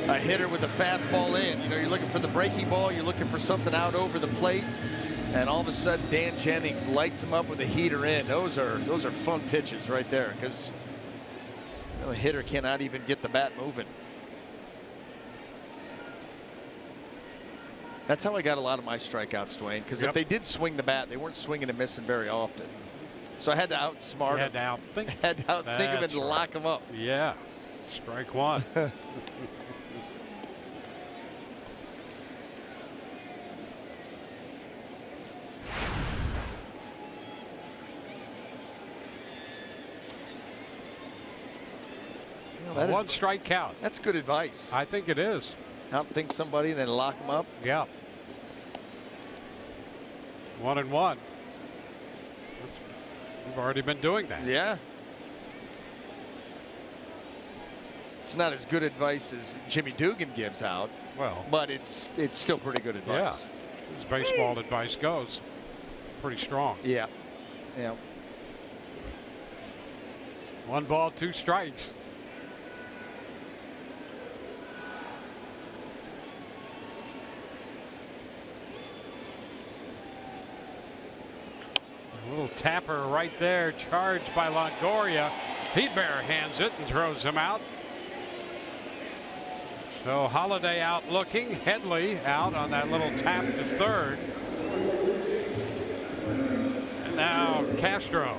a hitter with a fastball in. You know, you're looking for the breaking ball, you're looking for something out over the plate, and all of a sudden Dan Jennings lights him up with a heater in. Those are fun pitches right there, because the hitter cannot even get the bat moving. That's how I got a lot of my strikeouts, Dwayne, because if they did swing the bat, they weren't swinging and missing very often. So I had to outsmart Had him. to outthink. Had to outthink him and That's right. lock him up. Yeah, strike 1. That 1 strike count. That's good advice. I think it is. Outthink somebody and then lock them up. Yeah. 1-1. We've already been doing that. Yeah. It's not as good advice as Jimmy Dugan gives out. Well, but it's still pretty good advice. Yeah. As baseball advice goes, pretty strong. Yeah. Yeah. 1 ball, 2 strikes. A little tapper right there, charged by Longoria. He barehands it and throws him out. So Holiday out looking, Headley out on that little tap to third. And now Castro.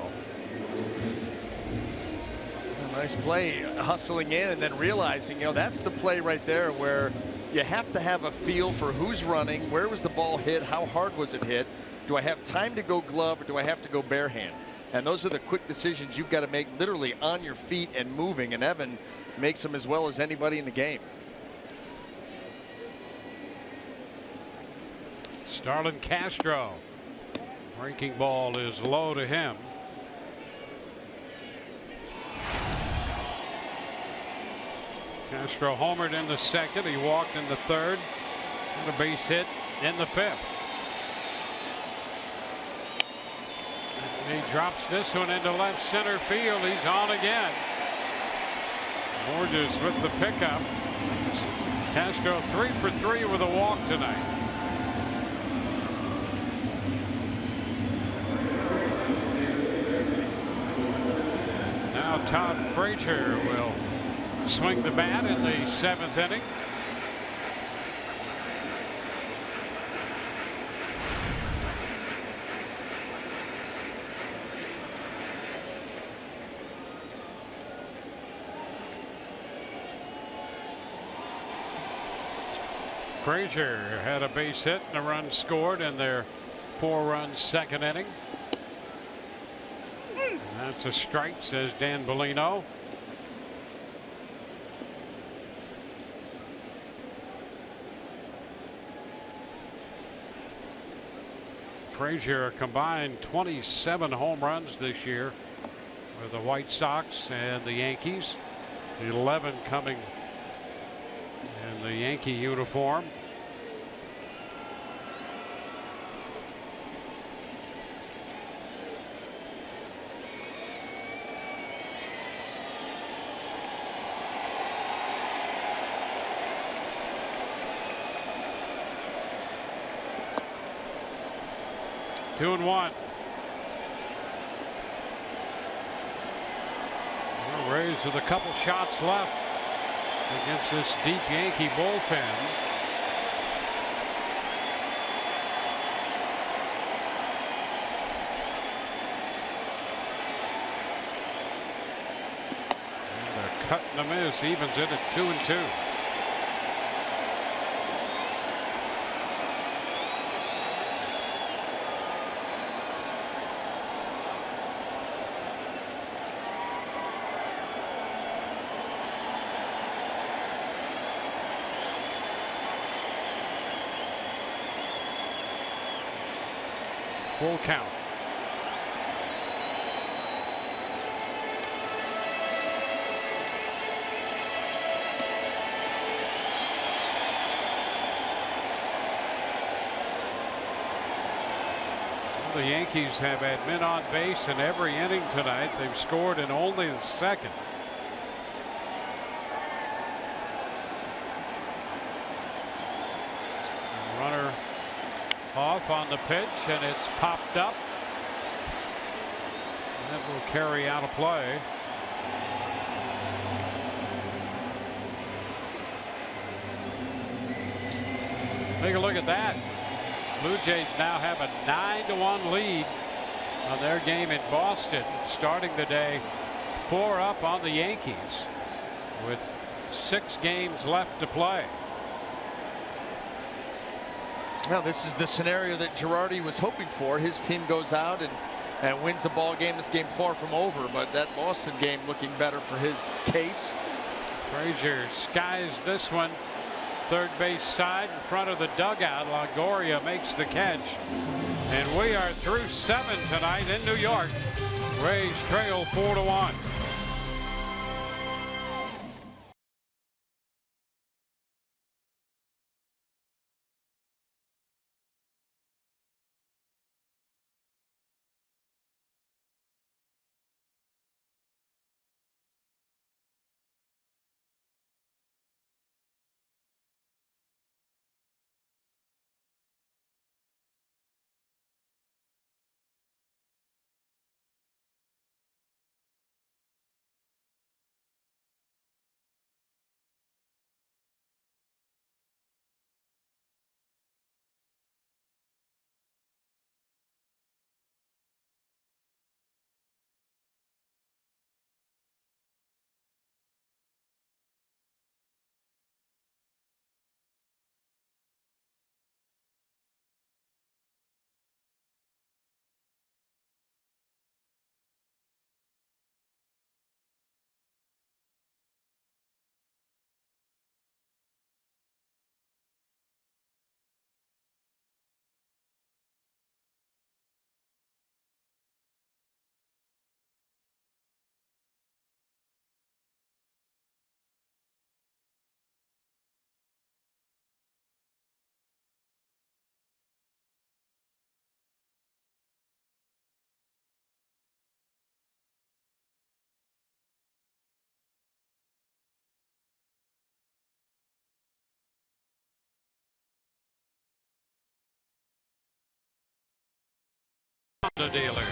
A nice play, hustling in and then realizing, you know, that's the play right there where you have to have a feel for who's running, where was the ball hit, how hard was it hit. Do I have time to go glove or do I have to go bare hand? And those are the quick decisions you've got to make literally on your feet and moving. And Evan makes them as well as anybody in the game. Starlin Castro. Breaking ball is low to him. Castro homered in the 2nd. He walked in the 3rd. And a base hit in the 5th. He drops this one into left center field. He's on again. Borges with the pickup. Castro 3 for 3 with a walk tonight. Now Todd Frazier will swing the bat in the 7th inning. Frazier had a base hit and a run scored in their 4-run 2nd inning. That's a strike, says Dan Bellino. Frazier combined 27 home runs this year with the White Sox and the Yankees. 11 coming in the Yankee uniform. Two and one. Rays with a couple shots left against this deep Yankee bullpen. And a cut and a miss evens it at 2 and 2. Full count. The Yankees have had men on base in every inning tonight. They've scored in only the 2nd. Runner off on the pitch, and it's popped up. That will carry out a play. Take a look at that. Blue Jays now have a 9-1 lead on their game in Boston, starting the day 4 up on the Yankees with 6 games left to play. Well, this is the scenario that Girardi was hoping for. His team goes out and wins a ball game. This game far from over, but that Boston game looking better for his case. Frazier skies this one, third base side in front of the dugout. Longoria makes the catch, and we are through 7 tonight in New York. Rays trail 4-1. The dealers.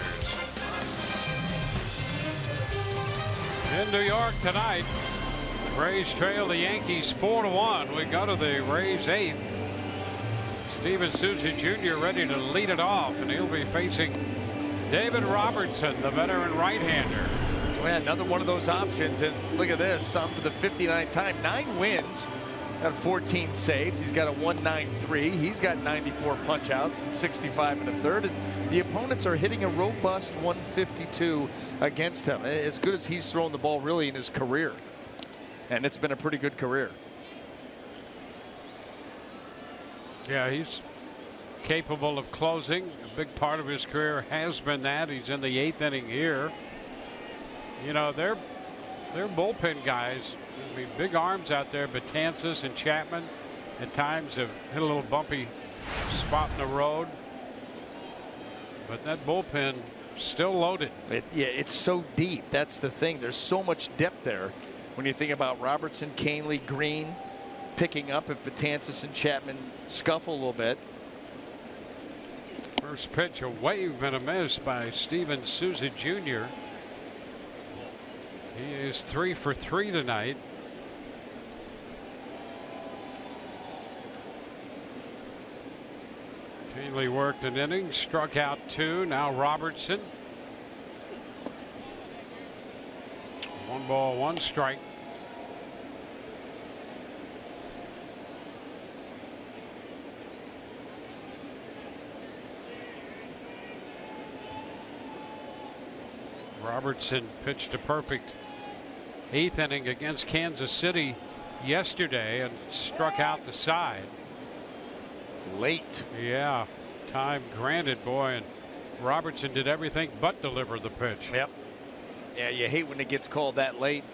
In New York tonight, the Rays trail the Yankees 4-1. We go to the Rays 8th. Steven Souza Jr. ready to lead it off, and he'll be facing David Robertson, the veteran right-hander. Well, another one of those options, and look at this, some for the 59th time. 9 wins, got 14 saves. He's got a 1.93. He's got 94 punch-outs and 65 in the third. And the opponents are hitting a robust 152 against him, as good as he's thrown the ball really in his career. And it's been a pretty good career. Yeah, he's capable of closing. A big part of his career has been that. He's in the 8th inning here. You know, they're bullpen guys. I mean, big arms out there. Betances and Chapman at times have hit a little bumpy spot in the road. But that bullpen still loaded. Yeah, it's so deep. That's the thing. There's so much depth there. When you think about Robertson, Canely, Green picking up if Betances and Chapman scuffle a little bit. First pitch, a wave and a miss by Steven Souza Jr. He is 3 for 3 tonight. Canely worked an inning, struck out 2. Now Robertson. 1 ball, 1 strike. Robertson pitched a perfect 8th inning against Kansas City yesterday and struck out the side. Late. Yeah, time granted, boy, and Robertson did everything but deliver the pitch. Yep. Yeah, you hate when it gets called that late.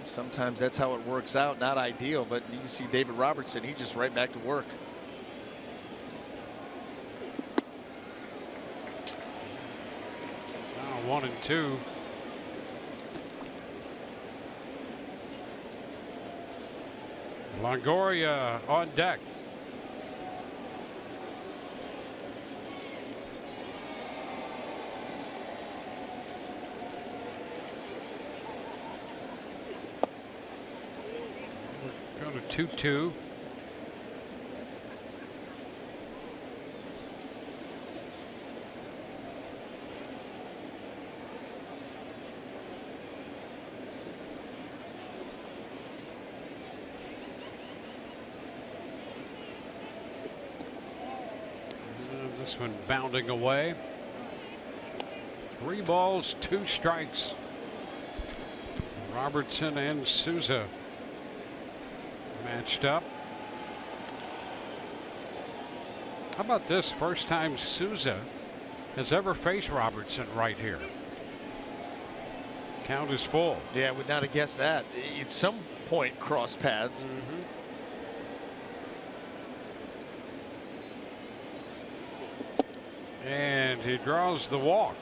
Sometimes that's how it works out. Not ideal, but you see David Robertson, he's just right back to work. Now 1 and 2. Longoria on deck. Go to 2-2. This one bounding away. 3 balls, 2 strikes. Robertson and Souza matched up. How about this? First time Souza has ever faced Robertson right here. Count is full. Yeah, would not have guessed that. At some point, cross paths. And he draws the walk.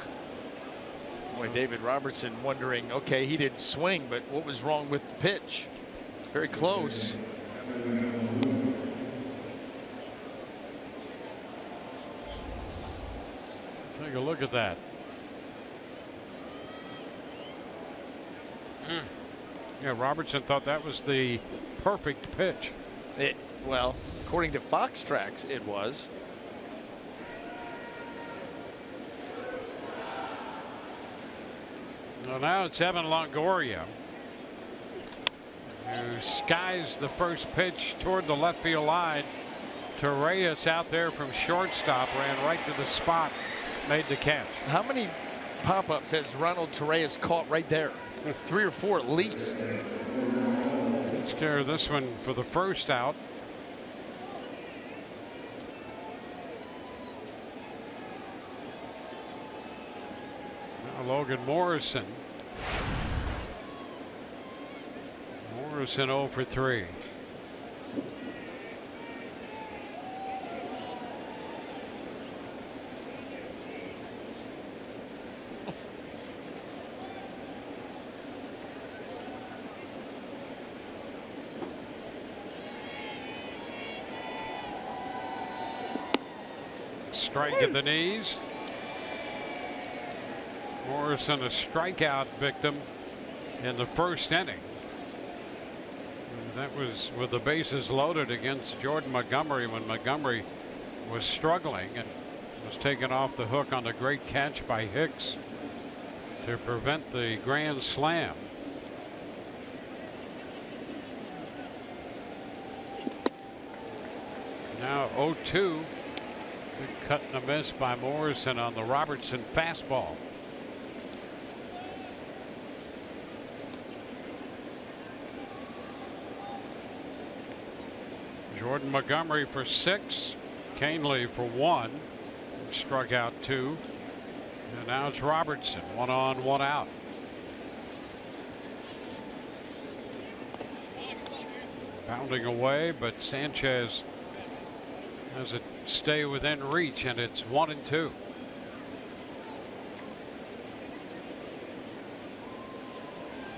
Boy, David Robertson wondering, okay, he didn't swing, but what was wrong with the pitch? Very close. Take a look at that. Yeah, Robertson thought that was the perfect pitch. Well, according to Fox Tracks, it was. Well, now it's Evan Longoria, who skies the first pitch toward the left field line. Torreyes out there from shortstop, ran right to the spot, made the catch. How many pop-ups has Ronald Torreyes caught right there? 3 or 4 at least. Takes care of this one for the first out. Now Logan Morrison. Morrison 0 for 3. Strike at the knees. Morrison a strikeout victim in the first inning. And that was with the bases loaded against Jordan Montgomery when Montgomery was struggling and was taken off the hook on a great catch by Hicks to prevent the grand slam. Now 0-2. Big cut and a miss by Morrison on the Robertson fastball. Jordan Montgomery for 6. Canely for 1. Struck out 2. And now it's Robertson. 1 on, 1 out. Bounding away, but Sanchez has it stay within reach, and it's 1-2.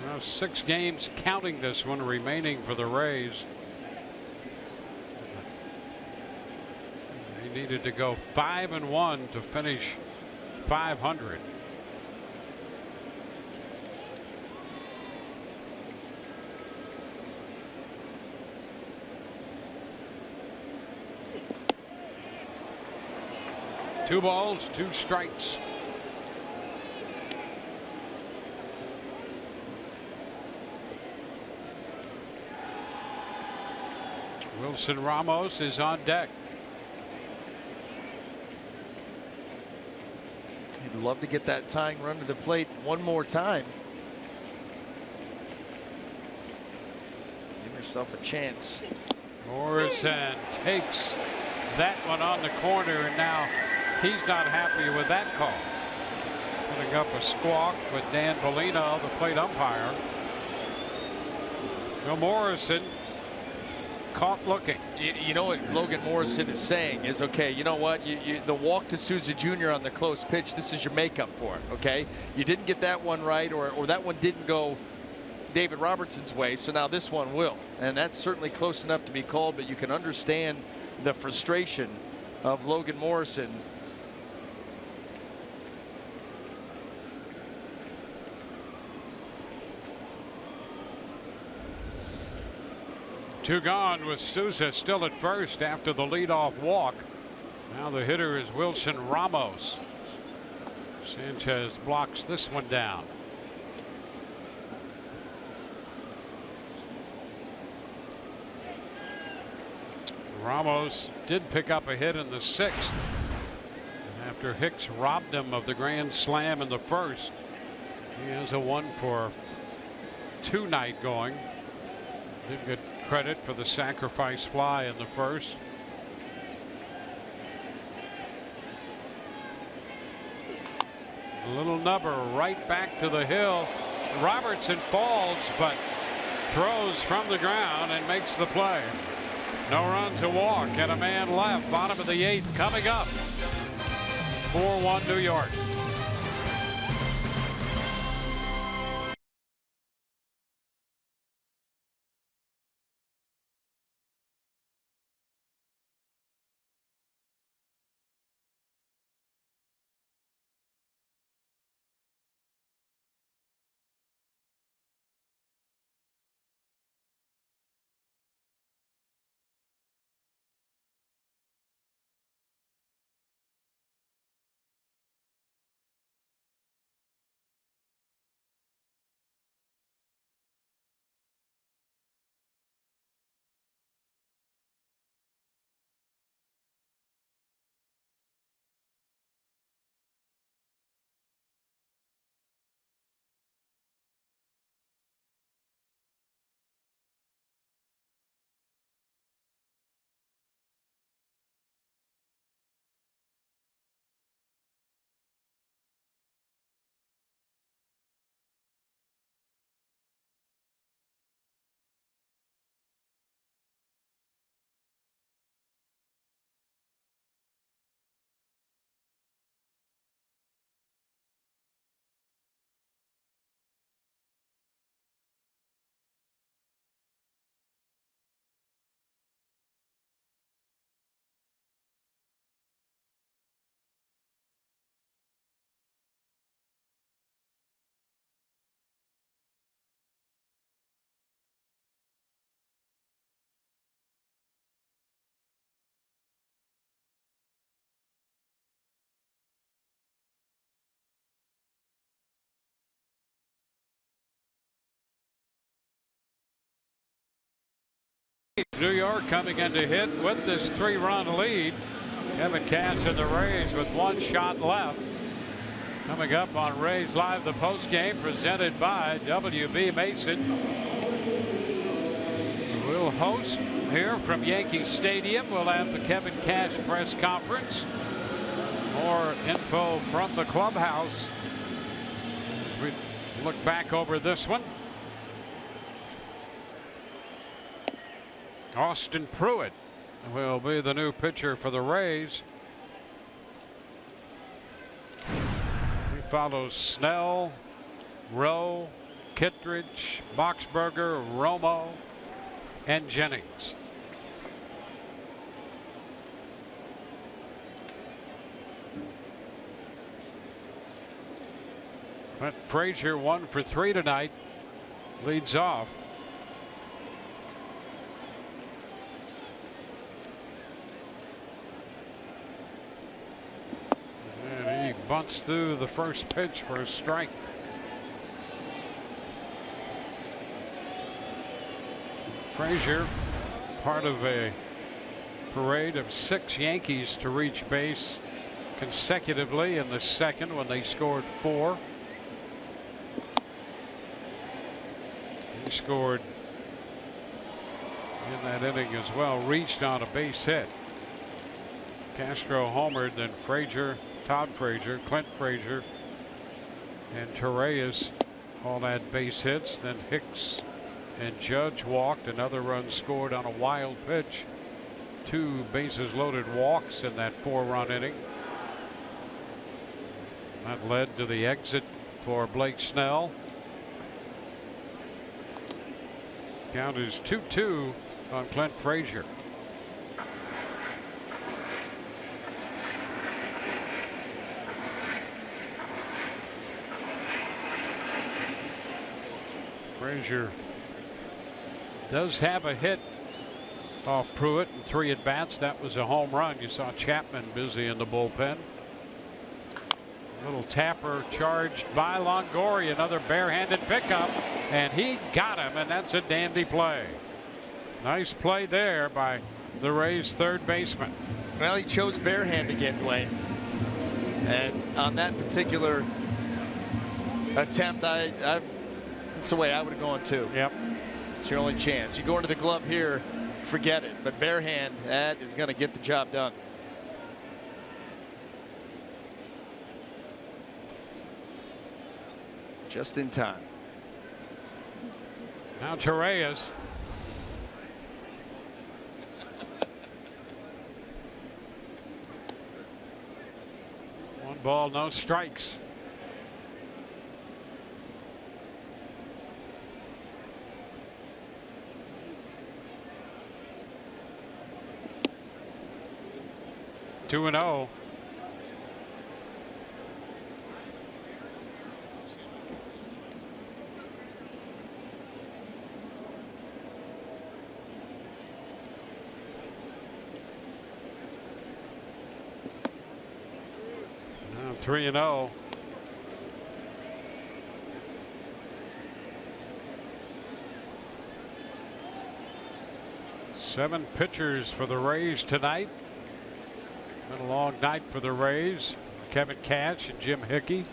Now 6 games counting this one remaining for the Rays. They needed to go 5-1 to finish 500. Two balls, 2 strikes. Wilson Ramos is on deck. You'd love to get that tying run to the plate one more time. Give yourself a chance. Morrison takes that one on the corner, and now he's not happy with that call. Putting up a squawk with Dan Bellino, the plate umpire. So Morrison caught looking. You know what Logan Morrison is saying is, okay, you know what? The walk to Souza Jr. on the close pitch, this is your makeup for it, okay? You didn't get that one right, or that one didn't go David Robertson's way, so now this one will. And that's certainly close enough to be called, but you can understand the frustration of Logan Morrison. Two gone with Souza still at first after the leadoff walk. Now the hitter is Wilson Ramos. Sanchez blocks this one down. Ramos did pick up a hit in the 6th after Hicks robbed him of the grand slam in the first. He has a 1-for-2 night going. Did get credit for the sacrifice fly in the first. A little nubber right back to the hill. Robertson falls, but throws from the ground and makes the play. No run to walk and a man left. Bottom of the 8th coming up. 4-1 New York. New York coming in to hit with this 3-run lead. Kevin Cash and the Rays with 1 shot left. Coming up on Rays Live, the postgame presented by WB Mason. We'll host here from Yankee Stadium. We'll have the Kevin Cash press conference. More info from the clubhouse as we look back over this one. Austin Pruitt will be the new pitcher for the Rays. He follows Snell, Rowe, Kittredge, Boxberger, Romo, and Jennings. But Frazier 1 for 3 tonight, leads off. And he bunts through the first pitch for a strike. Frazier, part of a parade of 6 Yankees to reach base consecutively in the second when they scored 4. He scored in that inning as well, reached on a base hit. Castro homered, then Frazier, Todd Frazier, Clint Frazier, and Torreyes all had base hits. Then Hicks and Judge walked. Another run scored on a wild pitch. 2 bases loaded walks in that 4-run inning. That led to the exit for Blake Snell. Count is 2-2 on Clint Frazier. Frazier does have a hit off Pruitt in 3 at-bats. That was a home run. You saw Chapman busy in the bullpen. Little tapper charged by Longoria, another barehanded pickup, and he got him, and that's a dandy play. Nice play there by the Rays' third baseman. Well, he chose barehand again, Dwayne. And on that particular attempt, that's the way I would have gone too. Yep. It's your only chance. You go into the glove here, forget it. But barehand, that is going to get the job done. Just in time. Now Torreyes. One ball, no strikes. Two and 0. Now 3-0. Seven pitchers for the Rays tonight. Been a long night for the Rays. Kevin Cash and Jim Hickey.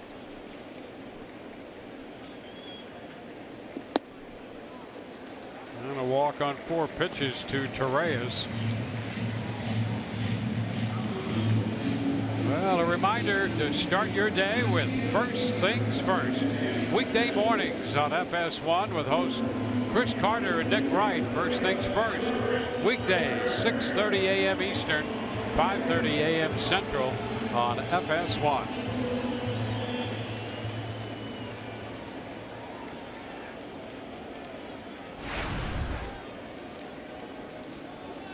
And a walk on 4 pitches to Torreyes. Well, a reminder to start your day with First Things First. Weekday mornings on FS1 with hosts Chris Carter and Nick Wright. First Things First. Weekdays, 6:30 a.m. Eastern, 5:30 a.m. Central on FS1.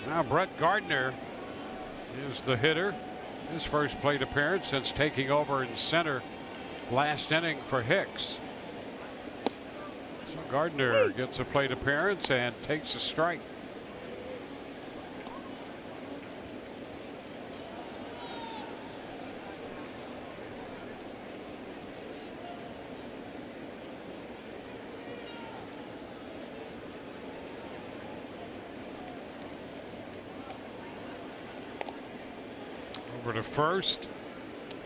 Now Brett Gardner is the hitter. His first plate appearance since taking over in center last inning for Hicks. So Gardner gets a plate appearance and takes a strike. over to first.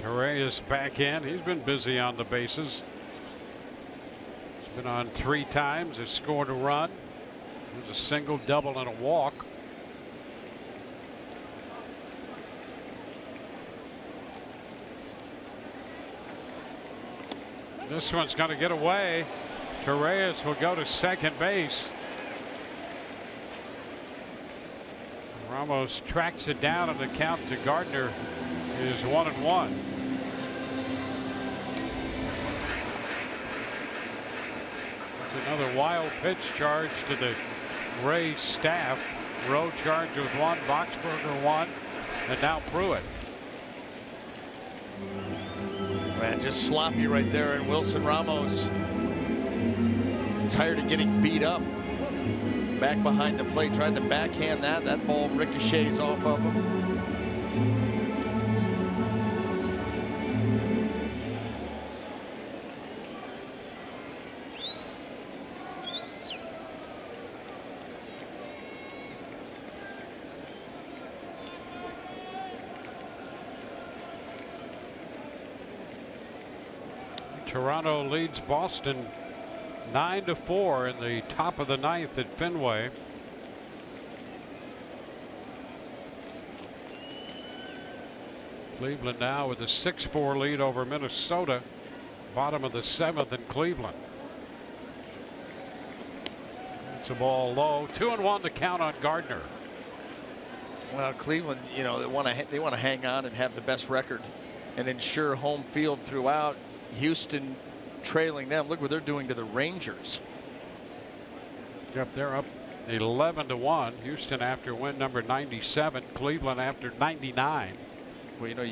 Torreyes back in. He's been busy on the bases. He's been on 3 times. Has scored a run. There's a single, double, and a walk. This one's going to get away. Torreyes will go to second base. Ramos tracks it down, and the count to Gardner is 1-1. Another wild pitch charge to the Rays staff. Rowe charged with 1, Boxberger 1, and now Pruitt. Man, just sloppy right there, and Wilson Ramos tired of getting beat up. Back behind the plate, tried to backhand that. That ball ricochets off of him. Toronto leads Boston 9-4 in the top of the 9th at Fenway. Cleveland now with a 6-4 lead over Minnesota, bottom of the 7th in Cleveland. It's a ball low. 2-1 to count on Gardner. Well, Cleveland, you know, they want to hang on and have the best record and ensure home field throughout. Houston trailing them. Look what they're doing to the Rangers. Yep, they're up 11-1. Houston after win number 97. Cleveland after 99. Well, you know,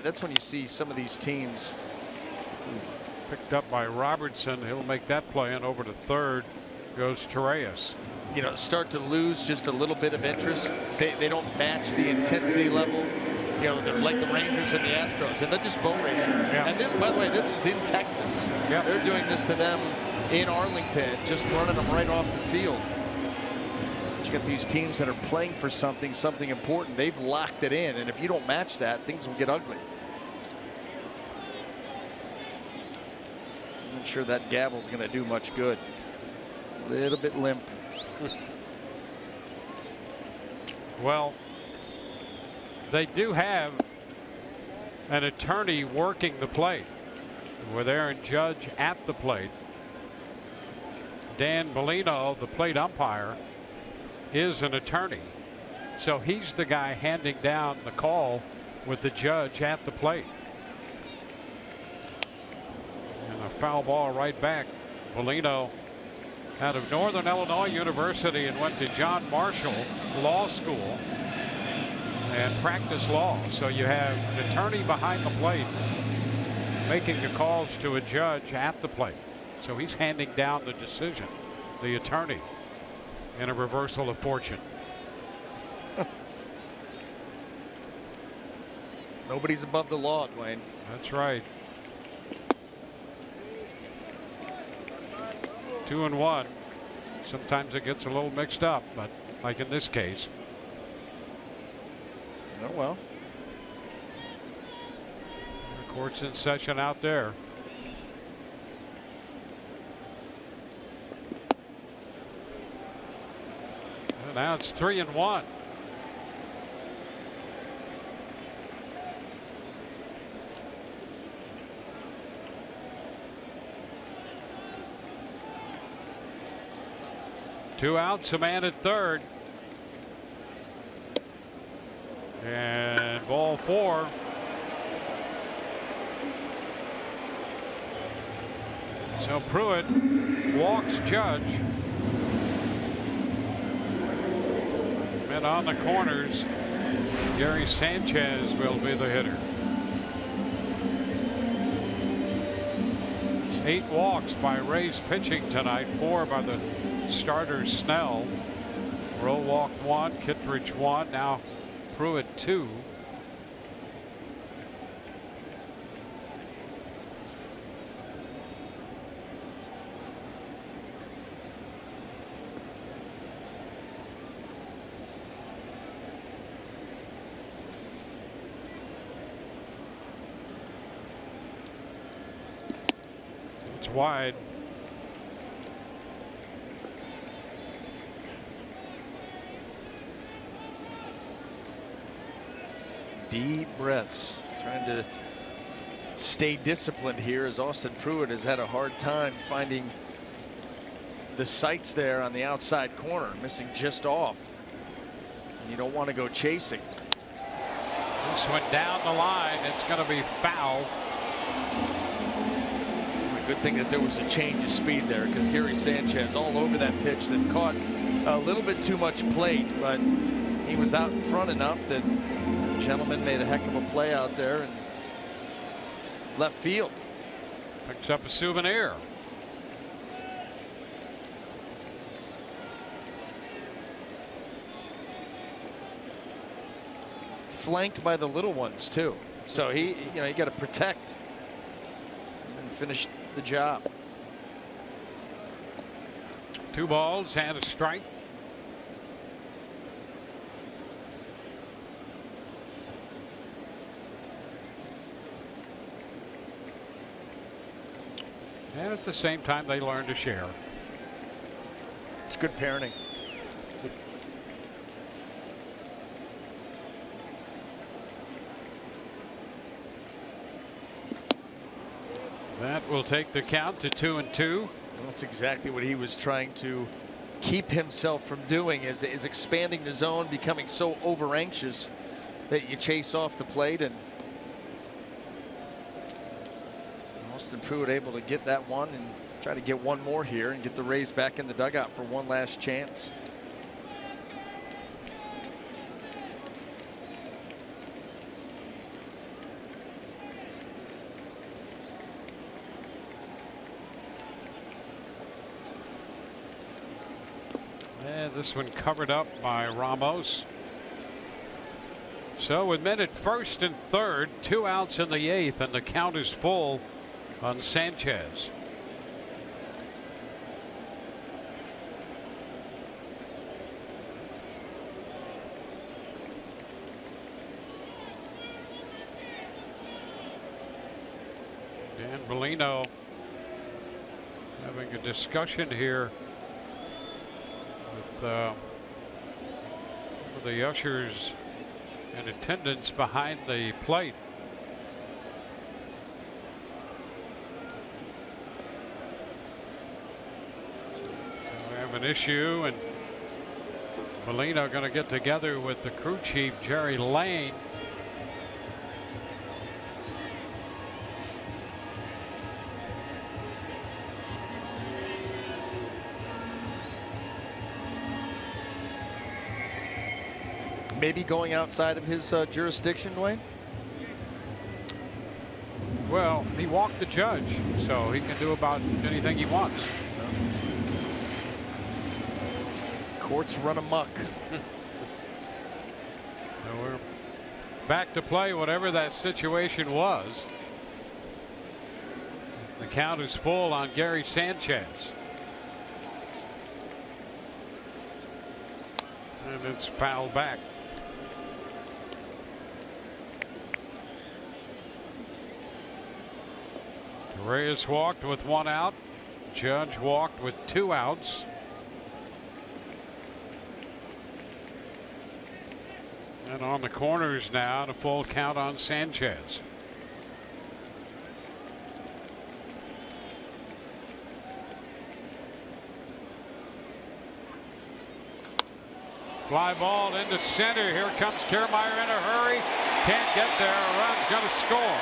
that's when you see some of these teams. Picked up by Robertson. He'll make that play, and over to third goes Torreyes. You know, start to lose just a little bit of interest. They don't match the intensity level. You know, they're like the Rangers and the Astros, and they're just boat racing. Yeah. And this, by the way, this is in Texas. Yeah. They're doing this to them in Arlington, just running them right off the field. But you got these teams that are playing for something important. They've locked it in, and if you don't match that, things will get ugly. I'm not sure that gavel's going to do much good. A little bit limp. Well, they do have an attorney working the plate with Aaron Judge at the plate. Dan Bellino, the plate umpire, is an attorney. So he's the guy handing down the call with the judge at the plate. And a foul ball right back. Bellino out of Northern Illinois University and went to John Marshall Law School and practiced law. So you have an attorney behind the plate making the calls to a judge at the plate. So he's handing down the decision, the attorney, in a reversal of fortune. Nobody's above the law, Dwayne. That's right. 2-1. Sometimes it gets a little mixed up, but like in this case. Oh, well. The court's in session out there. And now it's 3-1. Two outs, a man at third. And ball 4. So Pruitt walks Judge. And on the corners, Gary Sanchez will be the hitter. It's 8 walks by Rays pitching tonight, 4 by the starter Snell. Rowe walked 1, Kittredge 1, now Pruitt 2. It's wide. Deep breaths, trying to stay disciplined here as Austin Pruitt has had a hard time finding the sights there on the outside corner, missing just off. And you don't want to go chasing. This went down the line. It's going to be foul. A good thing that there was a change of speed there, because Gary Sanchez all over that pitch that caught a little bit too much plate, but he was out in front enough that the gentleman made a heck of a play out there and left field. Picks up a souvenir. Flanked by the little ones too, so he got to protect and finish the job. 2 balls and a strike. And at the same time, they learn to share. It's good parenting. That will take the count to 2-2. That's exactly what he was trying to keep himself from doing, is expanding the zone, becoming so over anxious that you chase off the plate. And Austin Pruitt able to get that one and try to get one more here and get the Rays back in the dugout for one last chance. And this one covered up by Ramos. So with men at first and third, 2 outs in the 8th, and the count is full on Sanchez. Dan Bellino having a discussion here with the ushers in attendance behind the plate. So we have an issue, and Bellino going to get together with the crew chief, Jerry Lane. Maybe going outside of his jurisdiction, Wayne? Well, he walked the judge, so he can do about anything he wants. Courts run amok. So we're back to play, whatever that situation was. The count is full on Gary Sanchez. And it's fouled back. Reyes walked with 1 out. Judge walked with 2 outs. And on the corners now, and a full count on Sanchez. Fly ball into center. Here comes Kiermaier in a hurry. Can't get there. A run's going to score.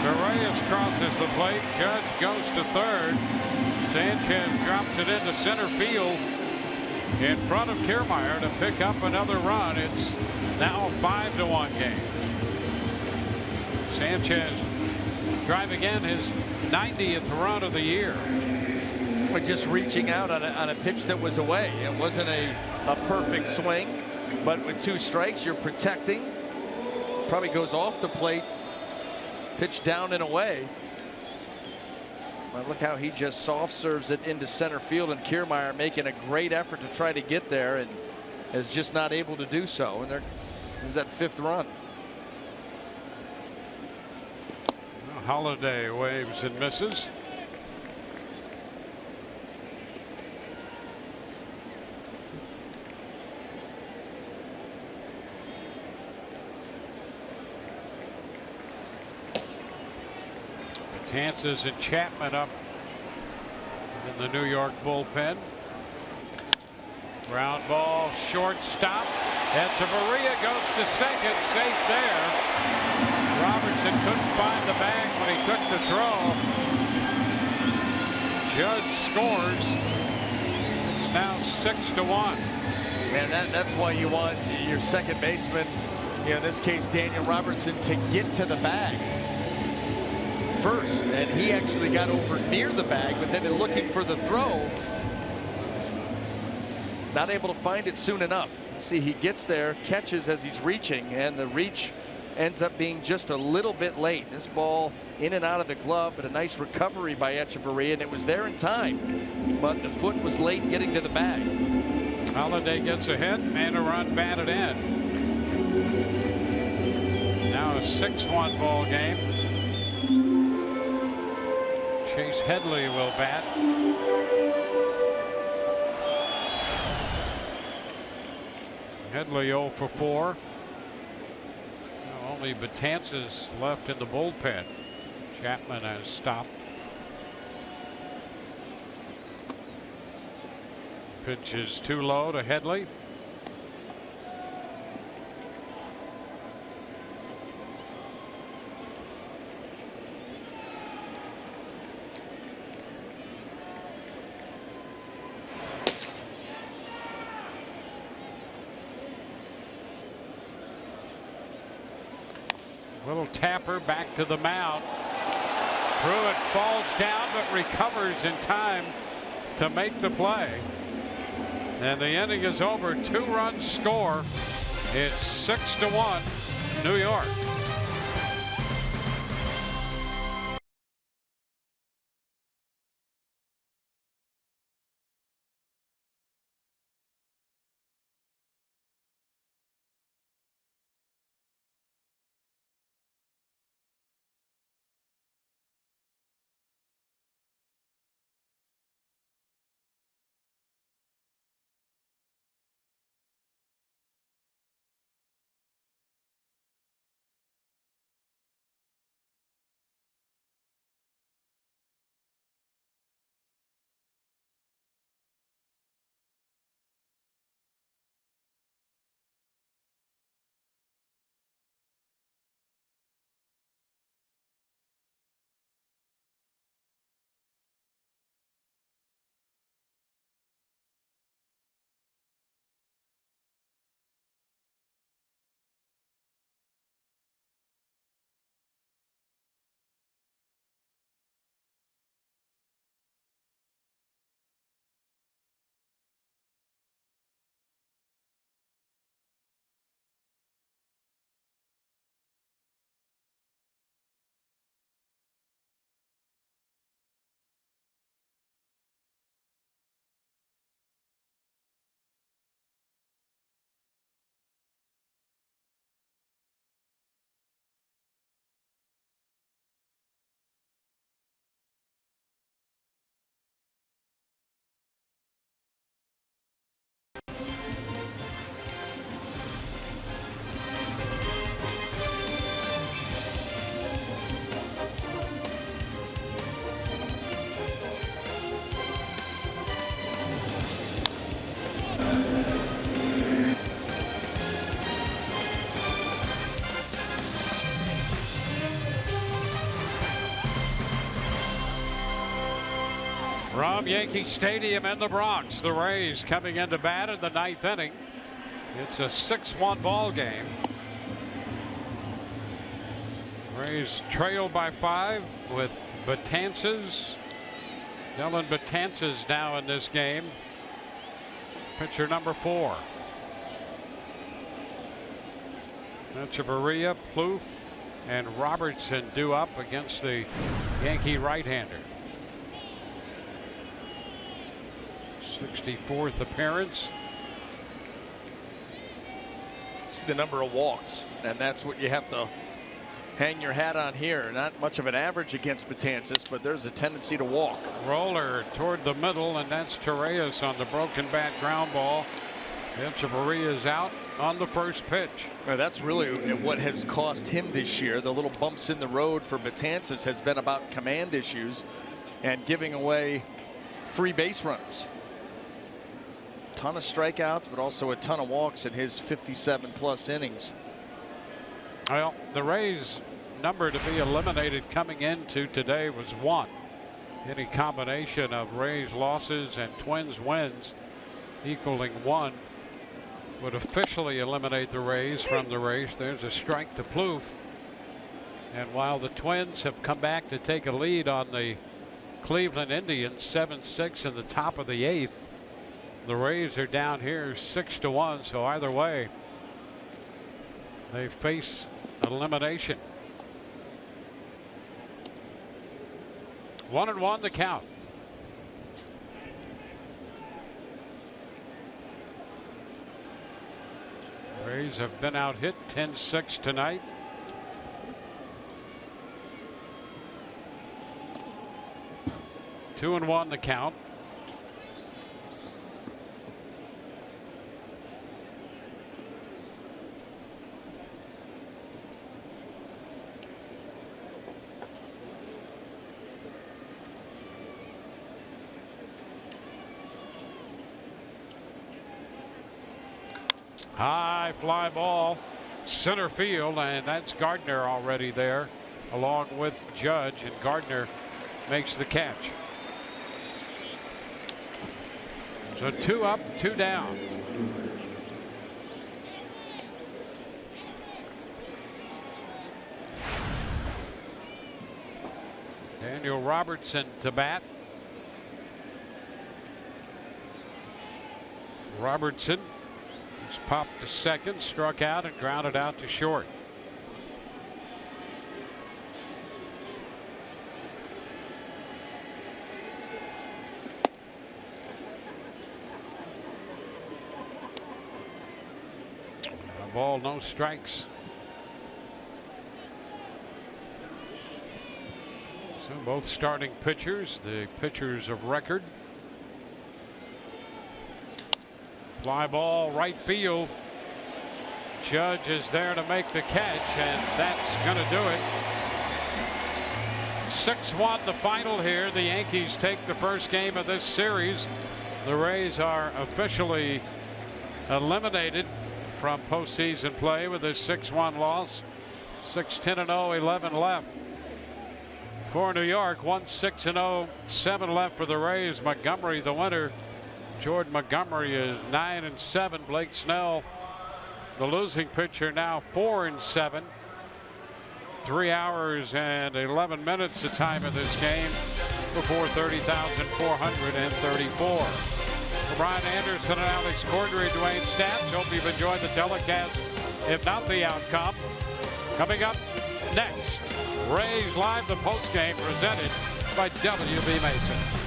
Reyes crosses the plate. Judge goes to third. Sanchez drops it into center field in front of Kiermaier to pick up another run. It's now a 5-1 game. Sanchez driving in his 90th run of the year. But just reaching out on a pitch that was away. It wasn't a perfect swing, but with 2 strikes, you're protecting. Probably goes off the plate. Pitch down and away. Well, look how he just soft serves it into center field, and Kiermaier making a great effort to try to get there and is just not able to do so. And there's that 5th run. Holiday waves and misses. Betances and Chapman up in the New York bullpen. Ground ball, shortstop. Echeverria goes to second, safe there. Robertson couldn't find the bag when he took the throw. Judge scores. It's now 6-1. Man, that's why you want your second baseman, in this case Daniel Robertson, to get to the bag first. And he actually got over near the bag, but then in looking for the throw, not able to find it soon enough. See, he gets there, catches as he's reaching, and the reach ends up being just a little bit late. This ball in and out of the glove, but a nice recovery by Echeverria, and it was there in time, but the foot was late getting to the bag. Holiday gets a hit and a run batted in. Now a 6-1 ball game. Chase Headley will bat. Headley 0 for 4. Now only Betances left in the bullpen. Chapman has stopped. Pitch is too low to Headley. Little tapper back to the mound. Pruitt falls down but recovers in time to make the play. And the inning is over. 2-run score. It's 6-1 New York. From Yankee Stadium in the Bronx, the Rays coming into bat in the 9th inning. It's a 6-1 ball game. Rays trail by 5 with Betances. Dylan Betances now in this game. Pitcher number 4. Echeverria, Plouffe, and Robertson due up against the Yankee right-hander. 64th appearance. See the number of walks, and that's what you have to hang your hat on here. Not much of an average against Betances, but there's a tendency to walk. Roller toward the middle, and that's Torreyes on the broken bat ground ball. Echeverria is out on the first pitch. That's really what has cost him this year. The little bumps in the road for Betances has been about command issues and giving away free base runners. Ton of strikeouts, but also a ton of walks in his 57+ innings. Well, the Rays' number to be eliminated coming into today was 1. Any combination of Rays losses and Twins wins equaling 1 would officially eliminate the Rays from the race. There's a strike to Plouffe. And while the Twins have come back to take a lead on the Cleveland Indians 7-6 in the top of the 8th, the Rays are down here 6-1. So either way, they face elimination. 1-1 the count. Rays have been out hit 10-6 tonight. Two and 1 the count. High fly ball, center field, and that's Gardner already there along with Judge, and Gardner makes the catch. So 2 up, 2 down. Daniel Robertson to bat. Robertson has popped to second, struck out, and grounded out to short. A ball, no strikes. So both starting pitchers, the pitchers of record. Fly ball, right field. Judge is there to make the catch, and that's going to do it. 6-1 the final here. The Yankees take the first game of this series. The Rays are officially eliminated from postseason play with a 6-1 loss. 6-10-0, 11 left for New York. 1-6-0, 7 left for the Rays. Montgomery, the winner. Jordan Montgomery is 9-7. Blake Snell, the losing pitcher, now 4-7. 3 hours and 11 minutes the time of this game before 30,434. For Brian Anderson and Alex Cordray, Dwayne Stats, hope you've enjoyed the telecast, if not the outcome. Coming up next, Rays Live, the postgame presented by WB Mason.